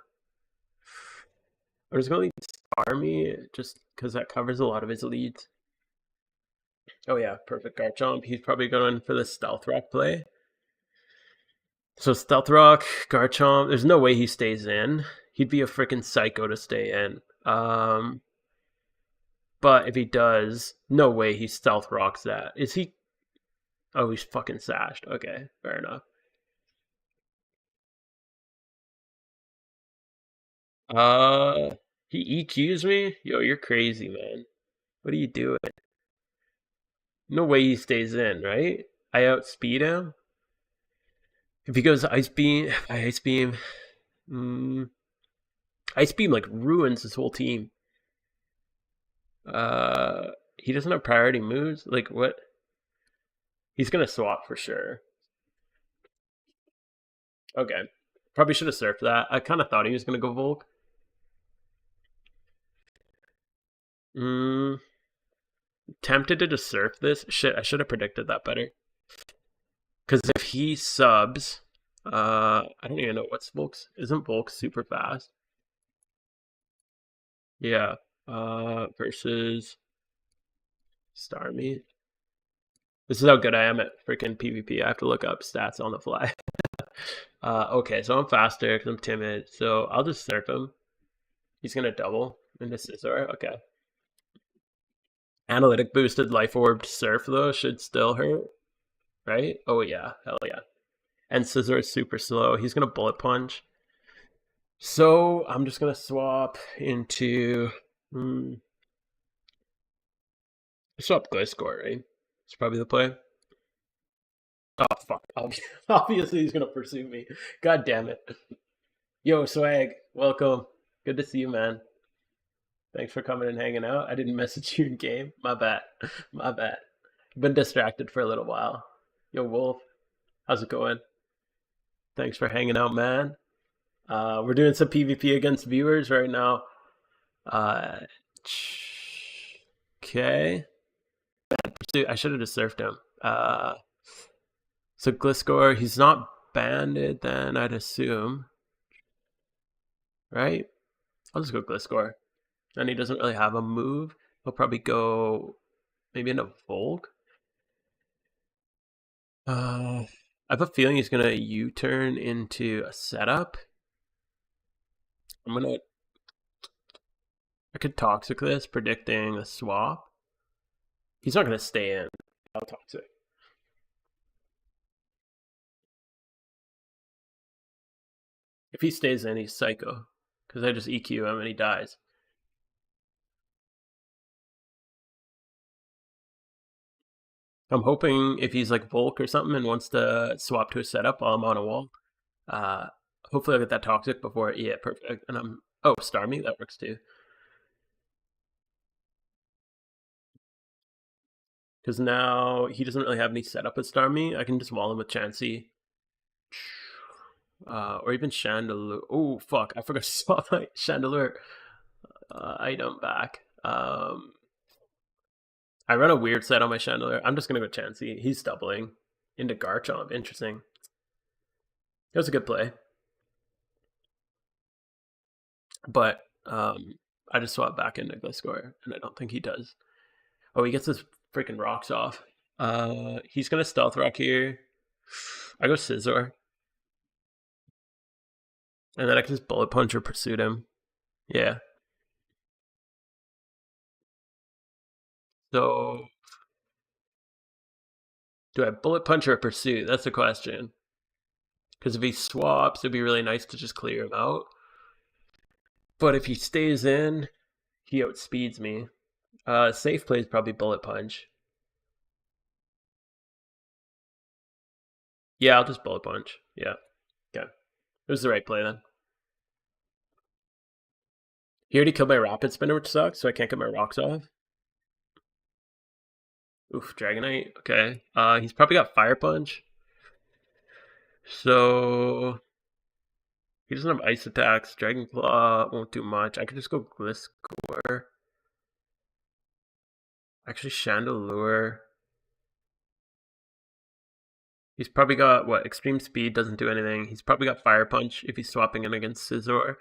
I'm just going to lead Army just because that covers a lot of his leads. Oh yeah, perfect Garchomp. He's probably going for the Stealth Rock play. So Stealth Rock, Garchomp, there's no way he stays in. He'd be a freaking psycho to stay in. But if he does, no way he Stealth Rocks that. Is he? Oh, he's fucking sashed. Okay, fair enough. Uh, he EQs me? Yo, you're crazy, man. What are you doing? No way he stays in, right? I outspeed him. If he goes Ice Beam, Ice Beam, mm, Ice Beam like ruins his whole team. He doesn't have priority moves. Like what? He's gonna swap for sure. Okay, probably should have surfed that. I kind of thought he was gonna go Volk. Mm, tempted to just surf this. Shit, I should have predicted that better. Because if he subs, I don't even know what's Volk's. Isn't Volk super fast? Yeah. Versus Starmie. This is how good I am at freaking PvP. I have to look up stats on the fly. Okay, so I'm faster because I'm timid. So I'll just surf him. He's gonna double into Scizor. Okay. Analytic boosted life orb surf though should still hurt, right? Oh yeah, hell yeah. And Scizor is super slow. He's gonna bullet punch. So I'm just gonna swap into swap Gliscor, right? It's probably the play. Oh fuck! Obviously he's gonna pursue me. God damn it! Yo, Swag, welcome. Good to see you, man. Thanks for coming and hanging out. I didn't message you in game. My bad. My bad. Been distracted for a little while. Yo, Wolf, how's it going? Thanks for hanging out, man. We're doing some PvP against viewers right now. Uh, okay. I should have just surfed him. So Gliscor, he's not banded then, I'd assume. Right? I'll just go Gliscor. And he doesn't really have a move. He'll probably go maybe into Volk. I have a feeling he's gonna U-turn into a setup. I could Toxic this, predicting a swap. He's not gonna stay in. I'll Toxic. If he stays in, he's Psycho. Because I just EQ him and he dies. I'm hoping if he's like Volk or something and wants to swap to a setup while I'm on a wall, uh, hopefully I'll get that Toxic before. Yeah, perfect. And I'm. Oh, Starmie, that works too. Because now he doesn't really have any setup with Starmie. I can just wall him with Chansey. Or even Chandelure. Oh, fuck. I forgot to swap my Chandelure item back. I run a weird set on my Chandelure. I'm just going to go Chansey. He's doubling into Garchomp. Interesting. That was a good play. But I just swap back into Gliscor, and I don't think he does. Oh, he gets his freaking rocks off. He's going to Stealth Rock here. I go Scizor. And then I can just Bullet Punch or Pursuit him. Yeah. So, do I Bullet Punch or Pursuit? That's the question. Because if he swaps, it'd be really nice to just clear him out. But if he stays in, he outspeeds me. Safe play is probably Bullet Punch. Yeah, I'll just Bullet Punch. Yeah. Okay. It was the right play then. He already killed my Rapid Spinner, which sucks, so I can't get my rocks off. Oof, Dragonite. Okay. He's probably got Fire Punch. So he doesn't have ice attacks. Dragon Claw won't do much. I could just go Gliscor. Actually, Chandelure. He's probably got what? Extreme speed doesn't do anything. He's probably got fire punch if he's swapping in against Scizor.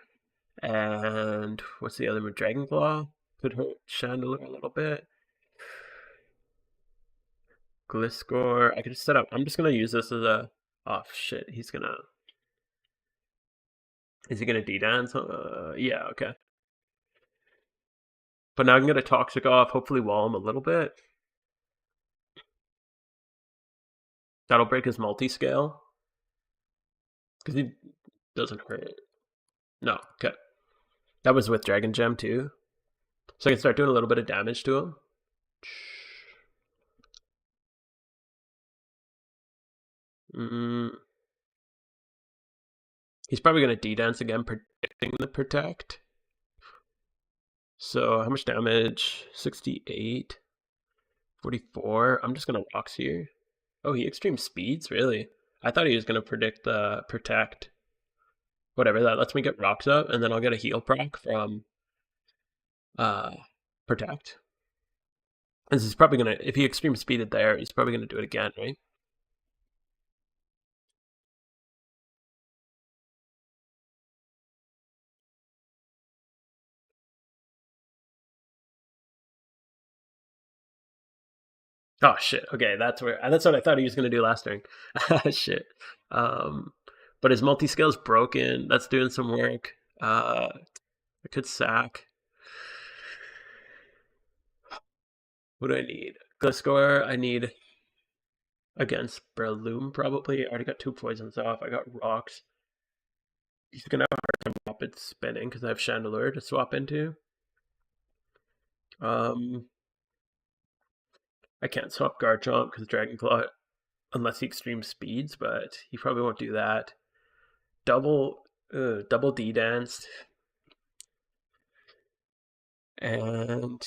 And what's the other move? Dragon Claw could hurt Chandelier a little bit. Gliscor. I could just set up. I'm just gonna use this as a. Oh shit! He's gonna. Is he gonna D-dance? Yeah. Okay. But now I can get a Toxic off. Hopefully, wall him a little bit. That'll break his multi-scale because he doesn't hurt. No. Okay. That was with Dragon Gem too, so I can start doing a little bit of damage to him. He's probably going to D-dance again, predicting the protect. So how much damage? 68. 44. I'm just going to rocks here. Oh, he extreme speeds? Really? I thought he was going to predict the protect. Whatever, that lets me get rocks up, and then I'll get a heal proc from protect. And this is probably going to, if he extreme speeded there, he's probably going to do it again, right? Oh shit. Okay, that's what I thought he was gonna do last turn. Shit. Um, but his multi scale's broken. That's doing some work. I could sack. What do I need? Gliscor. I need against Breloom probably. I already got 2 poisons off. I got rocks. He's gonna have a hard time rapid spinning because I have Chandelure to swap into. I can't swap Garchomp because Dragon Claw unless he extreme speeds, but he probably won't do that. Double D danced. And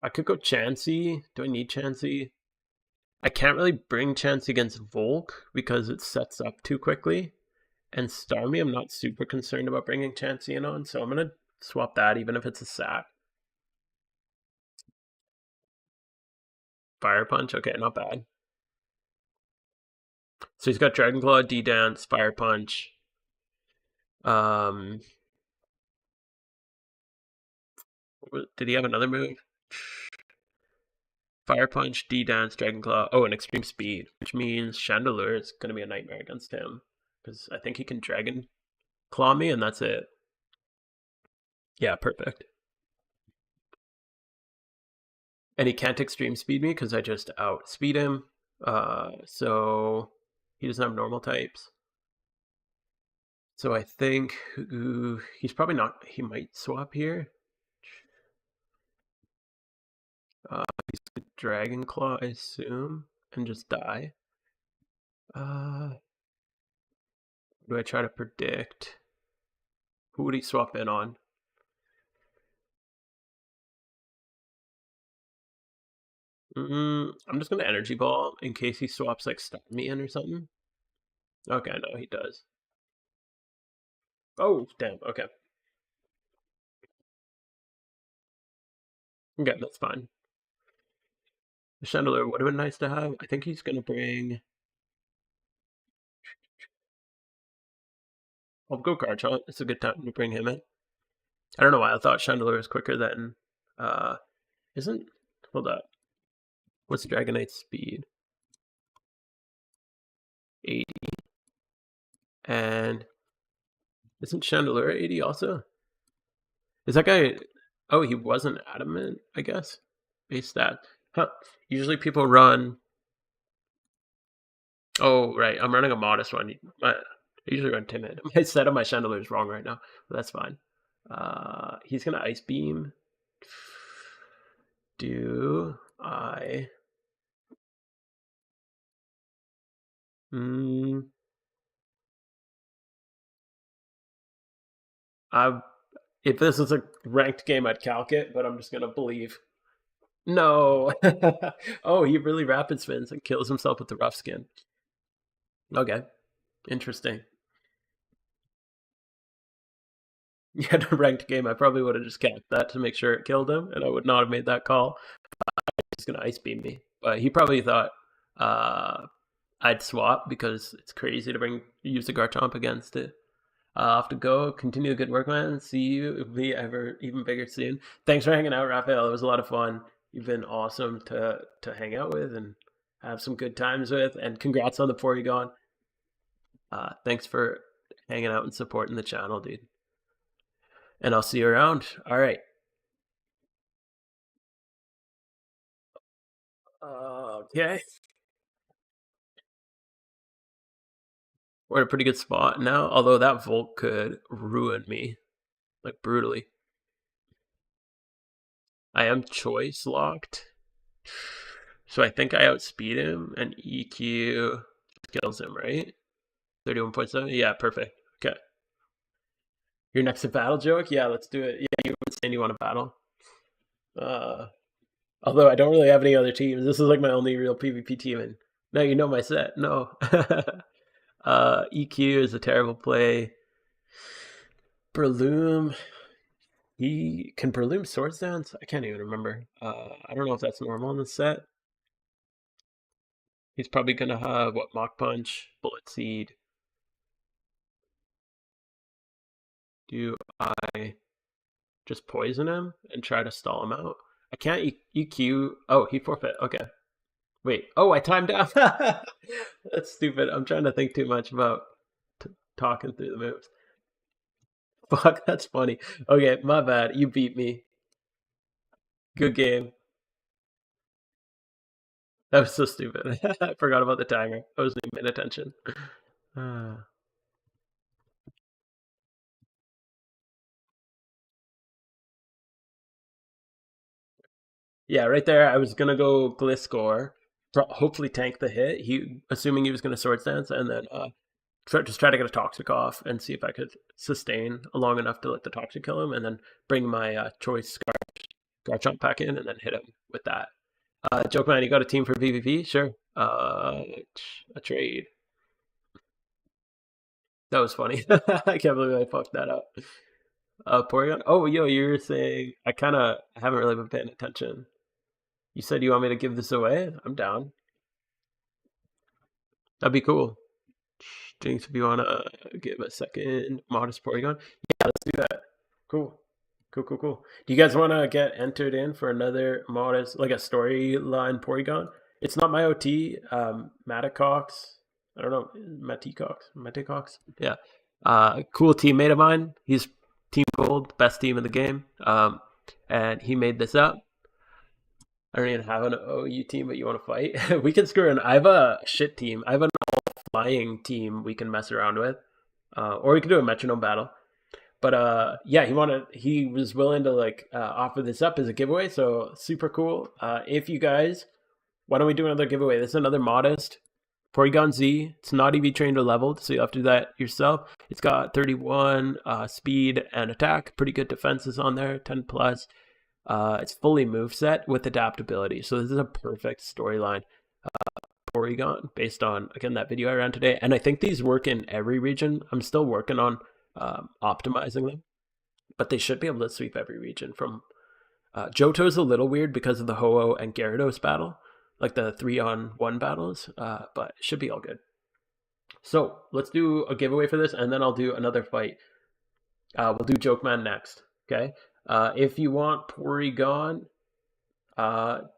I could go Chansey. Do I need Chansey? I can't really bring Chansey against Volk because it sets up too quickly. And Starmie, I'm not super concerned about bringing Chansey in on, so I'm going to swap that even if it's a sack. Fire Punch? Okay, not bad. So he's got Dragon Claw, D-Dance, Fire Punch. Did he have another move? Fire Punch, D-Dance, Dragon Claw. Oh, and Extreme Speed, which means Chandelure is going to be a nightmare against him. Because I think he can Dragon Claw me, and that's it. Yeah, perfect. And he can't Extreme Speed me because I just outspeed him. So he doesn't have normal types. So I think he's probably not. He might swap here. He's the Dragon Claw, I assume, and just die. Do I try to predict? Who would he swap in on? I'm just gonna Energy Ball in case he swaps like Starmie in or something. Okay, no, he does. Oh, damn. Okay. Okay, that's fine. The Chandelier would have been nice to have. I think he's gonna bring. I'll go Garchomp. It's a good time to bring him in. I don't know why I thought Chandelier was quicker than. Isn't. Hold up. What's Dragonite's speed? 80. And. Isn't Chandelier 80 also? Is that guy. Oh, he wasn't adamant, I guess. Base stat. Huh. Usually people run. Oh, right. I'm running a modest one. I usually run timid. My set of my Chandelier is wrong right now, but that's fine. He's gonna Ice Beam. Do I? I. If this is a ranked game, I'd calc it, but I'm just gonna believe. No. Oh, he really rapid spins and kills himself with the rough skin. Okay, interesting. Yeah, in a ranked game, I probably would have just capped that to make sure it killed him, and I would not have made that call. he's gonna ice beam me. But he probably thought I'd swap because it's crazy to use the Garchomp against it. Off to go. Continue the good work, man. See you. Be ever even bigger soon. Thanks for hanging out, Raphael. It was a lot of fun. You've been awesome to hang out with and have some good times with. And congrats on the Porygon. Thanks for hanging out and supporting the channel, dude. And I'll see you around. All right. Okay. We're in a pretty good spot now, although that Volt could ruin me, like brutally. I am choice locked. So I think I outspeed him and EQ kills him, right? 31.7? Yeah, perfect. Okay. Your next battle joke? Yeah, let's do it. Yeah, you were saying you want to battle. Uh, Although I don't really have any other teams. This is like my only real PvP team. And now you know my set. No. EQ is a terrible play. Breloom. He can Breloom Swords Dance? I can't even remember. I don't know if that's normal in the set. He's probably gonna have what, Mach Punch, Bullet Seed. Do I just poison him and try to stall him out? I can't EQ. Oh, he forfeit. Okay. Wait. Oh, I timed out. That's stupid. I'm trying to think too much about talking through the moves. Fuck, that's funny. Okay, my bad. You beat me. Good game. That was so stupid. I forgot about the timer. I wasn't even paying attention. Uh, yeah, right there. I was gonna go Gliscor, hopefully tank the hit. Assuming he was gonna Swords Dance, and then just try to get a Toxic off and see if I could sustain long enough to let the Toxic kill him, and then bring my choice Garchomp pack in, and then hit him with that. Joke man, you got a team for PvP? Sure. A trade. That was funny. I can't believe I fucked that up. Porygon. Oh, yo, you were saying I haven't really been paying attention. You said you want me to give this away. I'm down. That'd be cool. Jinx, if you wanna give a second modest Porygon, yeah, let's do that. Cool. Cool. Do you guys want to get entered in for another modest, like a storyline Porygon? It's not my OT. Matacox. I don't know. Maticox. Yeah. Cool teammate of mine. He's Team Gold, best team in the game. And he made this up. I don't even have an OU team, but you want to fight? We can screw in. I have a shit team. I have an all flying team we can mess around with. Or we can do a metronome battle. But yeah, he was willing to like offer this up as a giveaway, so super cool. If you guys, why don't we do another giveaway? This is another modest Porygon Z. It's not EV trained or leveled, so you have to do that yourself. It's got 31 speed and attack, pretty good defenses on there, 10 plus. It's fully moveset with adaptability, so this is a perfect storyline Porygon based on, again, that video I ran today. And I think these work in every region. I'm still working on optimizing them, but they should be able to sweep every region. From Johto's a little weird because of the Ho-Oh and Gyarados battle, like the 3-on-1 battles, but it should be all good. So let's do a giveaway for this, and then I'll do another fight. We'll do Joke Man next, okay? If you want Porygon,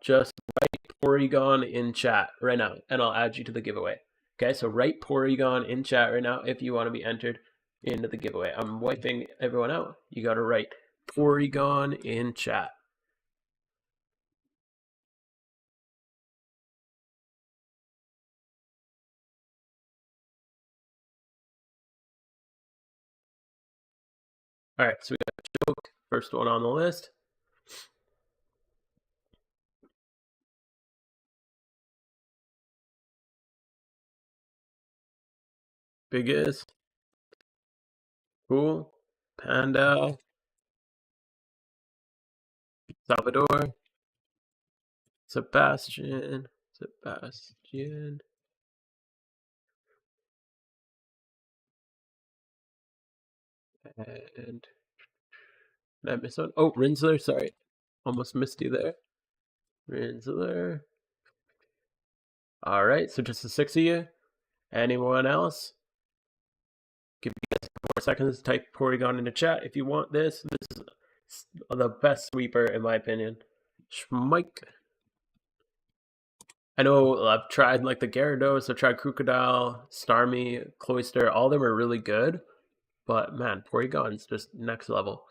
just write Porygon in chat right now, and I'll add you to the giveaway. Okay, so write Porygon in chat right now if you want to be entered into the giveaway. I'm wiping everyone out. You got to write Porygon in chat. All right, so we got Joke, first one on the list. Biggest. Cool. Panda. Salvador. Sebastian. And did I miss one? Oh, Rinsler. Sorry. Almost missed you there. Rinsler. All right, so just the six of you. Anyone else? Give you guys 4 seconds to type Porygon into chat if you want this. This is the best sweeper in my opinion. Schmike. I know I've tried like the Gyarados, I've tried Crocodile, Starmie, Cloyster. All of them are really good, but man, Porygon's just next level.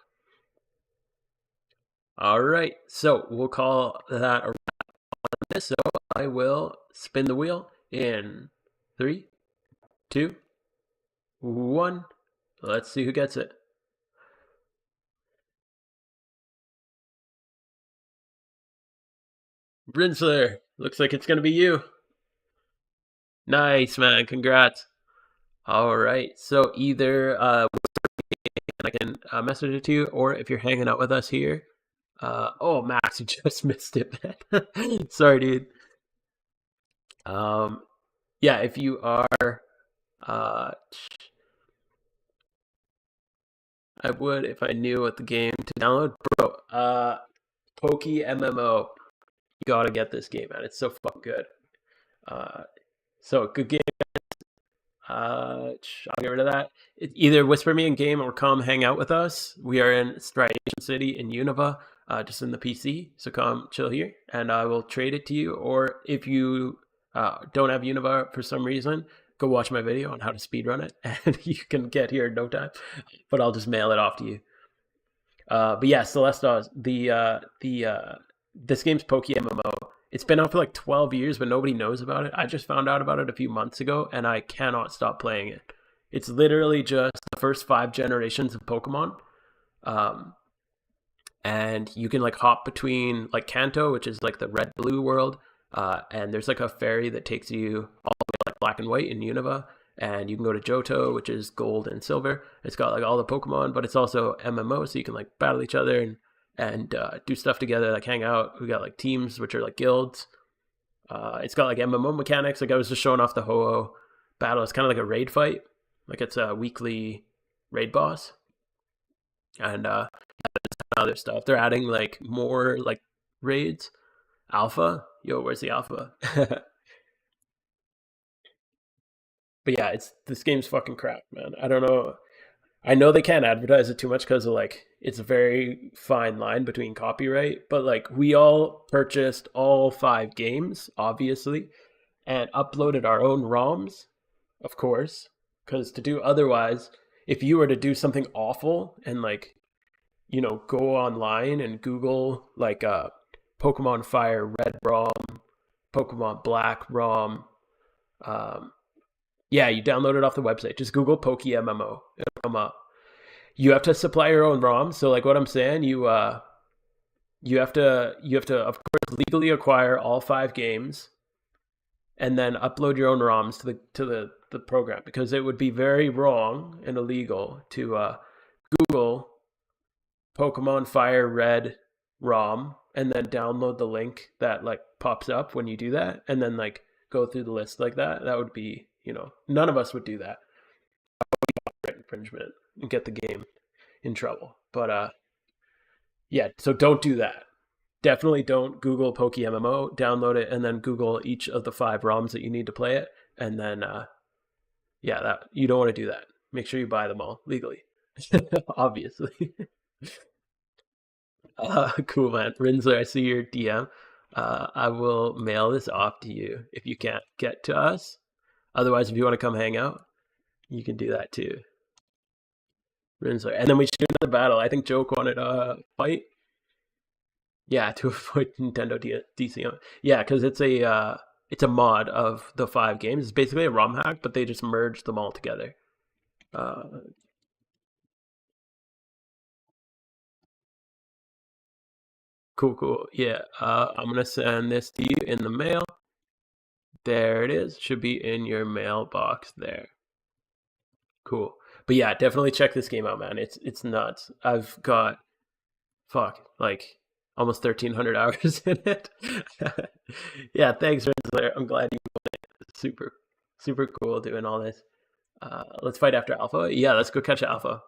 All right, so we'll call that a wrap on this. So I will spin the wheel in 3, 2, 1. Let's see who gets it. Rinsler, looks like it's gonna be you. Nice, man. Congrats. All right. So either I can message it to you, or if you're hanging out with us here. Oh, Max, you just missed it, man. Sorry, dude. Um, yeah, if you are, I would if I knew what the game to download, bro. PokeMMO. You gotta get this game, man. It's so fucking good. Uh, so good game. I'll get rid of that. Either whisper me in game or come hang out with us. We are in Striation City in Unova, just in the PC. So come chill here, and I will trade it to you. Or if you don't have Unova for some reason, go watch my video on how to speedrun it, and you can get here in no time. But I'll just mail it off to you. But yeah, Celestos, this game's PokeMMO. It's been out for like 12 years, but nobody knows about it. I just found out about it a few months ago, and I cannot stop playing it. It's literally just the first 5 generations of Pokemon. Um, and you can like hop between like Kanto, which is like the red-blue world, and there's like a ferry that takes you all the way to like black and white in Unova. And you can go to Johto, which is gold and silver. It's got like all the Pokemon, but it's also MMO, so you can like battle each other and do stuff together, like hang out. We got like teams, which are like guilds. It's got like MMO mechanics. Like I was just showing off the Ho-Oh battle. It's kind of like a raid fight. Like it's a weekly raid boss. And other stuff. They're adding like more like raids. Alpha? Yo, where's the alpha? But yeah, this game's fucking crap, man. I don't know. I know they can't advertise it too much because of like it's a very fine line between copyright, but like we all purchased all 5 games, obviously, and uploaded our own ROMs, of course, because to do otherwise, if you were to do something awful and like go online and Google like Pokemon Fire Red ROM, Pokemon Black ROM, um, yeah, you download it off the website. Just Google PokeMMO. It'll come up. You have to supply your own ROM. So like what I'm saying, you have to of course legally acquire all 5 games and then upload your own ROMs to the program, because it would be very wrong and illegal to Google Pokemon Fire Red ROM and then download the link that like pops up when you do that and then like go through the list like that. That would be, none of us would do that. Infringement and get the game in trouble. But yeah, so don't do that. Definitely don't Google PokeMMO, download it, and then Google each of the 5 ROMs that you need to play it, and then yeah, that you don't want to do that. Make sure you buy them all legally, obviously. Cool, man. Rinsler, I see your DM. I will mail this off to you if you can't get to us. Otherwise, if you want to come hang out, you can do that too. Rinsler. And then we should do another battle. I think Joke wanted a fight. Yeah, to avoid Nintendo DCM. Yeah, because it's a mod of the 5 games. It's basically a ROM hack, but they just merged them all together. Uh, cool, cool. Yeah, I'm gonna send this to you in the mail. There it is. Should be in your mailbox there. Cool. But yeah, definitely check this game out, man. It's nuts. I've got like almost 1,300 hours in it. Yeah, thanks, Rinsler. I'm glad you it's super super cool doing all this. Let's fight after Alpha. Yeah, let's go catch Alpha.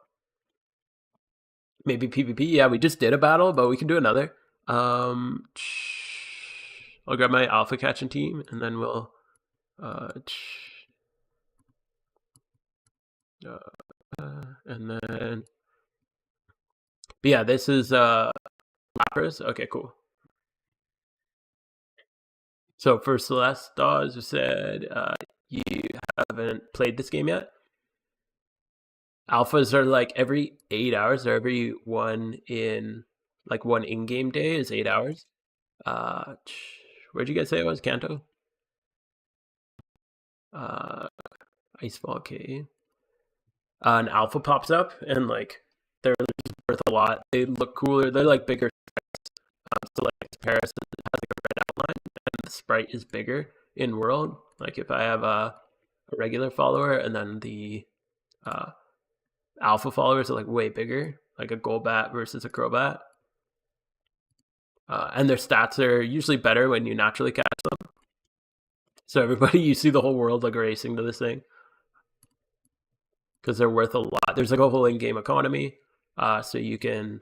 Maybe PvP. Yeah, we just did a battle, but we can do another. Um, I'll grab my alpha catching team, and then we'll uh, and then but yeah, this is Lapras. Okay, cool. So for Celeste, as you said, you haven't played this game yet. Alphas are like every 8 hours, or every one in-game day is 8 hours. Uh, where'd you guys say it was? Kanto? Uh, Iceball Cave. An alpha pops up, and like they're worth a lot. They look cooler. They're like bigger. So like Paris has like a red outline, and the sprite is bigger in world. Like if I have a regular follower, and then the uh, alpha followers are like way bigger, like a Golbat versus a Crobat. And their stats are usually better when you naturally catch them. So everybody, you see the whole world like racing to this thing because they're worth a lot. There's like a whole in-game economy, so you can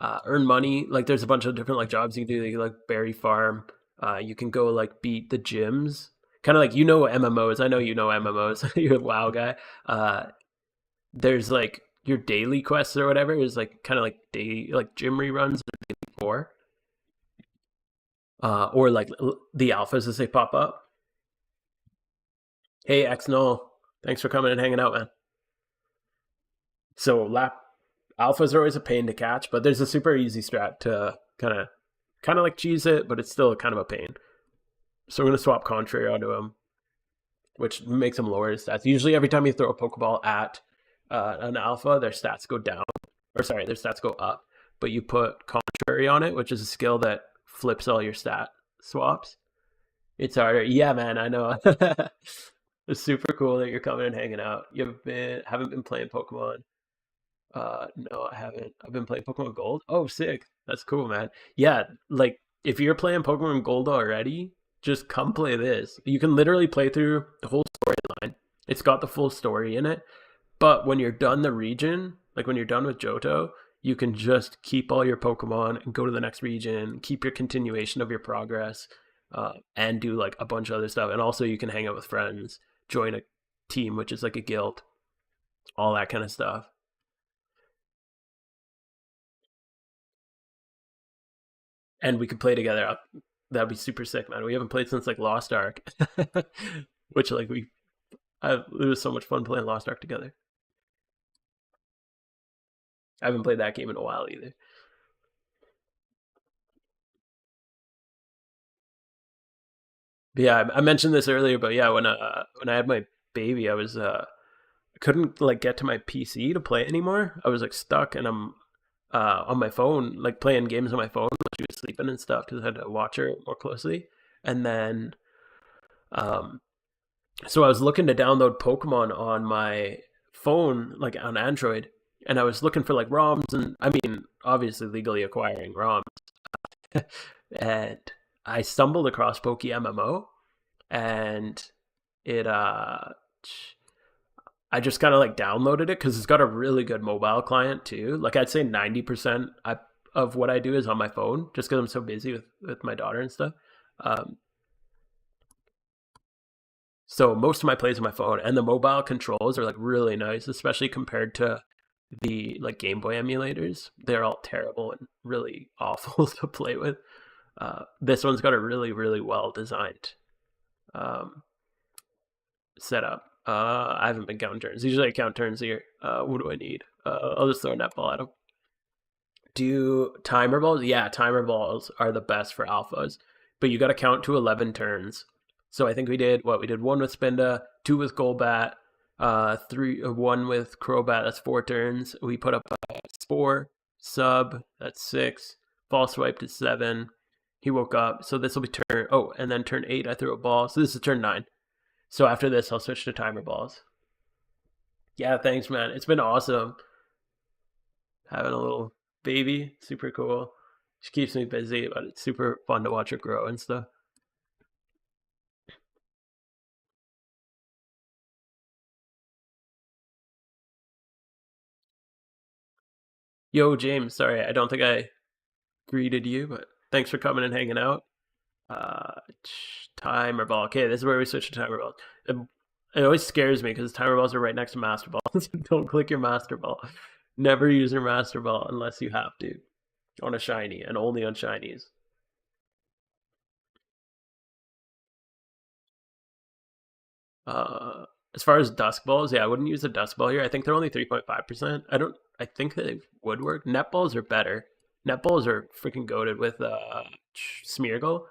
earn money. Like there's a bunch of different like jobs you can do. You can like berry farm. You can go like beat the gyms. Kind of like MMOs. I know you know MMOs. You're a WoW guy. There's like your daily quests or whatever is like kind of like day like gym reruns or daily core. Or like the alphas as they pop up. Hey, X Null, thanks for coming and hanging out, man. So alphas are always a pain to catch, but there's a super easy strat to kind of like cheese it, but it's still kind of a pain. So I'm gonna swap Contrary onto him, which makes him lower his stats. Usually, every time you throw a Pokeball at an alpha, their stats go down, or sorry, their stats go up. But you put Contrary on it, which is a skill that flips all your stat swaps. It's harder. Yeah, man, I know. It's super cool that you're coming and hanging out. You haven't been playing Pokemon. No, I haven't. I've been playing Pokemon Gold. Oh, sick. That's cool, man. Yeah, like if you're playing Pokemon Gold already, just come play this. You can literally play through the whole storyline. It's got the full story in it. But when you're done the region, like when you're done with Johto, you can just keep all your Pokemon and go to the next region, keep your continuation of your progress, and do like a bunch of other stuff. And also, you can hang out with friends, join a team, which is like a guild, all that kind of stuff. And we could play together. That'd be super sick, man. We haven't played since like Lost Ark, which like it was so much fun playing Lost Ark together. I haven't played that game in a while either. But yeah, I mentioned this earlier, but yeah, when I had my baby, I couldn't like get to my PC to play anymore. I was like stuck, and I'm on my phone, like playing games on my phone while she was sleeping and stuff because I had to watch her more closely. And then, um, so I was looking to download Pokemon on my phone, like on Android, and I was looking for like ROMs, and I mean, obviously legally acquiring ROMs, and I stumbled across PokeMMO, and it I just kind of like downloaded it because it's got a really good mobile client too. Like I'd say 90% of what I do is on my phone, just because I'm so busy with my daughter and stuff. Um, so most of my plays on my phone, and the mobile controls are like really nice, especially compared to the like Game Boy emulators. They're all terrible and really awful to play with. This one's got a really really well designed um, setup. I haven't been counting turns. Usually I count turns here. What do I need? I'll just throw a net ball at him. Do timer balls? Yeah, timer balls are the best for alphas, but you got to count to 11 turns. So I think we did what? We did one with Spinda, two with Golbat, one with Crobat. That's 4 turns. We put up a Spore, Sub. That's 6. False Swipe to 7. He woke up. So this will be turn. Oh, and then turn 8, I threw a ball. So this is turn 9. So after this, I'll switch to timer balls. Yeah, thanks, man. It's been awesome having a little baby. Super cool. She keeps me busy, but it's super fun to watch her grow and stuff. Yo, James, sorry, I don't think I greeted you, but thanks for coming and hanging out. Timer ball. Okay, this is where we switch to timer balls. It always scares me because timer balls are right next to master balls. Don't click your master ball. Never use your master ball unless you have to on a shiny and only on shinies. Uh, as far as dusk balls, yeah, I wouldn't use a dusk ball here. I think they're only 3.5%. I don't. I think they would work. Net balls are better. Net balls are freaking goaded with Smeargle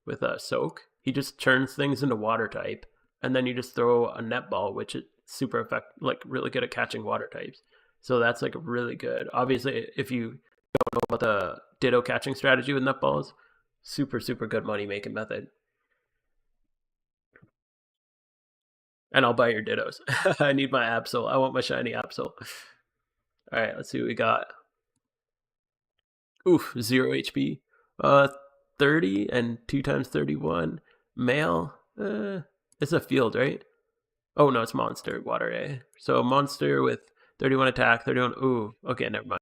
with soak. He just turns things into water type, and then you just throw a net ball, which is super effective, like really good at catching water types. So that's like really good. Obviously, if you don't know about the Ditto catching strategy with net balls, super good money making method. And I'll buy your Dittos. I need my Absol. I want my shiny Absol. All right, let's see what we got. Oof, 0 HP. 30 and 2 times 31. Male. It's a field, right? Oh, no, it's monster. Water A. So monster with 31 attack, 31. Ooh, okay, never mind.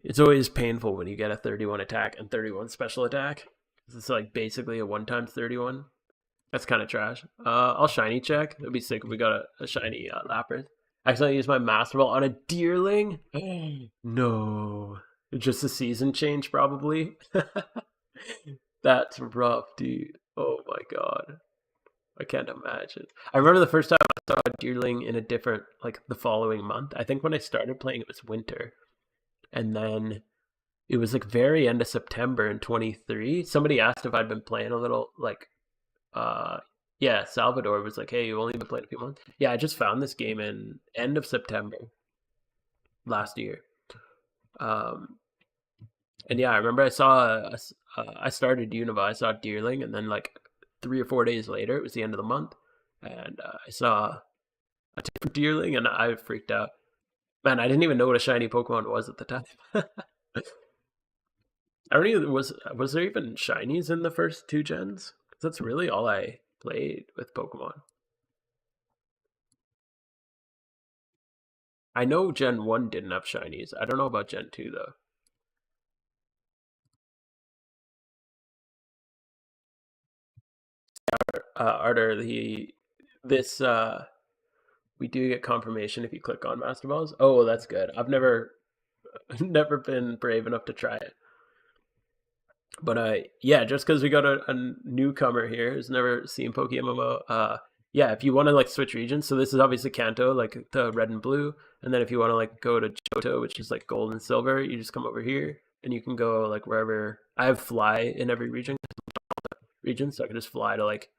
It's always painful when you get a 31 attack and 31 special attack. It's like basically a 1 times 31. That's kind of trash. I'll shiny check. It'd be sick if we got a shiny Lapras. Actually, I used my Master Ball on a Deerling. No. Just a season change, probably. That's rough, dude. Oh my god. I can't imagine. I remember the first time I saw a Deerling in a different, like the following month. I think when I started playing, it was winter. And then it was like very end of September in 23. Somebody asked if I'd been playing a little, like, uh yeah, Salvador was like, hey, you've only been playing a few months. Yeah, I just found this game in end of September last year. um and yeah, I remember I started Unova, I saw Deerling, and then like 3 or 4 days later it was the end of the month, and I saw a different Deerling and I freaked out. Man, I didn't even know what a shiny Pokemon was at the time. I don't even, was there even shinies in the first two gens? 'Cause that's really all I played with Pokemon. I know Gen 1 didn't have shinies. I don't know about Gen 2 though. Arter, this we do get confirmation if you click on Master Balls. Oh, well, that's good. I've never never been brave enough to try it. But yeah, just because we got a newcomer here who's never seen PokeMMO, yeah, if you want to like switch regions, so this is obviously Kanto, like the red and blue, and then if you want to like go to Johto, which is like gold and silver, you just come over here and you can go like wherever. I have fly in every region, so I can just fly to like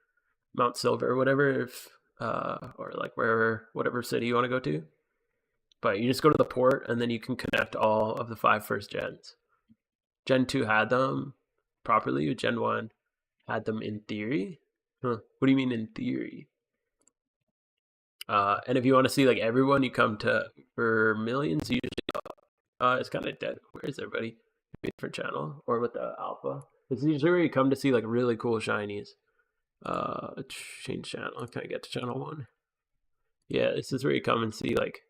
Mount Silver or whatever, if or like wherever, whatever city you want to go to. But you just go to the port and then you can connect all of the 5 first gens. Gen 2 had them properly. Gen 1 had them in theory. Huh. What do you mean in theory? And if you want to see like everyone, you come to Vermilion's usually. It's kind of dead. Where is everybody? Maybe a different channel or with the alpha. It's usually where you come to see like really cool shinies. Change channel. Can I get to channel 1? Yeah, this is where you come and see like.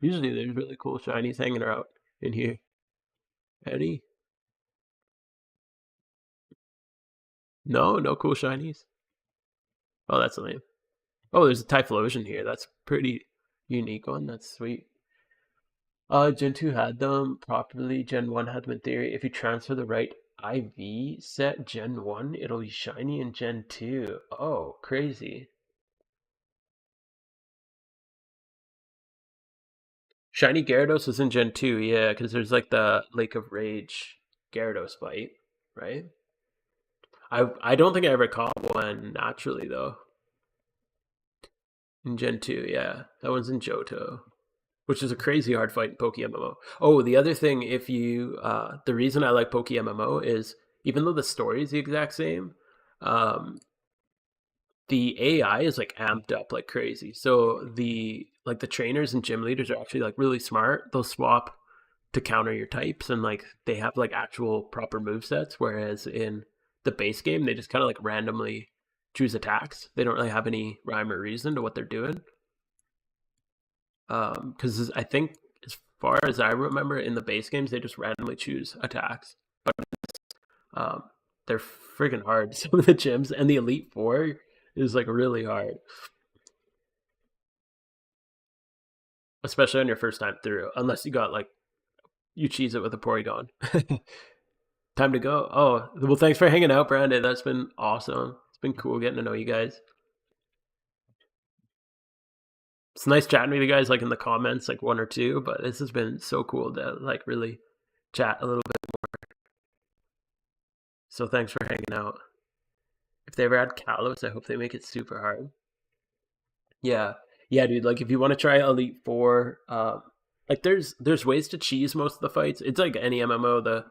Usually there's really cool shinies hanging out in here. Any? No, no cool shinies. Oh, that's lame. Oh, there's a Typhlosion here. That's pretty unique one. That's sweet. Gen 2 had them properly. Gen 1 had them in theory. If you transfer the right IV set, Gen 1, it'll be shiny in Gen 2. Oh, crazy. Shiny Gyarados was in Gen 2, yeah, because there's like the Lake of Rage Gyarados fight, right? I don't think I ever caught one naturally though. In Gen 2, yeah. That one's in Johto, which is a crazy hard fight in PokeMMO. Oh, the other thing, if you, the reason I like PokeMMO is even though the story is the exact same, um, the AI is like amped up like crazy. So the trainers and gym leaders are actually like really smart. They'll swap to counter your types and like they have like actual proper move sets, whereas in the base game they just kind of like randomly choose attacks. They don't really have any rhyme or reason to what they're doing. Because I think as far as I remember in the base games they just randomly choose attacks. But they're freaking hard. Some of the gyms and the Elite Four is like really hard, especially on your first time through. Unless you got like you cheese it with a Porygon. Time to go. Oh, well, thanks for hanging out, Brandon. That's been awesome. It's been cool getting to know you guys. It's nice chatting with you guys, like in the comments, like one or two. But this has been so cool to like really chat a little bit. So thanks for hanging out. If they ever add Kalos, I hope they make it super hard. Yeah, yeah, dude. Like if you want to try Elite Four, like there's ways to cheese most of the fights. It's like any MMO. The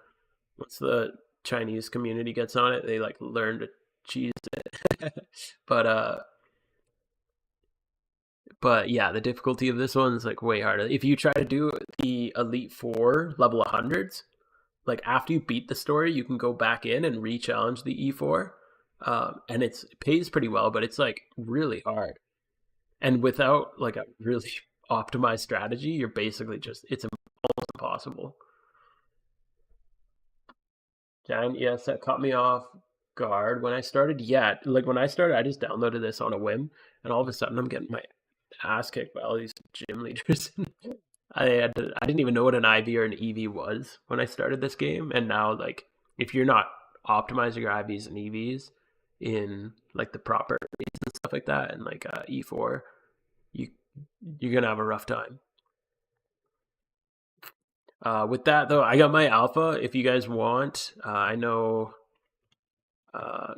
once the Chinese community gets on it, they like learn to cheese it. but but yeah, the difficulty of this one is like way harder. If you try to do the Elite Four level 100s, like after you beat the story, you can go back in and re-challenge the E4, and it pays pretty well, but it's like really hard. And without like a really optimized strategy, you're basically just it's almost impossible. Giant, yes, that caught me off guard when I started. Yeah, like when I started, I just downloaded this on a whim, and all of a sudden I'm getting my ass kicked by all these gym leaders. I didn't even know what an IV or an EV was when I started this game, and now like if you're not optimizing your IVs and EVs in like the proper reads and stuff like that, and like E4, you you're gonna have a rough time. With that though, I got my alpha. If you guys want, I know. Uh,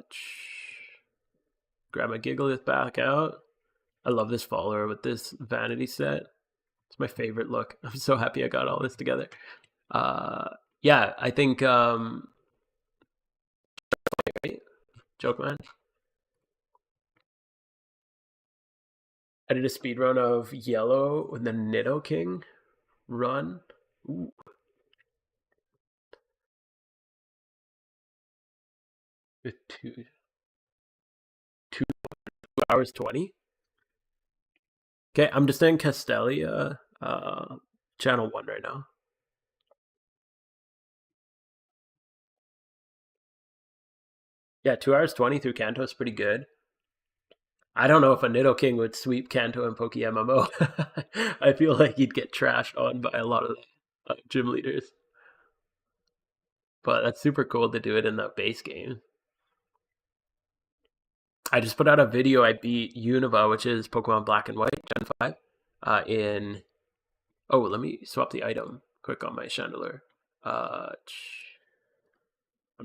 Grab my Gigalith back out. I love this follower with this vanity set. It's my favorite look. I'm so happy I got all this together. Uh, yeah, I think right? Joke man. I did a speed run of yellow with the Nido King run. Ooh, with 2 hours 20. Okay, I'm just in Castelia, channel 1 right now. Yeah, 2 hours 20 through Kanto is pretty good. I don't know if a Nido King would sweep Kanto and PokeMMO. I feel like he'd get trashed on by a lot of gym leaders. But that's super cool to do it in the base game. I just put out a video. I beat Unova, which is Pokemon Black and White Gen 5, in. Oh, let me swap the item quick on my Chandelier. I'm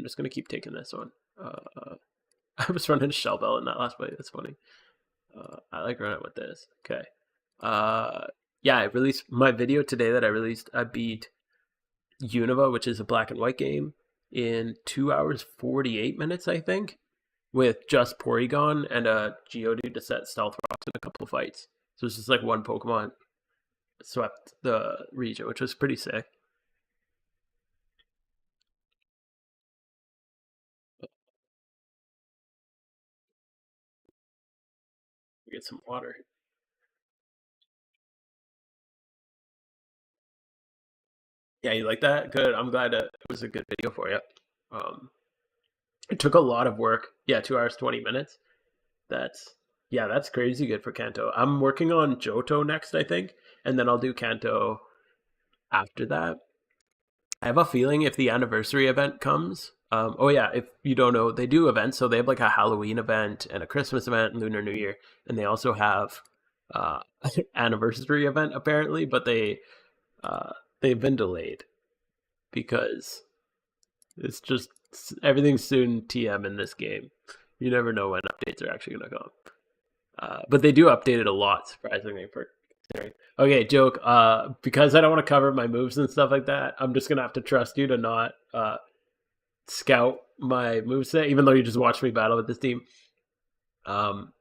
just going to keep taking this one. I was running a Shell Bell in that last fight. That's funny. I like running with this. Okay. Yeah, I released my video today that I released. I beat Unova, which is a black and white game, in 2 hours 48 minutes, I think, with just Porygon and a Geodude to set Stealth Rocks in a couple of fights. So it's just like one Pokemon swept the region, which was pretty sick. Get some water. Yeah, you like that? Good. I'm glad it was a good video for you. Um, it took a lot of work. Yeah, 2 hours 20 minutes. That's yeah, that's crazy good for Kanto. I'm working on Johto next, I think, and then I'll do Kanto after that. I have a feeling if the anniversary event comes, oh yeah, if you don't know, they do events. So they have like a Halloween event and a Christmas event and Lunar New Year, and they also have uh, anniversary event apparently, but uh, they've been delayed because it's just everything's soon TM in this game. You never know when updates are actually going to come. But they do update it a lot, surprisingly. For considering. Okay, joke. Because I don't want to cover my moves and stuff like that, I'm just gonna have to trust you to not scout my moveset, even though you just watched me battle with this team. Um,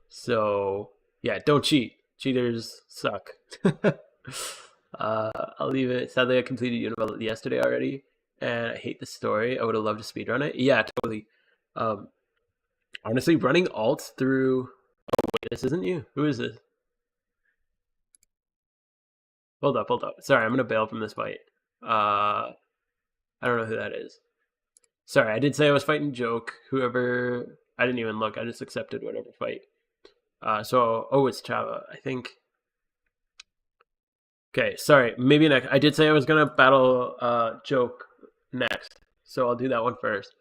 so yeah, don't cheat. Cheaters suck. I'll leave it. Sadly, I completed Univel yesterday already, and I hate the story. I would have loved to speedrun it. Yeah, totally. Um, honestly, running alts through. Oh wait, this isn't you. Who is this? Hold up, hold up. Sorry, I'm gonna bail from this fight. I don't know who that is. Sorry, I did say I was fighting Joke. Whoever, I didn't even look. I just accepted whatever fight. So it's Chava. I think. Okay, sorry. Maybe next. I did say I was gonna battle Joke next, so I'll do that one first.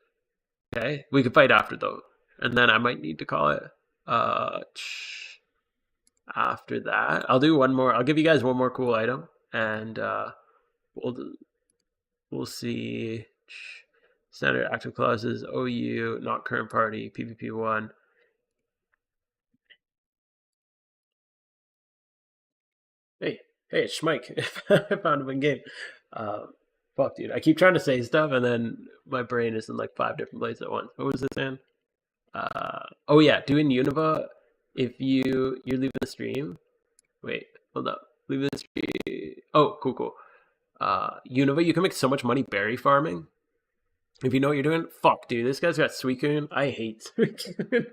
Okay, we can fight after though, and then I might need to call it. Uh, After that, I'll do one more. I'll give you guys one more cool item, and we'll we'll see. Standard active clauses: OU, not current party, PvP one. Hey, hey, it's Schmike. I found him in game. Fuck, dude. I keep trying to say stuff, and then my brain is in like 5 different places at once. What was this, man? Oh yeah, doing Unova. If you're leaving the stream, wait, hold up, leave the stream. Oh, cool, cool. Unova, you can make so much money berry farming. If you know what you're doing, fuck, dude. This guy's got Suicune. I hate Suicune.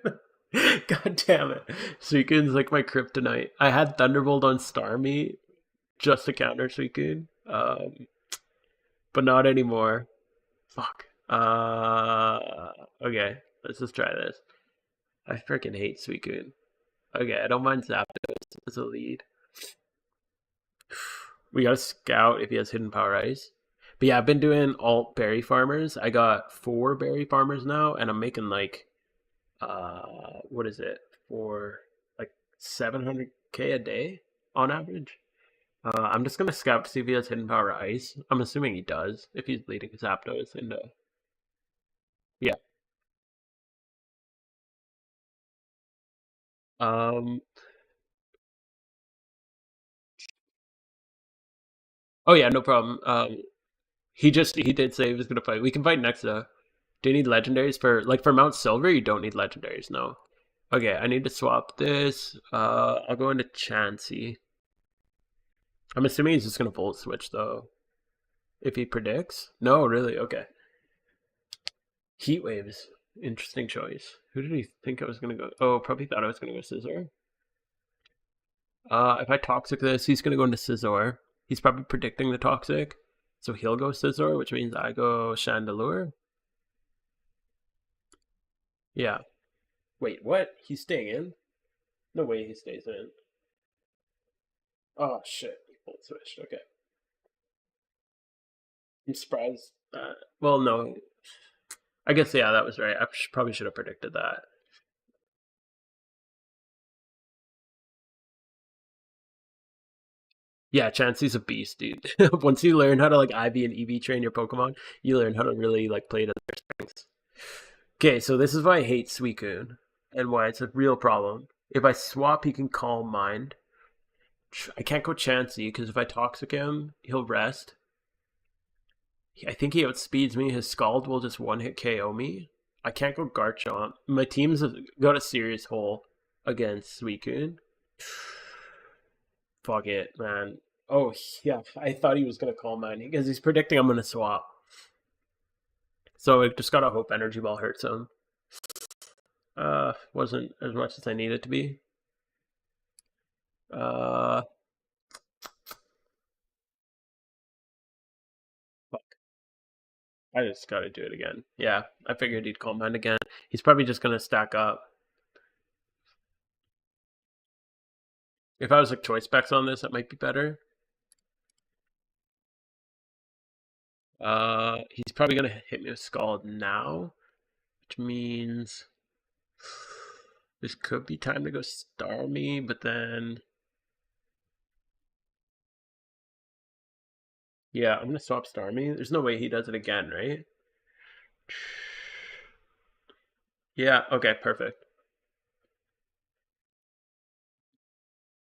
God damn it. Suicune's like my kryptonite. I had Thunderbolt on Starmie just to counter Suicune. But not anymore. Fuck. Okay. Let's just try this. I freaking hate Suicune. Okay, I don't mind Zapdos as a lead. We got a Scout if he has Hidden Power Ice. But yeah, I've been doing alt berry farmers. I got 4 berry farmers now, and I'm making like what is it, for like 700k a day on average. I'm just gonna scout to see if he has Hidden Power Ice. I'm assuming he does if he's leading Zapdos into. Yeah. Um. Oh yeah, no problem. He did say he was gonna fight. We can fight next though. Do you need legendaries for Mount Silver? You don't need legendaries, no. Okay, I need to swap this. I'll go into Chansey. I'm assuming he's just gonna Volt Switch though. If he predicts? No, really? Okay. Heat Waves. Interesting choice. Who did he think I was gonna go? Oh, probably thought I was gonna go Scizor. If I Toxic this, he's gonna go into Scizor. He's probably predicting the Toxic. So he'll go Scizor, which means I go Chandelure. Yeah. Wait, what? He's staying in? No way he stays in. Oh shit. He Volt switched. Okay. I'm surprised. Well, no. I guess, yeah, that was right. I probably should have predicted that. Yeah, Chansey's a beast, dude. Once you learn how to like IV and EV train your Pokemon, you learn how to really like play to their strengths. Okay, so this is why I hate Suicune and why it's a real problem. If I swap, he can Calm Mind. I can't go Chansey because if I Toxic him, he'll rest. I think he outspeeds me. His Scald will just one hit KO me. I can't go Garchomp. My team's got a serious hole against Suicune. Fuck it, man. Oh, yeah. I thought he was going to Calm Mind because he's predicting I'm going to swap. So I just got to hope Energy Ball hurts him. Wasn't as much as I needed to be. Fuck. I just got to do it again. Yeah, I figured he'd Calm Mind again. He's probably just going to stack up. If I was like choice specs on this, that might be better. He's probably gonna hit me with Scald now, which means this could be time to go Starmie, but then yeah, I'm gonna swap Starmie. There's no way he does it again, right? Yeah, okay, perfect.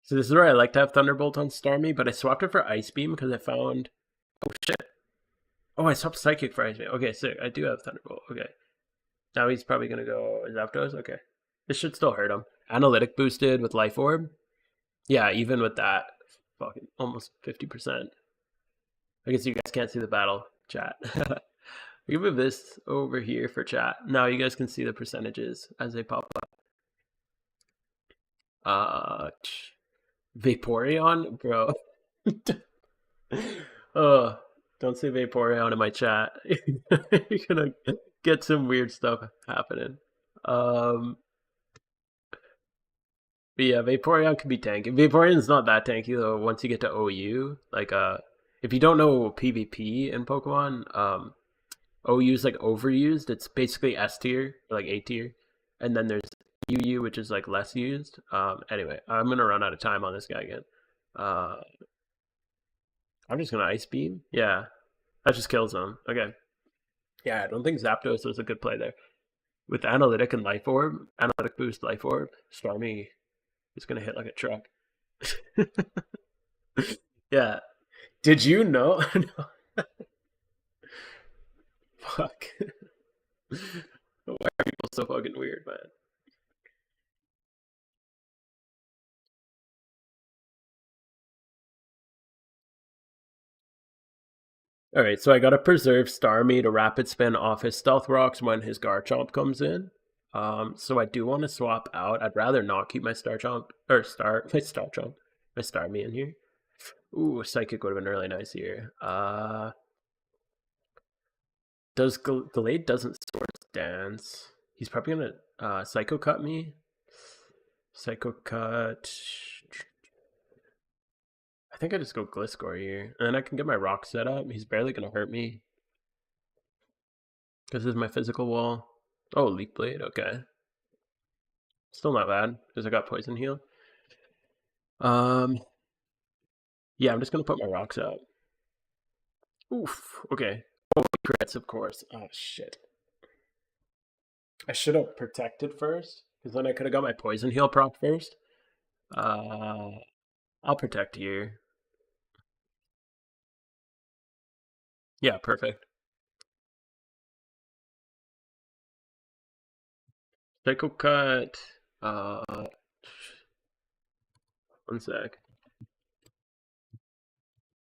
So this is where I like to have Thunderbolt on Starmie, but I swapped it for Ice Beam because I found. Oh shit! Oh, I swapped Psychic for Ice Beam. Okay, sick. I do have Thunderbolt. Okay. Now he's probably gonna go Zapdos. Okay. This should still hurt him. Analytic boosted with Life Orb. Yeah, even with that, fucking almost 50%. I guess you guys can't see the battle chat. We can move this over here for chat. Now you guys can see the percentages as they pop up. Vaporeon, bro. Oh, don't say Vaporeon in my chat. You're gonna get some weird stuff happening. Um, but yeah, Vaporeon can be tanky. Vaporeon's not that tanky though. Once you get to OU, like if you don't know PvP in Pokemon, OU's like overused. It's basically S tier, or like A tier, and then there's UU, which is like less used. Anyway, I'm gonna run out of time on this guy again. Uh, I'm just gonna Ice Beam. Yeah, that just kills him. Okay. Yeah, I don't think Zapdos was a good play there. With Analytic and Life Orb, Analytic Boost, Life Orb, Starmie is gonna hit like a truck. Yeah. Did you know? No. Fuck. Why are people so fucking weird, man? All right, so I got to preserve Starmie to rapid spin off his Stealth Rocks when his Garchomp comes in. So I do want to swap out. I'd rather not keep my Star Chomp or Star my Star Chomp, my Starmie in here. Ooh, Psychic would have been really nice here. Does Glade doesn't Swords Dance? He's probably gonna Psycho Cut me. Psycho Cut. I think I just go Gliscor here, and then I can get my rock set up. He's barely gonna hurt me because this is my physical wall. Oh, Leaf Blade. Okay, still not bad because I got Poison Heal. Um, yeah, I'm just gonna put my rocks out. Oof. Okay. Oh, crits, of course. Oh shit. I should have protected first because then I could have got my Poison Heal proc first. Uh, I'll protect here. Yeah, perfect. Psycho Cut. Uh, one sec.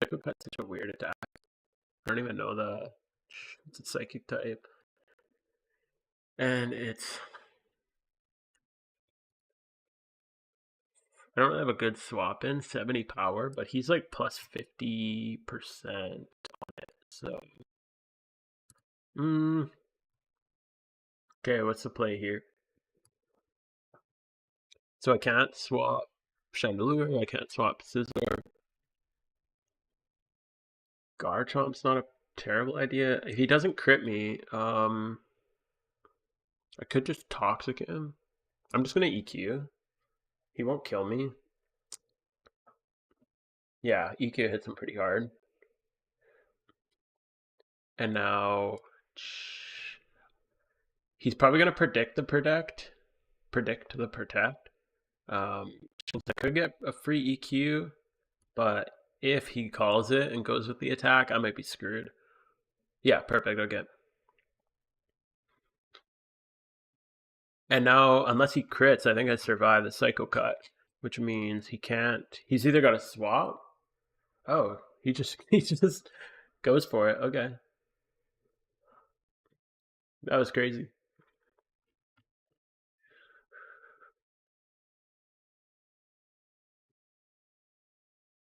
Psycho Cut's such a weird attack. I don't even know the. It's a psychic type, and it's. I don't really have a good swap in 70 power, but he's like plus 50% on it. So, okay, what's the play here? So I can't swap Chandelure. I can't swap Scizor. Garchomp's not a terrible idea. If he doesn't crit me, I could just Toxic him. I'm just gonna EQ. He won't kill me. Yeah, EQ hits him pretty hard. And now he's probably gonna predict the protect. I could get a free EQ, but if he calls it and goes with the attack, I might be screwed. Yeah, perfect. Okay. And now, unless he crits, I think I survive the Psycho Cut, which means he can't. He's either got to swap. Oh, he just goes for it. Okay, that was crazy.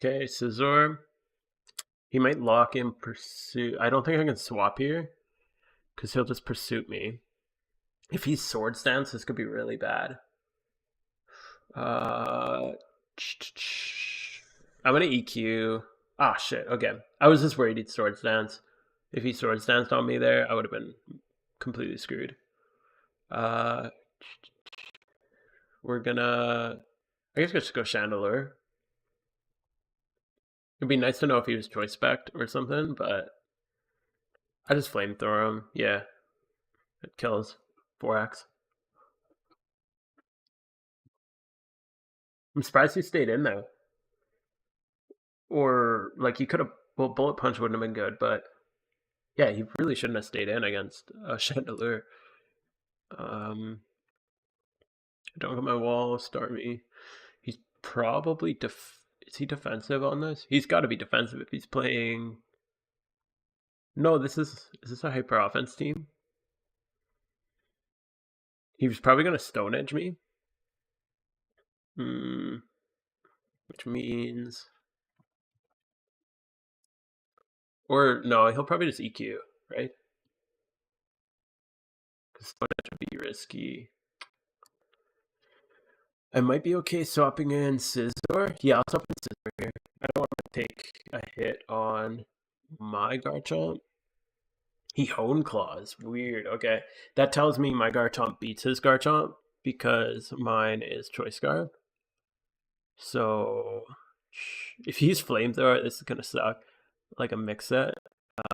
Okay, Scizor. He might lock in pursuit. I don't think I can swap here because he'll just pursuit me. If he's Sword Stance, this could be really bad. Uh, I'm gonna EQ. Ah, shit. Okay, I was just worried he'd Sword Stance. If he Sword Stanced on me there, I would have been completely screwed. Uh, we're gonna. I guess we should go Chandelure. It'd be nice to know if he was Choice Spect or something, but I just Flamethrower him. Yeah, it kills 4x. I'm surprised he stayed in though. Or like he could have. Well, Bullet Punch wouldn't have been good, but yeah, he really shouldn't have stayed in against Chandelure. I don't get my wall. Start me. He's probably is he defensive on this? He's got to be defensive if he's playing. No, is this a hyper offense team? He was probably gonna Stone Edge me. Hmm, which means, or no, he'll probably just EQ, right? Stonehenge would be risky. I might be okay swapping in Scizor. Yeah, I'll swap in Scizor here. I don't want to take a hit on my Garchomp. He Hone Claws. Weird. Okay. That tells me my Garchomp beats his Garchomp because mine is Choice Scarf. So if he's Flamethrower, this is going to suck. Like a mix set.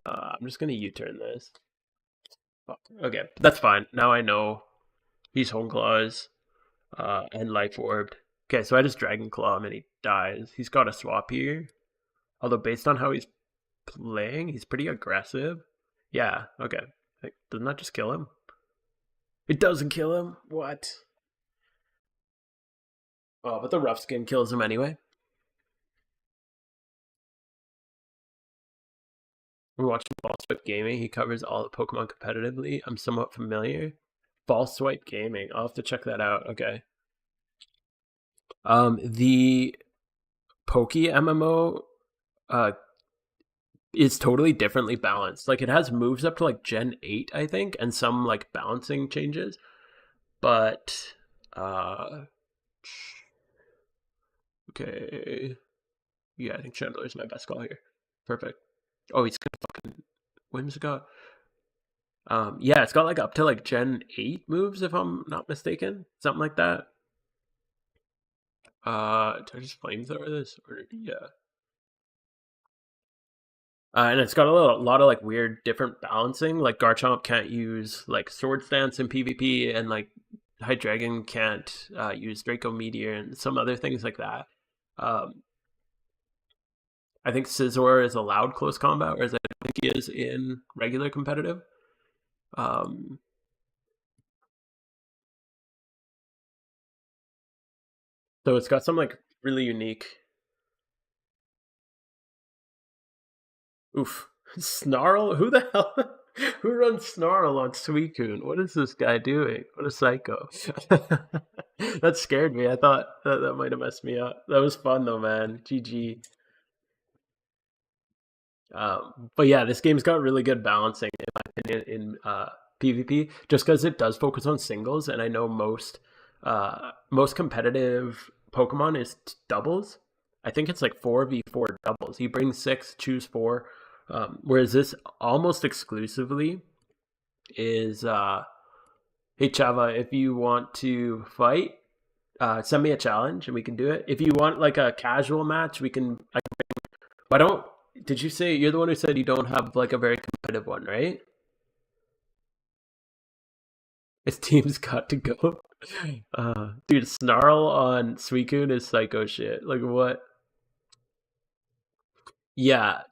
I'm just going to U-turn this. Okay, that's fine. Now I know he's Hone Claws and Life Orbed. Okay, so I just Dragon Claw him and he dies. He's got a swap here. Although based on how he's playing, he's pretty aggressive. Yeah, okay. Like, doesn't that just kill him? It doesn't kill him? What? Oh, but the rough skin kills him anyway. We're watching Ball Swipe Gaming. He covers all the Pokemon competitively. I'm somewhat familiar. Ball Swipe Gaming. I'll have to check that out. Okay. The PokeMMO is totally differently balanced. Like it has moves up to like Gen 8, I think, and some like balancing changes. But okay. Yeah, I think Chandler is my best call here. Perfect. Oh, he's gonna fucking Whimsicott. Yeah, it's got like up to like Gen 8 moves if I'm not mistaken. Something like that. Do I just flamethrower this? Or yeah. And it's got a lot of like weird different balancing. Like Garchomp can't use like Sword Stance in PvP, and like Hydreigon can't use Draco Meteor and some other things like that. Um, I think Scizor is allowed close combat, whereas I don't think he is in regular competitive. Um, so it's got some like really unique. Oof, Snarl? Who the hell? Who runs Snarl on Suicune? What is this guy doing? What a psycho! That scared me. I thought that might have messed me up. That was fun though, man. GG. But yeah, this game's got really good balancing in my opinion in PvP, just because it does focus on singles, and I know most competitive Pokemon is doubles. I think it's like 4v4 doubles. You bring six, choose four. Whereas this almost exclusively is hey Chava, if you want to fight, send me a challenge and we can do it. If you want like a casual match, we can. I don't. Did you say you're the one who said you don't have like a very competitive one, right? His team's got to go. Dude, Snarl on Suicune is psycho shit. Like what? Yeah,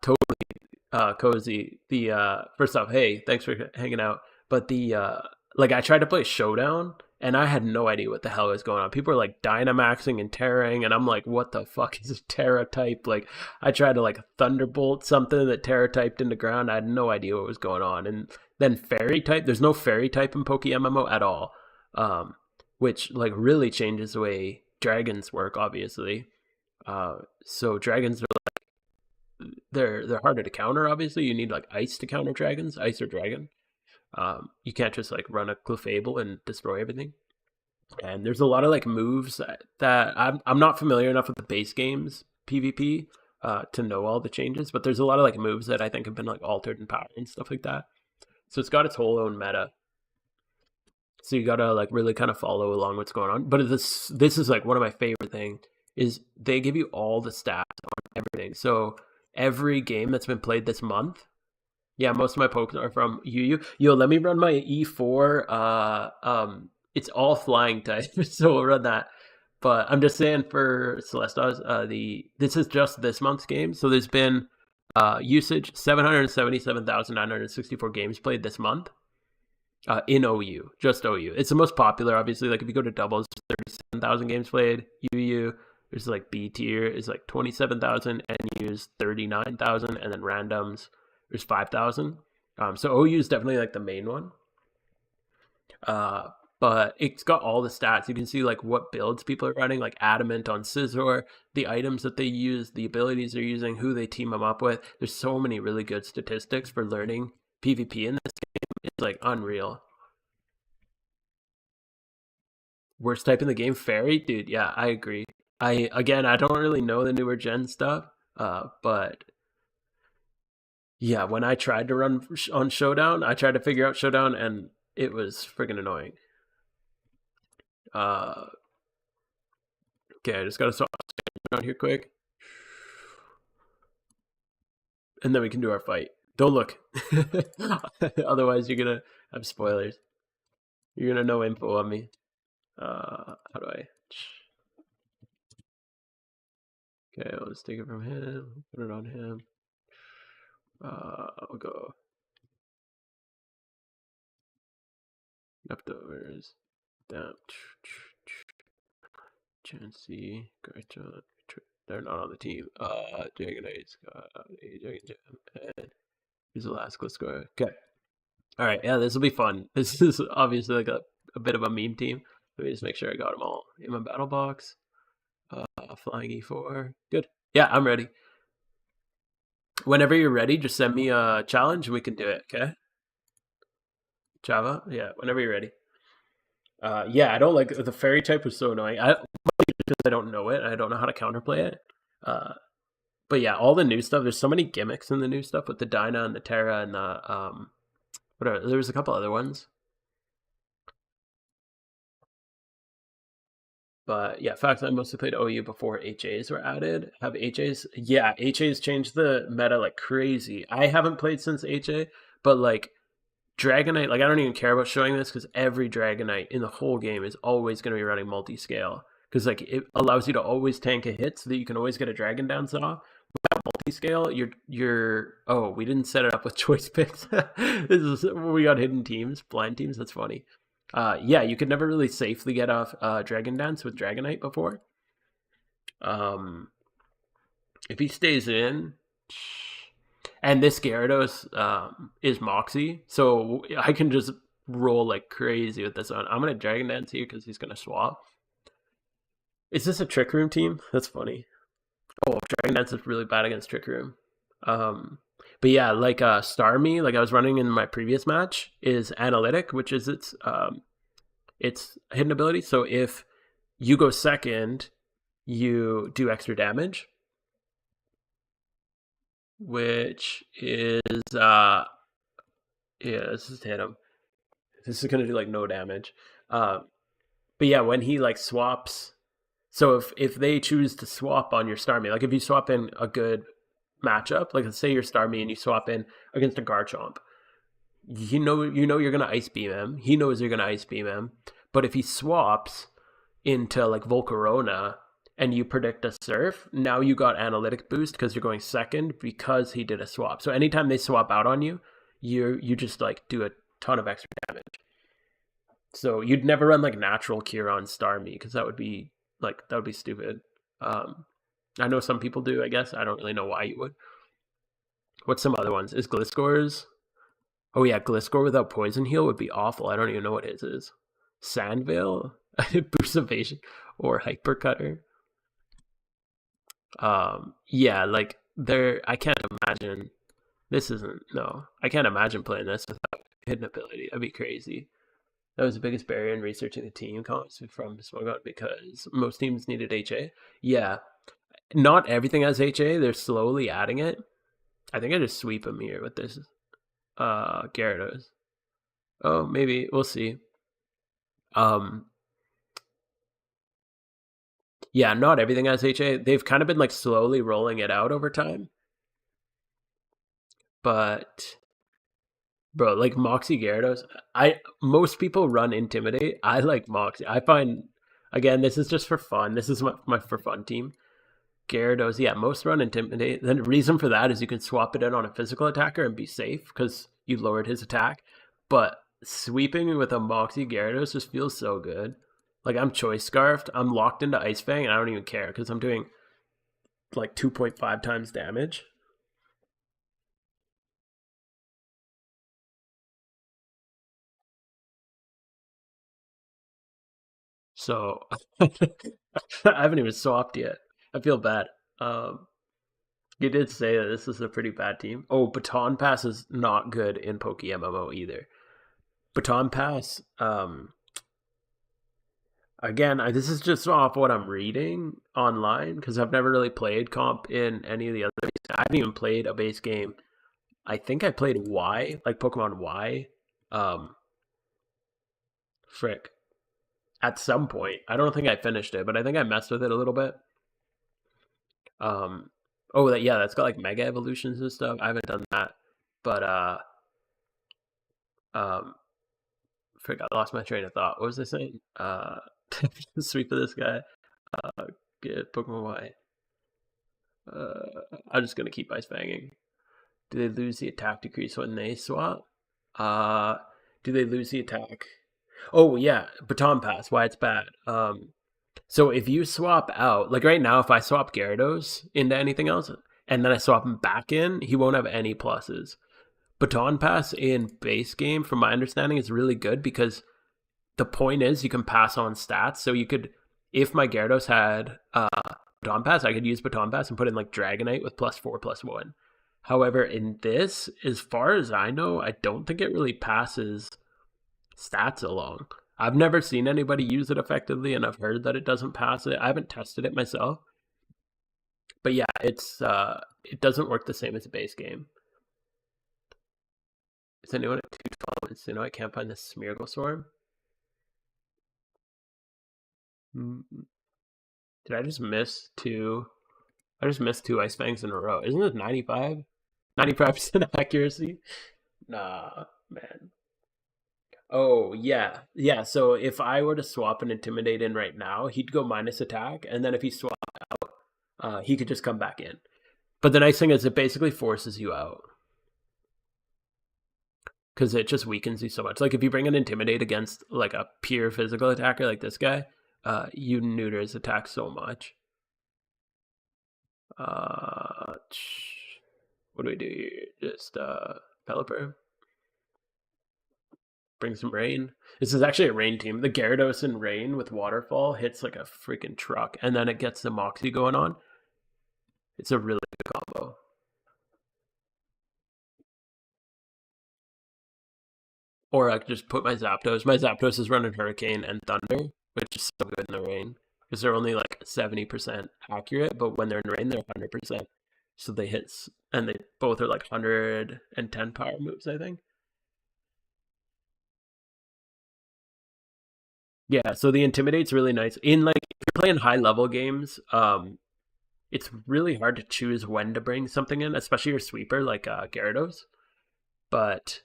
Cozy. The first off, hey, thanks for hanging out. But the like I tried to play Showdown and I had no idea what the hell was going on. People are like Dynamaxing and Terraing, and I'm like, what the fuck is a Terra type? Like I tried to like Thunderbolt something that Terra typed into ground. I had no idea what was going on. And then Fairy type, there's no Fairy type in PokeMMO at all. Which like really changes the way dragons work, obviously. So dragons they're harder to counter. Obviously, you need like ice to counter dragons, ice or dragon. You can't just like run a Clefable and destroy everything. And there's a lot of like moves that I'm not familiar enough with the base games PvP to know all the changes, but there's a lot of like moves that I think have been like altered in power and stuff like that. So it's got its whole own meta. So you gotta like really kind of follow along what's going on. But this is like one of my favorite things is they give you all the stats on everything. So every game that's been played this month. Yeah, most of my pokes are from UU. Yo, let me run my E4. It's all flying type, so we'll run that. But I'm just saying for Celestas, this is just this month's game. So there's been usage 777,964 games played this month. In OU, just OU. It's the most popular, obviously. Like if you go to doubles, 37,000 games played. UU, there's like B tier is like 27,000, NU's 39,000, and then randoms there's 5,000. So OU is definitely like the main one. But it's got all the stats. You can see like what builds people are running, like Adamant on Scizor, the items that they use, the abilities they're using, who they team them up with. There's so many really good statistics for learning PvP in this game. It's like unreal. Worst type in the game, fairy, dude. Yeah, I agree. I don't really know the newer gen stuff, but yeah, when I tried to run on Showdown, I tried to figure out Showdown, and it was freaking annoying. Uh, okay, I just gotta swap around here quick, and then we can do our fight. Don't look, otherwise you're gonna have spoilers. You're gonna know info on me. How do I? Okay, let's take it from him. Put it on him. I'll go leftovers. Down. Chansey, Garchon. They're not on the team. Dragonite, and he's the last close scorer. Okay. All right. Yeah, this will be fun. This is obviously like a bit of a meme team. Let me just make sure I got them all in my battle box. Flying E4. Good. Yeah, I'm ready. Whenever you're ready, just send me a challenge and we can do it. Okay. Java. Yeah. Whenever you're ready. Yeah, I don't like the fairy type was so annoying. Because I don't know it. I don't know how to counterplay it. But yeah, all the new stuff. There's so many gimmicks in the new stuff with the Dyna and the Terra and the whatever. There was a couple other ones. But yeah, fact I mostly played OU before HAs were added. Have HAs? Yeah, HAs changed the meta like crazy. I haven't played since HA, but like Dragonite, like I don't even care about showing this because every Dragonite in the whole game is always going to be running multi-scale because like it allows you to always tank a hit so that you can always get a Dragon Dance off. Without multi-scale, you're oh, we didn't set it up with choice picks. We got hidden teams, blind teams. That's funny. Yeah, you could never really safely get off Dragon Dance with Dragonite before. If he stays in, and this Gyarados is Moxie, so I can just roll like crazy with this one. I'm gonna Dragon Dance here because he's gonna swap. Is this a Trick Room team? That's funny. Oh, Dragon Dance is really bad against Trick Room. But yeah, like Starmie, like I was running in my previous match, is Analytic, which is its hidden ability. So if you go second, you do extra damage, which is yeah, let's just hit him. This is gonna do like no damage. But yeah, when he like swaps, so if they choose to swap on your Starmie, like if you swap in a good matchup, like let's say you're Starmie and you swap in against a Garchomp, you know you're gonna Ice Beam him. He knows you're gonna Ice Beam him. But if he swaps into like Volcarona and you predict a Surf, now you got Analytic boost because you're going second because he did a swap. So anytime they swap out on you, you just like do a ton of extra damage. So you'd never run like natural cure on Starmie because that would be stupid. I know some people do. I guess I don't really know why you would. What's some other ones? Is Gliscor's? Oh yeah, Gliscor without Poison Heal would be awful. I don't even know what his is. Sandvale, Boost Evasion, or Hyper Cutter. Yeah, like I can't imagine. This isn't no. I can't imagine playing this without hidden ability. That'd be crazy. That was the biggest barrier in researching the team comps from Smogon because most teams needed HA. Yeah, not everything has HA. They're slowly adding it. I think I just sweep him here with this Gyarados. Oh, maybe we'll see. Yeah, not everything has HA. They've kind of been like slowly rolling it out over time. But bro, like Moxie Gyarados, most people run Intimidate. I like Moxie. I find again, this is just for fun. This is my for fun team. Gyarados, yeah, most run Intimidate. The reason for that is you can swap it in on a physical attacker and be safe because you lowered his attack. But sweeping with a Moxie Gyarados just feels so good. Like I'm Choice Scarfed, I'm locked into Ice Fang, and I don't even care because I'm doing like 2.5 times damage. So I haven't even swapped yet. I feel bad. You did say that this is a pretty bad team. Oh, Baton Pass is not good in PokeMMO either. Baton Pass, Again, this is just off what I'm reading online because I've never really played comp in any of the other. I haven't even played a base game. I think I played Y, like Pokemon Y. Um, Frick. At some point, I don't think I finished it, but I think I messed with it a little bit. Um, oh, yeah, that's got like mega evolutions and stuff. I haven't done that, but um, frick, I lost my train of thought. What was I saying? Sweep of this guy. Get Pokemon Y. I'm just gonna keep ice banging. Do they lose the attack decrease when they swap? Uh, do they lose the attack? Oh yeah, baton pass. Why it's bad. So if you swap out, like right now, if I swap Gyarados into anything else, and then I swap him back in, he won't have any pluses. Baton pass in base game, from my understanding, is really good because the point is you can pass on stats. So you could, if my Gyarados had Baton Pass, I could use Baton Pass and put in like Dragonite with +4/+1. However, in this, as far as I know, I don't think it really passes stats along. I've never seen anybody use it effectively, and I've heard that it doesn't pass it. I haven't tested it myself, but yeah, it doesn't work the same as a base game. Is anyone at 212? You know, I can't find this Smeargle Swarm. Did I just miss two? I just missed two Ice Fangs in a row. Isn't it 95? 95% accuracy? Nah, man. Oh, yeah. Yeah, so if I were to swap an Intimidate in right now, he'd go minus attack, and then if he swapped out, he could just come back in. But the nice thing is it basically forces you out. Because it just weakens you so much. Like if you bring an Intimidate against like a pure physical attacker like this guy, you neuter his attack so much. What do we do here? Just Pelipper. Bring some rain. This is actually a rain team. The Gyarados in rain with Waterfall hits like a freaking truck, and then it gets the Moxie going on. It's a really good combo. Or I could just put my Zapdos. My Zapdos is running Hurricane and Thunder, which is so good in the rain. Because they're only like 70% accurate, but when they're in rain, they're 100%. So they hit, and they both are like 110 power moves, I think. Yeah, so the Intimidate's really nice. In like, if you're playing high level games, it's really hard to choose when to bring something in, especially your sweeper like Gyarados. But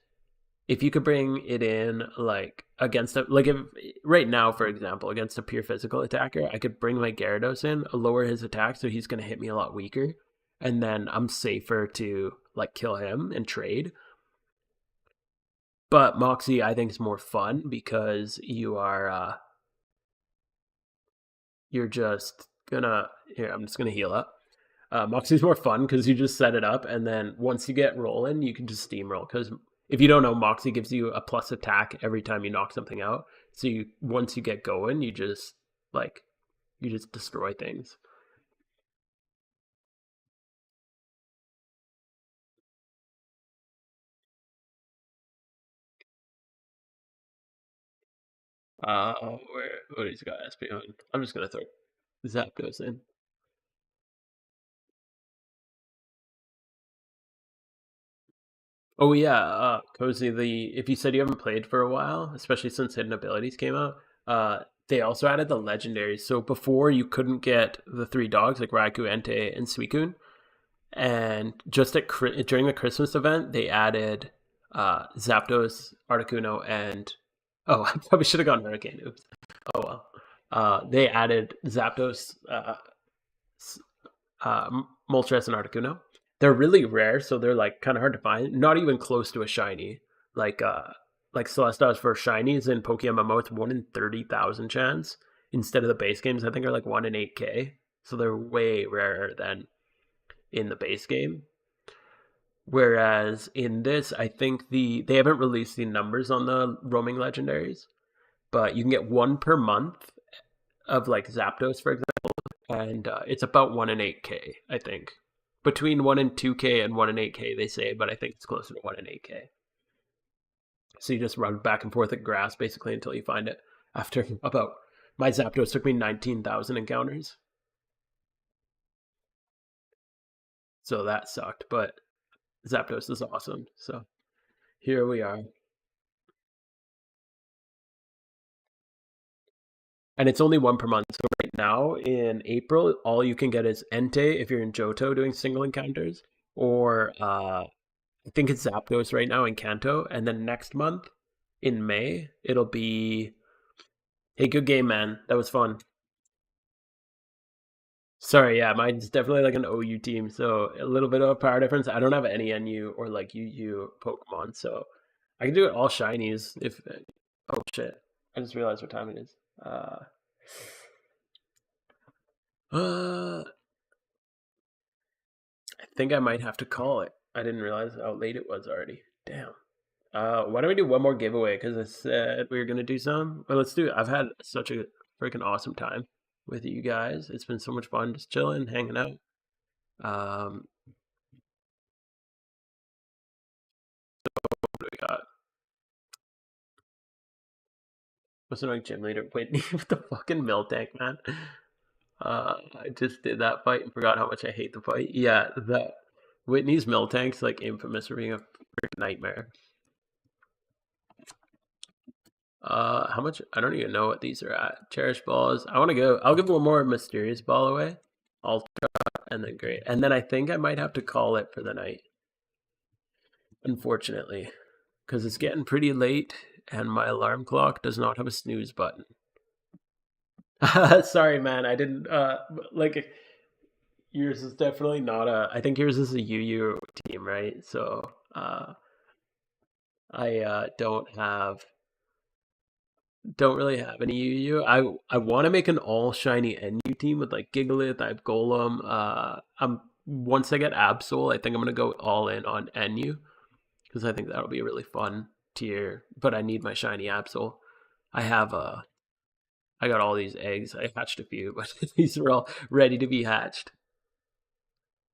if you could bring it in like against a like if right now, for example, against a pure physical attacker, I could bring my Gyarados in, lower his attack, so he's gonna hit me a lot weaker, and then I'm safer to like kill him and trade. But Moxie, I think, is more fun because you're just gonna here. I'm just gonna heal up. Moxie's more fun because you just set it up, and then once you get rolling, you can just steamroll. Because if you don't know, Moxie gives you a plus attack every time you knock something out. So once you get going, you just destroy things. What he's got SP on? I'm just gonna throw Zapdos in. Oh yeah, Cozy. If you said you haven't played for a while, especially since Hidden Abilities came out, they also added the legendaries. So before you couldn't get the three dogs like Raikou, Entei, and Suicune, and just during the Christmas event, they added Zapdos, Articuno, and oh, I probably should have gone Hurricane. Oops. Oh well. They added Zapdos, Moltres, and Articuno. They're really rare, so they're like kind of hard to find. Not even close to a shiny. Like Celestea's for shinies in PokeMMO, it's 1 in 30,000 chance instead of the base games. I think are like 1 in 8K. So they're way rarer than in the base game. Whereas in this, I think they haven't released the numbers on the roaming legendaries, but you can get one per month of like Zapdos, for example, and it's about 1 in 8K, I think. Between 1 in 2K and 1 in 8K, they say, but I think it's closer to 1 in 8K. So you just run back and forth at grass basically until you find it after about My Zapdos took me 19,000 encounters, so that sucked. But Zapdos is awesome. So here we are. And it's only one per month. So right now in April, all you can get is Entei if you're in Johto doing single encounters, or I think it's Zapdos right now in Kanto. And then next month in May, it'll be hey, good game, man. That was fun. Sorry, yeah, mine's definitely like an OU team, so a little bit of a power difference. I don't have any NU or like UU Pokemon, so I can do it all shinies if. Oh shit! I just realized what time it is. Uh, I think I might have to call it. I didn't realize how late it was already. Damn. Why don't we do one more giveaway? Because I said we were gonna do some. Well, let's do it. I've had such a freaking awesome time with you guys. It's been so much fun just chilling, hanging out. Um, what do we got? What's annoying gym leader? Whitney with the fucking Miltank, man. I just did that fight and forgot how much I hate the fight. Yeah, that Whitney's Miltank's like infamous for being a freaking nightmare. How much? I don't even know what these are at. Cherish balls. I want to go. I'll give one more mysterious ball away. Ultra, and then great. And then I think I might have to call it for the night. Unfortunately, because it's getting pretty late, and my alarm clock does not have a snooze button. Sorry, man. I didn't like yours is definitely not a. I think yours is a UU team, right? So I don't really have any UU. I want to make an all shiny NU team with like Gigalith. I have Golem. I'm once I get Absol, I think I'm gonna go all in on NU because I think that'll be a really fun tier. But I need my shiny Absol. I have I got all these eggs. I hatched a few, but these are all ready to be hatched.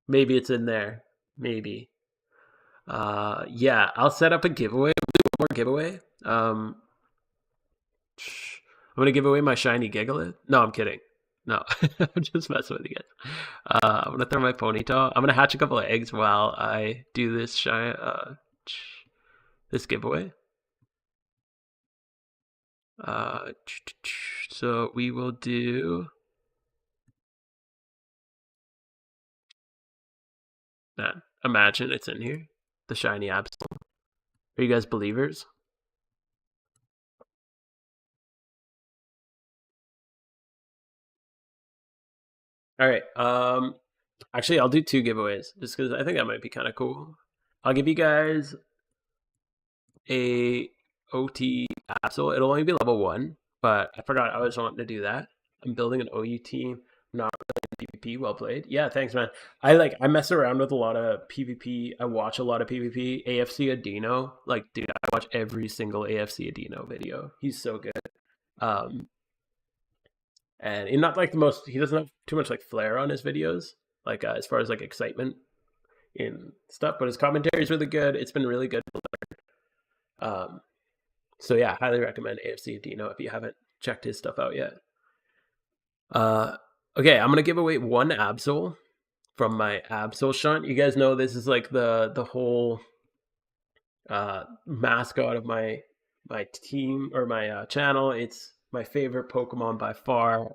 Maybe it's in there. Maybe. Yeah, I'll set up a giveaway. We'll do one more giveaway. I'm gonna give away my shiny Gigalith. No, I'm kidding. No, I'm just messing with you guys. I'm gonna throw my ponytail. I'm gonna hatch a couple of eggs while I do this this giveaway. So we will do. Man, imagine it's in here. The shiny Absol. Are you guys believers? All right. Actually, I'll do two giveaways just because I think that might be kind of cool. I'll give you guys a OT Absol. It'll only be level 1, but I forgot I was wanting to do that. I'm building an OU team. I'm not really PvP. Well played. Yeah, thanks, man. I mess around with a lot of PvP. I watch a lot of PvP. AFC Adino, like, dude, I watch every single AFC Adino video. He's so good. Um, and not like the most. He doesn't have too much like flair on his videos, like as far as like excitement in stuff. But his commentary is really good. It's been really good. Um, so yeah, highly recommend AFC Dino if you haven't checked his stuff out yet. Okay, I'm gonna give away one Absol from my Absol shunt. You guys know this is like the whole mascot of my team or my channel. It's my favorite Pokemon by far.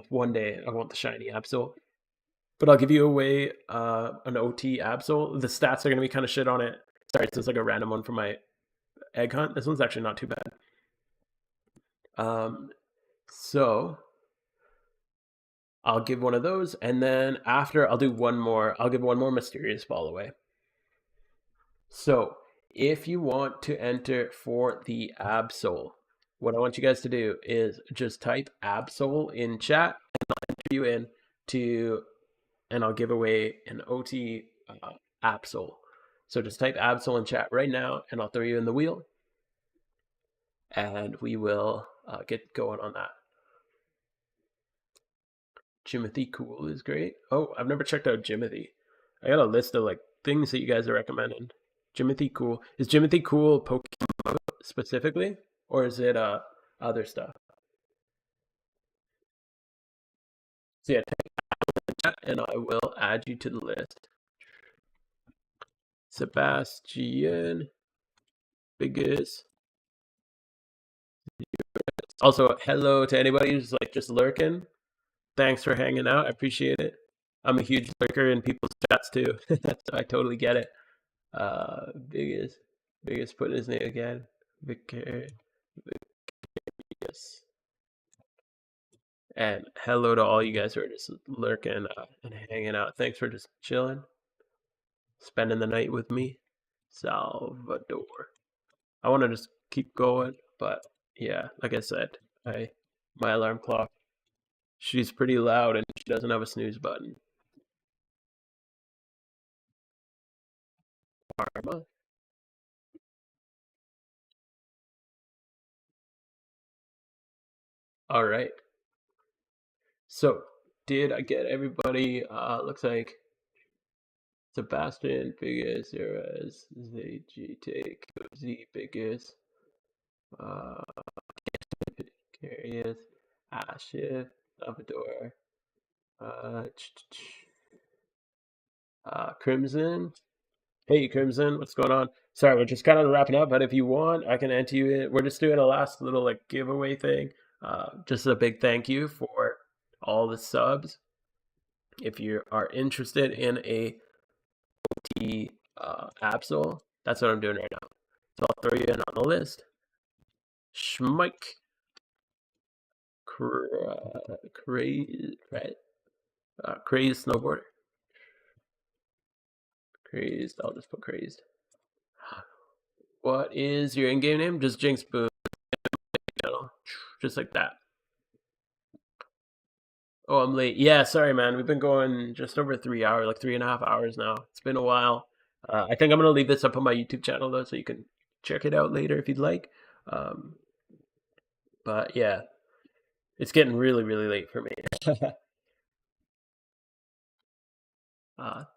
One day I want the shiny Absol. But I'll give you away an OT Absol. The stats are gonna be kind of shit on it. Sorry, it's just like a random one from my egg hunt. This one's actually not too bad. So I'll give one of those, and then after I'll do one more. I'll give one more mysterious ball away. So if you want to enter for the Absol, what I want you guys to do is just type Absol in chat, and I'll enter you in to, and I'll give away an OT Absol. So just type Absol in chat right now, and I'll throw you in the wheel, and we will get going on that. Jimothy Cool is great. Oh, I've never checked out Jimothy. I got a list of like things that you guys are recommending. Jimothy Cool. Is Jimothy Cool PokeMMO specifically? Or is it other stuff? So yeah, type in the chat and I will add you to the list. Sebastian Biggest. Also, hello to anybody who's like just lurking. Thanks for hanging out. I appreciate it. I'm a huge lurker in people's chats too. So I totally get it. Biggest put his name again. Vicarious. And hello to all you guys who are just lurking and hanging out. Thanks for just chilling, spending the night with me. Salvador. I want to just keep going, but yeah, like I said, my alarm clock, she's pretty loud and she doesn't have a snooze button. Karma. All right. So, did I get everybody? Looks like Sebastian Biggest, Zeres, ZG Take, Z Biggest, uh, Curious, Ashif, Salvador, uh, Crimson. Hey, Crimson, what's going on? Sorry, we're just kind of wrapping up, but if you want, I can enter you in. We're just doing a last little like giveaway thing. Just a big thank you for all the subs. If you are interested in a OT Absol, that's what I'm doing right now. So I'll throw you in on the list. Schmike. Crazy, right? Crazed snowboarder. Crazed. I'll just put crazed. What is your in-game name? Just Jinx Boom. Just like that. Oh, I'm late. Yeah, sorry, man. We've been going just over 3 hours, like 3.5 hours now. It's been a while. I think I'm gonna leave this up on my YouTube channel though, so you can check it out later if you'd like. But yeah, it's getting really, really late for me.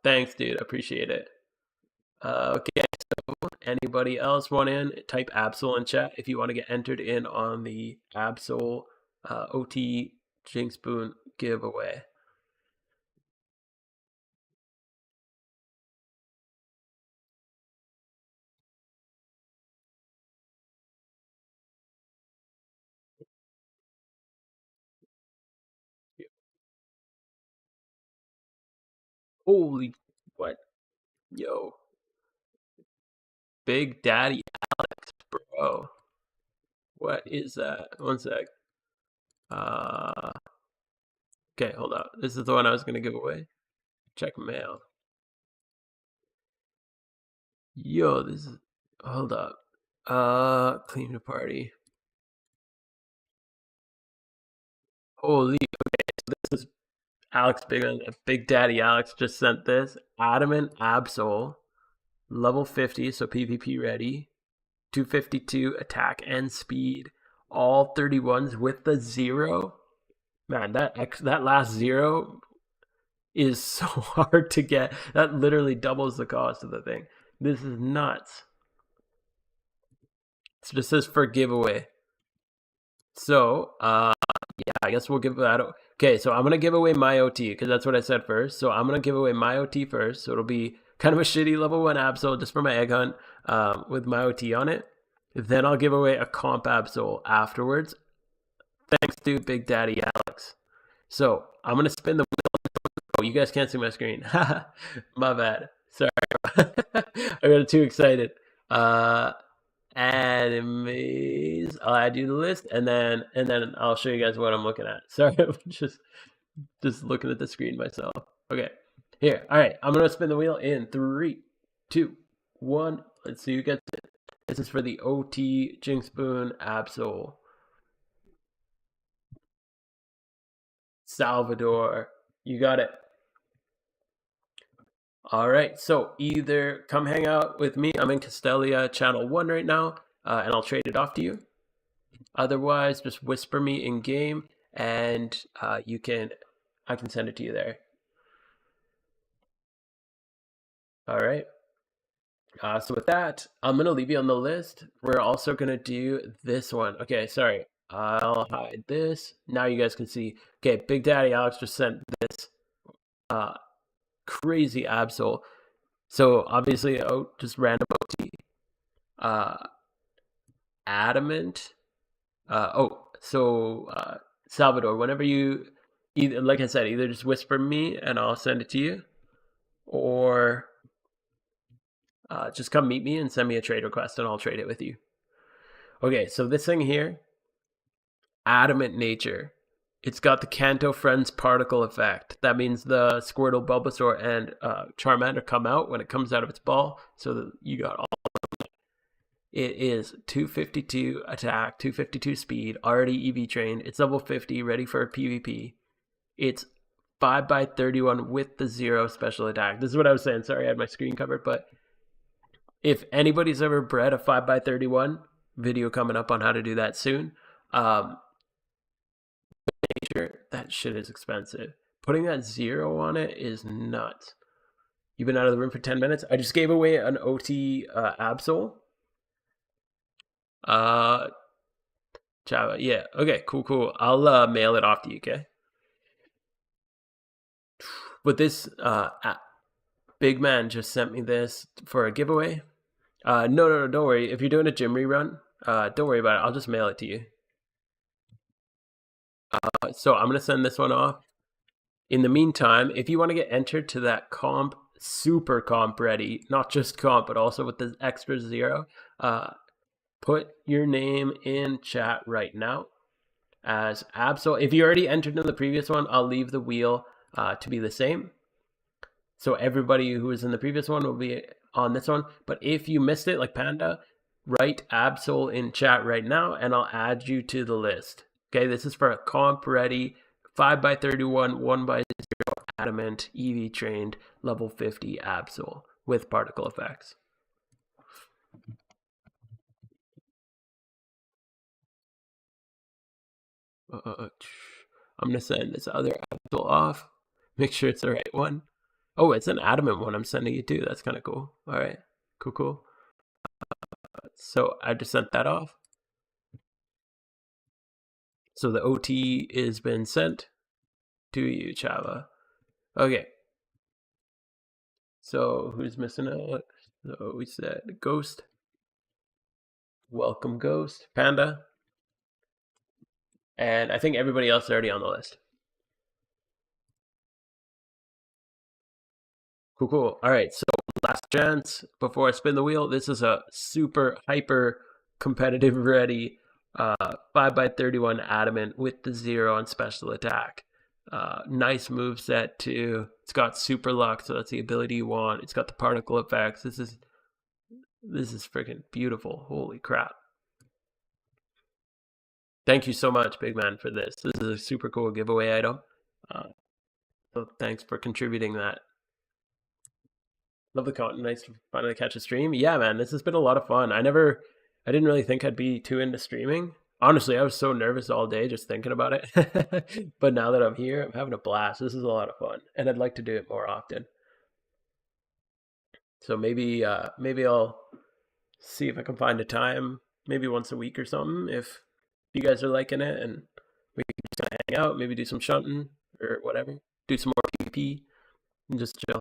Thanks, dude. Appreciate it. Okay, so anybody else want in? Type Absol in chat if you want to get entered in on the Absol OT Jinx Boon giveaway. Holy, what? Yo, Big Daddy Alex, bro. What is that? One sec. Okay, hold up. This is the one I was gonna give away. Check mail. Yo, this is. Hold up. Clean the party. Holy. Okay, so this is Alex Big Daddy Alex just sent this. Adamant Absol, level 50, so PvP ready. 252 attack and speed. All 31s with the 0. Man, that last 0 is so hard to get. That literally doubles the cost of the thing. This is nuts. It just says for giveaway. So, yeah, I guess we'll give that. Okay, so I'm gonna give away my OT because that's what I said first. So I'm gonna give away my OT first. So it'll be kind of a shitty level 1 Absol just for my egg hunt with my OT on it. Then I'll give away a comp Absol afterwards. Thanks to Big Daddy Alex. So I'm gonna spin the wheel. Oh, you guys can't see my screen. My bad. Sorry. I got too excited. Animes. I'll add you to the list, and then I'll show you guys what I'm looking at. Sorry, I'm just looking at the screen myself. Okay, here. All right, I'm gonna spin the wheel in 3, 2, 1. Let's see who gets it. This is for the OT Jinx Boon Absol. Salvador, you got it. All right, so either come hang out with me. I'm in Castelia Channel 1 right now, and I'll trade it off to you. Otherwise, just whisper me in game, and I can send it to you there. All right. So with that, I'm gonna leave you on the list. We're also gonna do this one. Okay, sorry. I'll hide this. Now you guys can see. Okay, Big Daddy Alex just sent this uh, crazy Absol. So obviously, oh, just random OT. Uh, Adamant. Salvador, whenever you either, like I said, either just whisper me and I'll send it to you, or just come meet me and send me a trade request and I'll trade it with you. Okay, so this thing here, Adamant Nature. It's got the Kanto Friends particle effect. That means the Squirtle, Bulbasaur, and Charmander come out when it comes out of its ball. So that you got all. It is 252 attack, 252 speed, already EV trained. It's level 50, ready for PvP. It's 5x31 with the 0 special attack. This is what I was saying. Sorry, I had my screen covered. But if anybody's ever bred a 5x31, video coming up on how to do that soon. That shit is expensive. Putting that 0 on it is nuts. You've been out of the room for 10 minutes. I just gave away an OT Absol. Java. Yeah. Okay. Cool. I'll mail it off to you. Okay. But this big man just sent me this for a giveaway. No. Don't worry. If you're doing a gym rerun, don't worry about it. I'll just mail it to you. So I'm gonna send this one off. In the meantime, if you want to get entered to that comp, super comp ready, not just comp, but also with the extra 0, put your name in chat right now as Absol. If you already entered in the previous one, I'll leave the wheel to be the same. So everybody who was in the previous one will be on this one. But if you missed it, like Panda, write Absol in chat right now and I'll add you to the list. Okay, this is for a comp ready 5x31, 1x0 Adamant, EV trained, level 50 Absol with particle effects. I'm gonna send this other Absol off. Make sure it's the right one. Oh, it's an Adamant one I'm sending you to. That's kind of cool. All right, cool. So I just sent that off. So the OT has been sent to you, Chava. Okay. So who's missing out? So we said Ghost. Welcome, Ghost. Panda. And I think everybody else is already on the list. Cool. All right. So last chance before I spin the wheel. This is a super hyper competitive ready 5x31 Adamant with the 0 on special attack. Nice move set too. It's got super luck, so that's the ability you want. It's got the particle effects. This is freaking beautiful. Holy crap. Thank you so much, big man, for this. This is a super cool giveaway item. So thanks for contributing that. Love the content. Nice to finally catch a stream. Yeah, man, this has been a lot of fun. I didn't really think I'd be too into streaming. Honestly, I was so nervous all day just thinking about it. But now that I'm here, I'm having a blast. This is a lot of fun, and I'd like to do it more often. So maybe I'll see if I can find a time, maybe once a week or something, if you guys are liking it, and we can just kind of hang out, maybe do some shunting or whatever, do some more PvP, and just chill.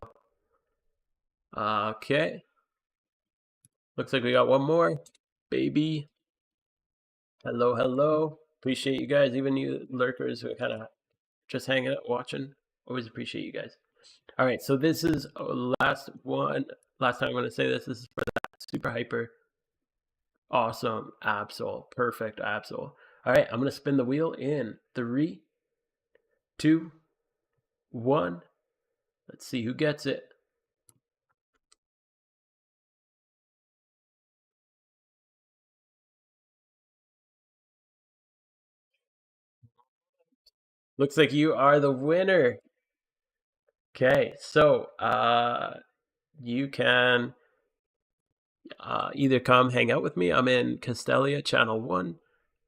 Okay. Looks like we got one more. Baby. Hello. Appreciate you guys, even you lurkers who are kind of just hanging out, watching. Always appreciate you guys. All right, so this is last one. Last time I'm going to say this. This is for that super hyper. Awesome Absol. Perfect Absol. All right, I'm going to spin the wheel in 3, 2, 1. Let's see who gets it. Looks like you are the winner. Okay, so you can either come hang out with me. I'm in Castelia Channel 1,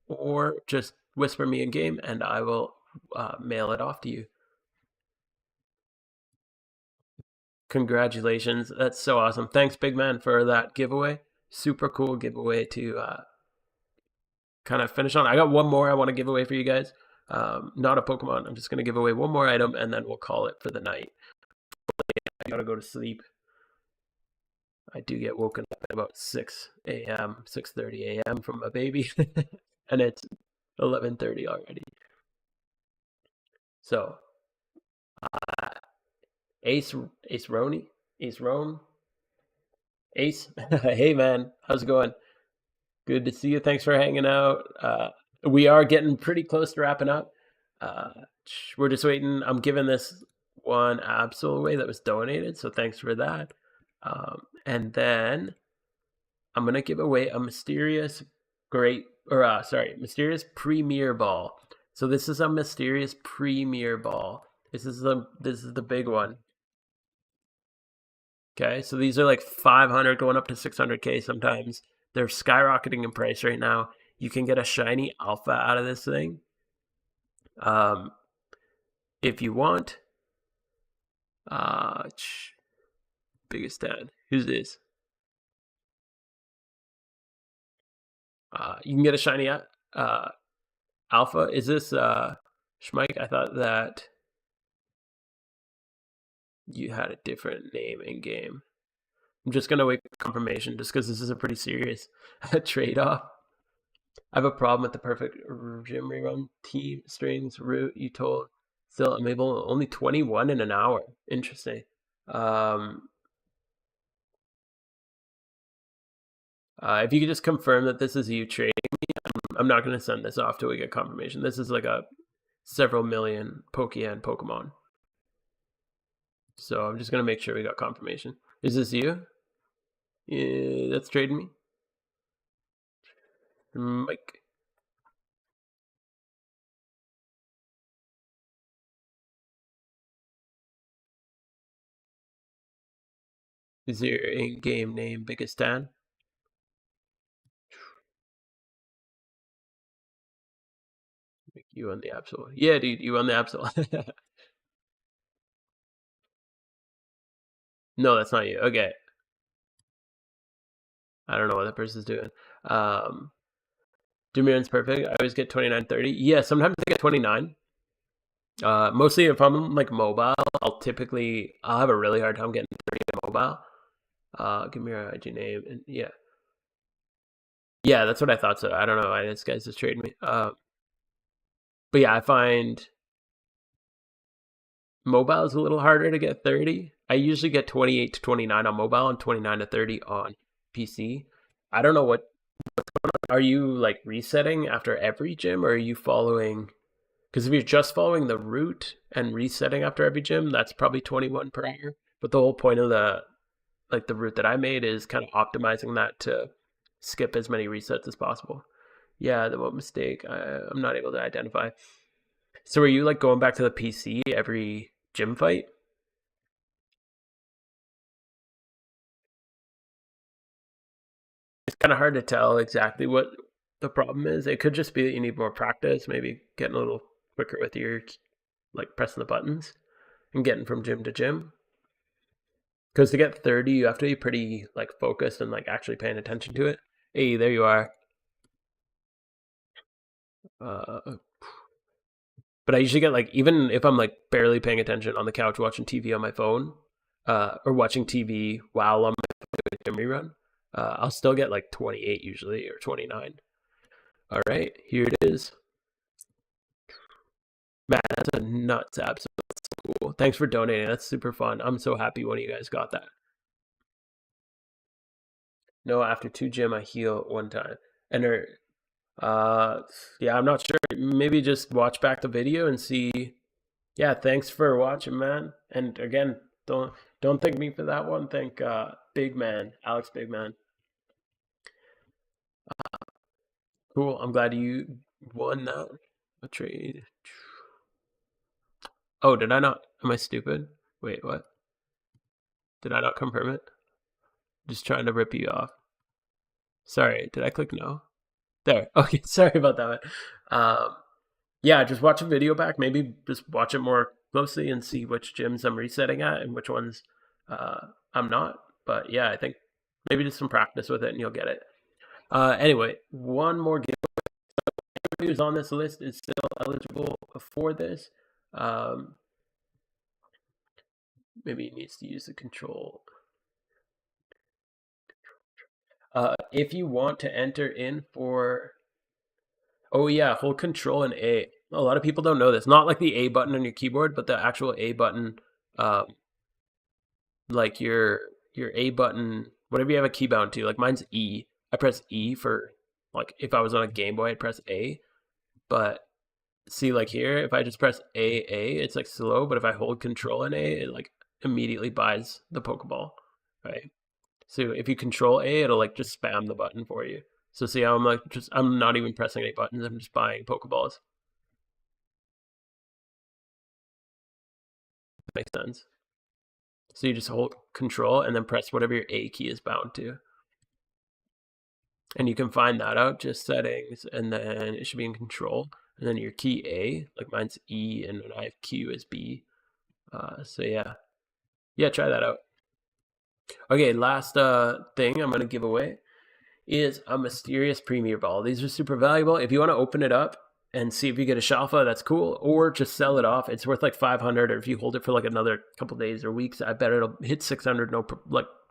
or just whisper me in game and I will mail it off to you. Congratulations. That's so awesome. Thanks, big man, for that giveaway. Super cool giveaway to kind of finish on. I got one more I want to give away for you guys. Not a Pokemon. I'm just going to give away one more item, and then we'll call it for the night. I gotta go to sleep. I do get woken up at about 6 a.m., 6:30 a.m. from a baby, and it's 11:30 already. So, uh, Ace Roni, Ace Roan, Ace. Hey man, how's it going? Good to see you. Thanks for hanging out. We are getting pretty close to wrapping up. Uh, we're just waiting. I'm giving this one Absol away that was donated, so thanks for that. And then I'm gonna give away a mysterious mysterious premier ball. So this is a mysterious premier ball. This is the big one. Okay, so these are like 500 going up to 600k sometimes. They're skyrocketing in price right now. You can get a shiny alpha out of this thing. If you want. Biggest dad. Who's this? You can get a shiny alpha. Is this Schmike? I thought that you had a different name in game. I'm just gonna wait for confirmation just because this is a pretty serious trade-off. I have a problem with the perfect gym rerun team strings route you told. Still, I'm able only 21 in an hour. Interesting. If you could just confirm that this is you trading me, I'm not going to send this off till we get confirmation. This is like a several million Pokemon. So I'm just going to make sure we got confirmation. Is this you? Yeah, that's trading me. Mike. Is your in-game name Biggest Dan? You won the Absol. Yeah, dude, you won the Absol. No, that's not you. Okay. I don't know what that person's doing. Demiron's perfect. I always get 29, 30. Yeah, sometimes I get 29. Mostly if I'm like mobile, I'll have a really hard time getting 30 mobile. Give me your IG name, and yeah, that's what I thought. So I don't know why this guy's just trading me. But yeah, I find mobile is a little harder to get 30. I usually get 28 to 29 on mobile and 29 to 30 on PC. I don't know what's going on. Are you like resetting after every gym, or are you following? Because if you're just following the route and resetting after every gym, that's probably 21 per hour. But the whole point of the route that I made is kind of optimizing that to skip as many resets as possible. Yeah, the what mistake I'm not able to identify. So are you like going back to the PC every gym fight? It's kind of hard to tell exactly what the problem is. It could just be that you need more practice, maybe getting a little quicker with your like pressing the buttons and getting from gym to gym. Because to get 30, you have to be pretty like focused and like actually paying attention to it. Hey, there you are. But I usually get like, even if I'm like barely paying attention on the couch watching TV on my phone, or watching TV while I'm doing a gym rerun, I'll still get like 28 usually, or 29. All right, here it is. Man, that's a nuts app. So that's cool. Thanks for donating. That's super fun. I'm so happy one of you guys got that. No, after 2 gym, I heal one time. And yeah, I'm not sure. Maybe just watch back the video and see. Yeah, thanks for watching, man. And again, don't thank me for that one. Thank Big Man, Alex Big Man. Cool. I'm glad you won that a trade. Oh, did I not? Am I stupid? Wait, what? Did I not confirm it? Just trying to rip you off. Sorry, did I click no? There. Okay, sorry about that. Yeah, just watch a video back. Maybe just watch it more closely and see which gyms I'm resetting at and which ones I'm not. But yeah, I think maybe just some practice with it and you'll get it. Anyway, one more giveaway. who's on this list is still eligible for this. Maybe he needs to use the control. If you want to enter in for, oh yeah, hold control and A. A lot of people don't know this. Not like the A button on your keyboard, but the actual A button, um, like your A button, whatever you have a key bound to. Like mine's E. I press E for, like, if I was on a Game Boy, I'd press A. But see, like here, if I just press A, it's like slow. But if I hold control and A, it like immediately buys the Pokeball, right? So if you control A, it'll like just spam the button for you. So see how I'm not even pressing any buttons. I'm just buying Pokeballs. Makes sense. So you just hold control and then press whatever your A key is bound to. And you can find that out, just settings, and then it should be in control. And then your key A, like mine's E, and I have Q as B. So yeah, try that out. Okay, last thing I'm gonna give away is a mysterious Premier Ball. These are super valuable. If you want to open it up and see if you get a Shalfa, that's cool. Or just sell it off. It's worth like 500. Or if you hold it for like another couple days or weeks, I bet it'll hit 600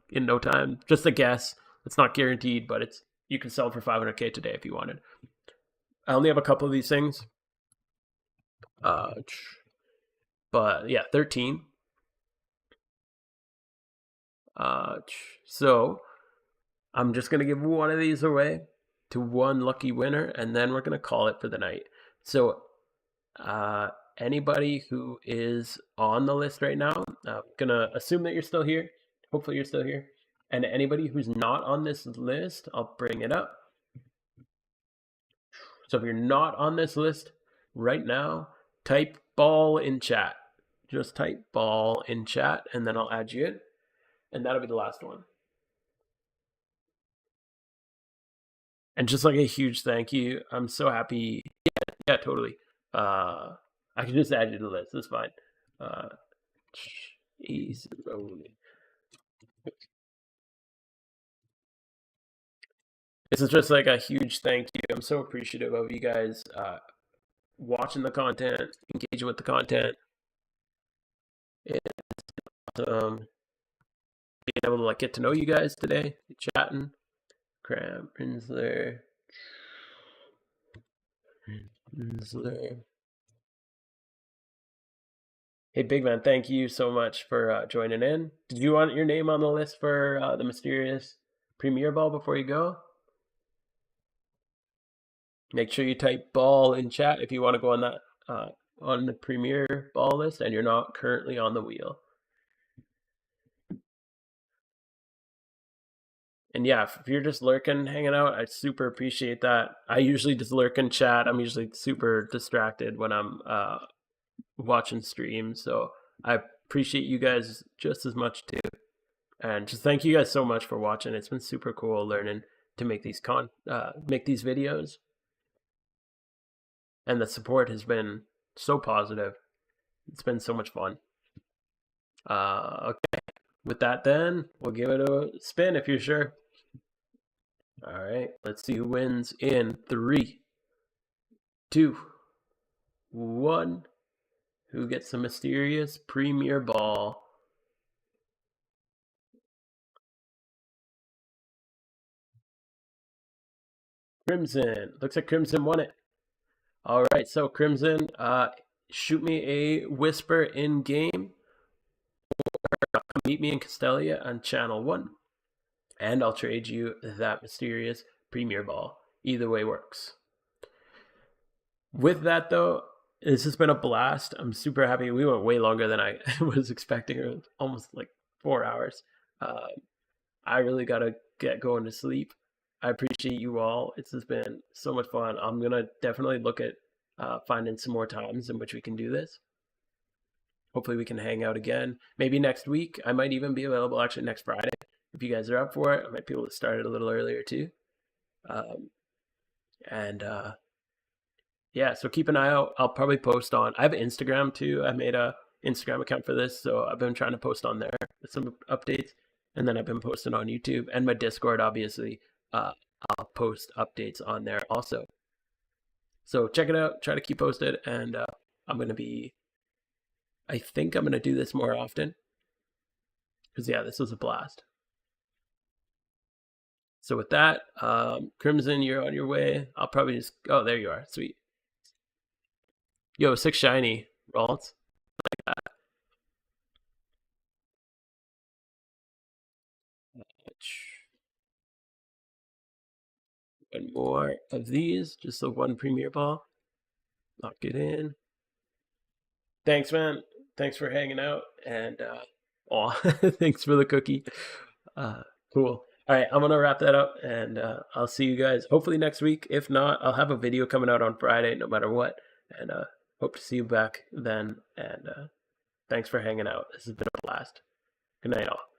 in no time. Just a guess. It's not guaranteed, but you can sell it for 500K today if you wanted. I only have a couple of these things. But yeah, 13. So I'm just going to give one of these away to one lucky winner, and then we're going to call it for the night. So anybody who is on the list right now, I'm going to assume that you're still here. Hopefully you're still here. And anybody who's not on this list, I'll bring it up. So if you're not on this list right now, type ball in chat. Just type ball in chat, and then I'll add you in. And that'll be the last one. And just like a huge thank you. I'm so happy. Yeah, totally. I can just add you to the list. That's fine. Easy rolling. This is just like a huge thank you. I'm so appreciative of you guys watching the content, engaging with the content. It's being able to like get to know you guys today, chatting. Cram Rinsler. Hey, big man, thank you so much for joining in. Did you want your name on the list for the mysterious Premier Ball before you go? Make sure you type ball in chat if you want to go on that on the Premier Ball list and you're not currently on the wheel. And yeah, if you're just lurking, hanging out, I super appreciate that. I usually just lurk and chat. I'm usually super distracted when I'm watching streams, so I appreciate you guys just as much too. And just thank you guys so much for watching. It's been super cool learning to make these videos, and the support has been so positive. It's been so much fun. Okay, with that then we'll give it a spin if you're sure. All right, let's see who wins in 3, 2, 1. Who gets the mysterious Premier Ball? Crimson. Looks like Crimson won it. All right, so Crimson, shoot me a whisper in game, or meet me in Castelia on channel 1, and I'll trade you that mysterious Premier Ball. Either way works. With that though, this has been a blast. I'm super happy. We went way longer than I was expecting. It was almost like 4 hours. I really gotta get going to sleep. I appreciate you all. It's just been so much fun. I'm gonna definitely look at finding some more times in which we can do this. Hopefully we can hang out again. Maybe next week. I might even be available actually next Friday. If you guys are up for it, I might be able to start it a little earlier too. Yeah, so keep an eye out. I'll probably post on, I have Instagram too. I made a Instagram account for this, so I've been trying to post on there with some updates. And then I've been posting on YouTube and my Discord, obviously. I'll post updates on there also. So check it out. Try to keep posted, and I'm gonna be. I think I'm gonna do this more often because yeah, this was a blast. So with that, Crimson, you're on your way. I'll probably just. Oh, there you are. Sweet. Yo, 6 shiny Ralts. One more of these, just the one Premier Ball. Lock it in. Thanks, man. Thanks for hanging out, and thanks for the cookie. Uh, cool. All right, I'm gonna wrap that up, and I'll see you guys hopefully next week. If not, I'll have a video coming out on Friday, no matter what. And hope to see you back then. And thanks for hanging out. This has been a blast. Good night, all.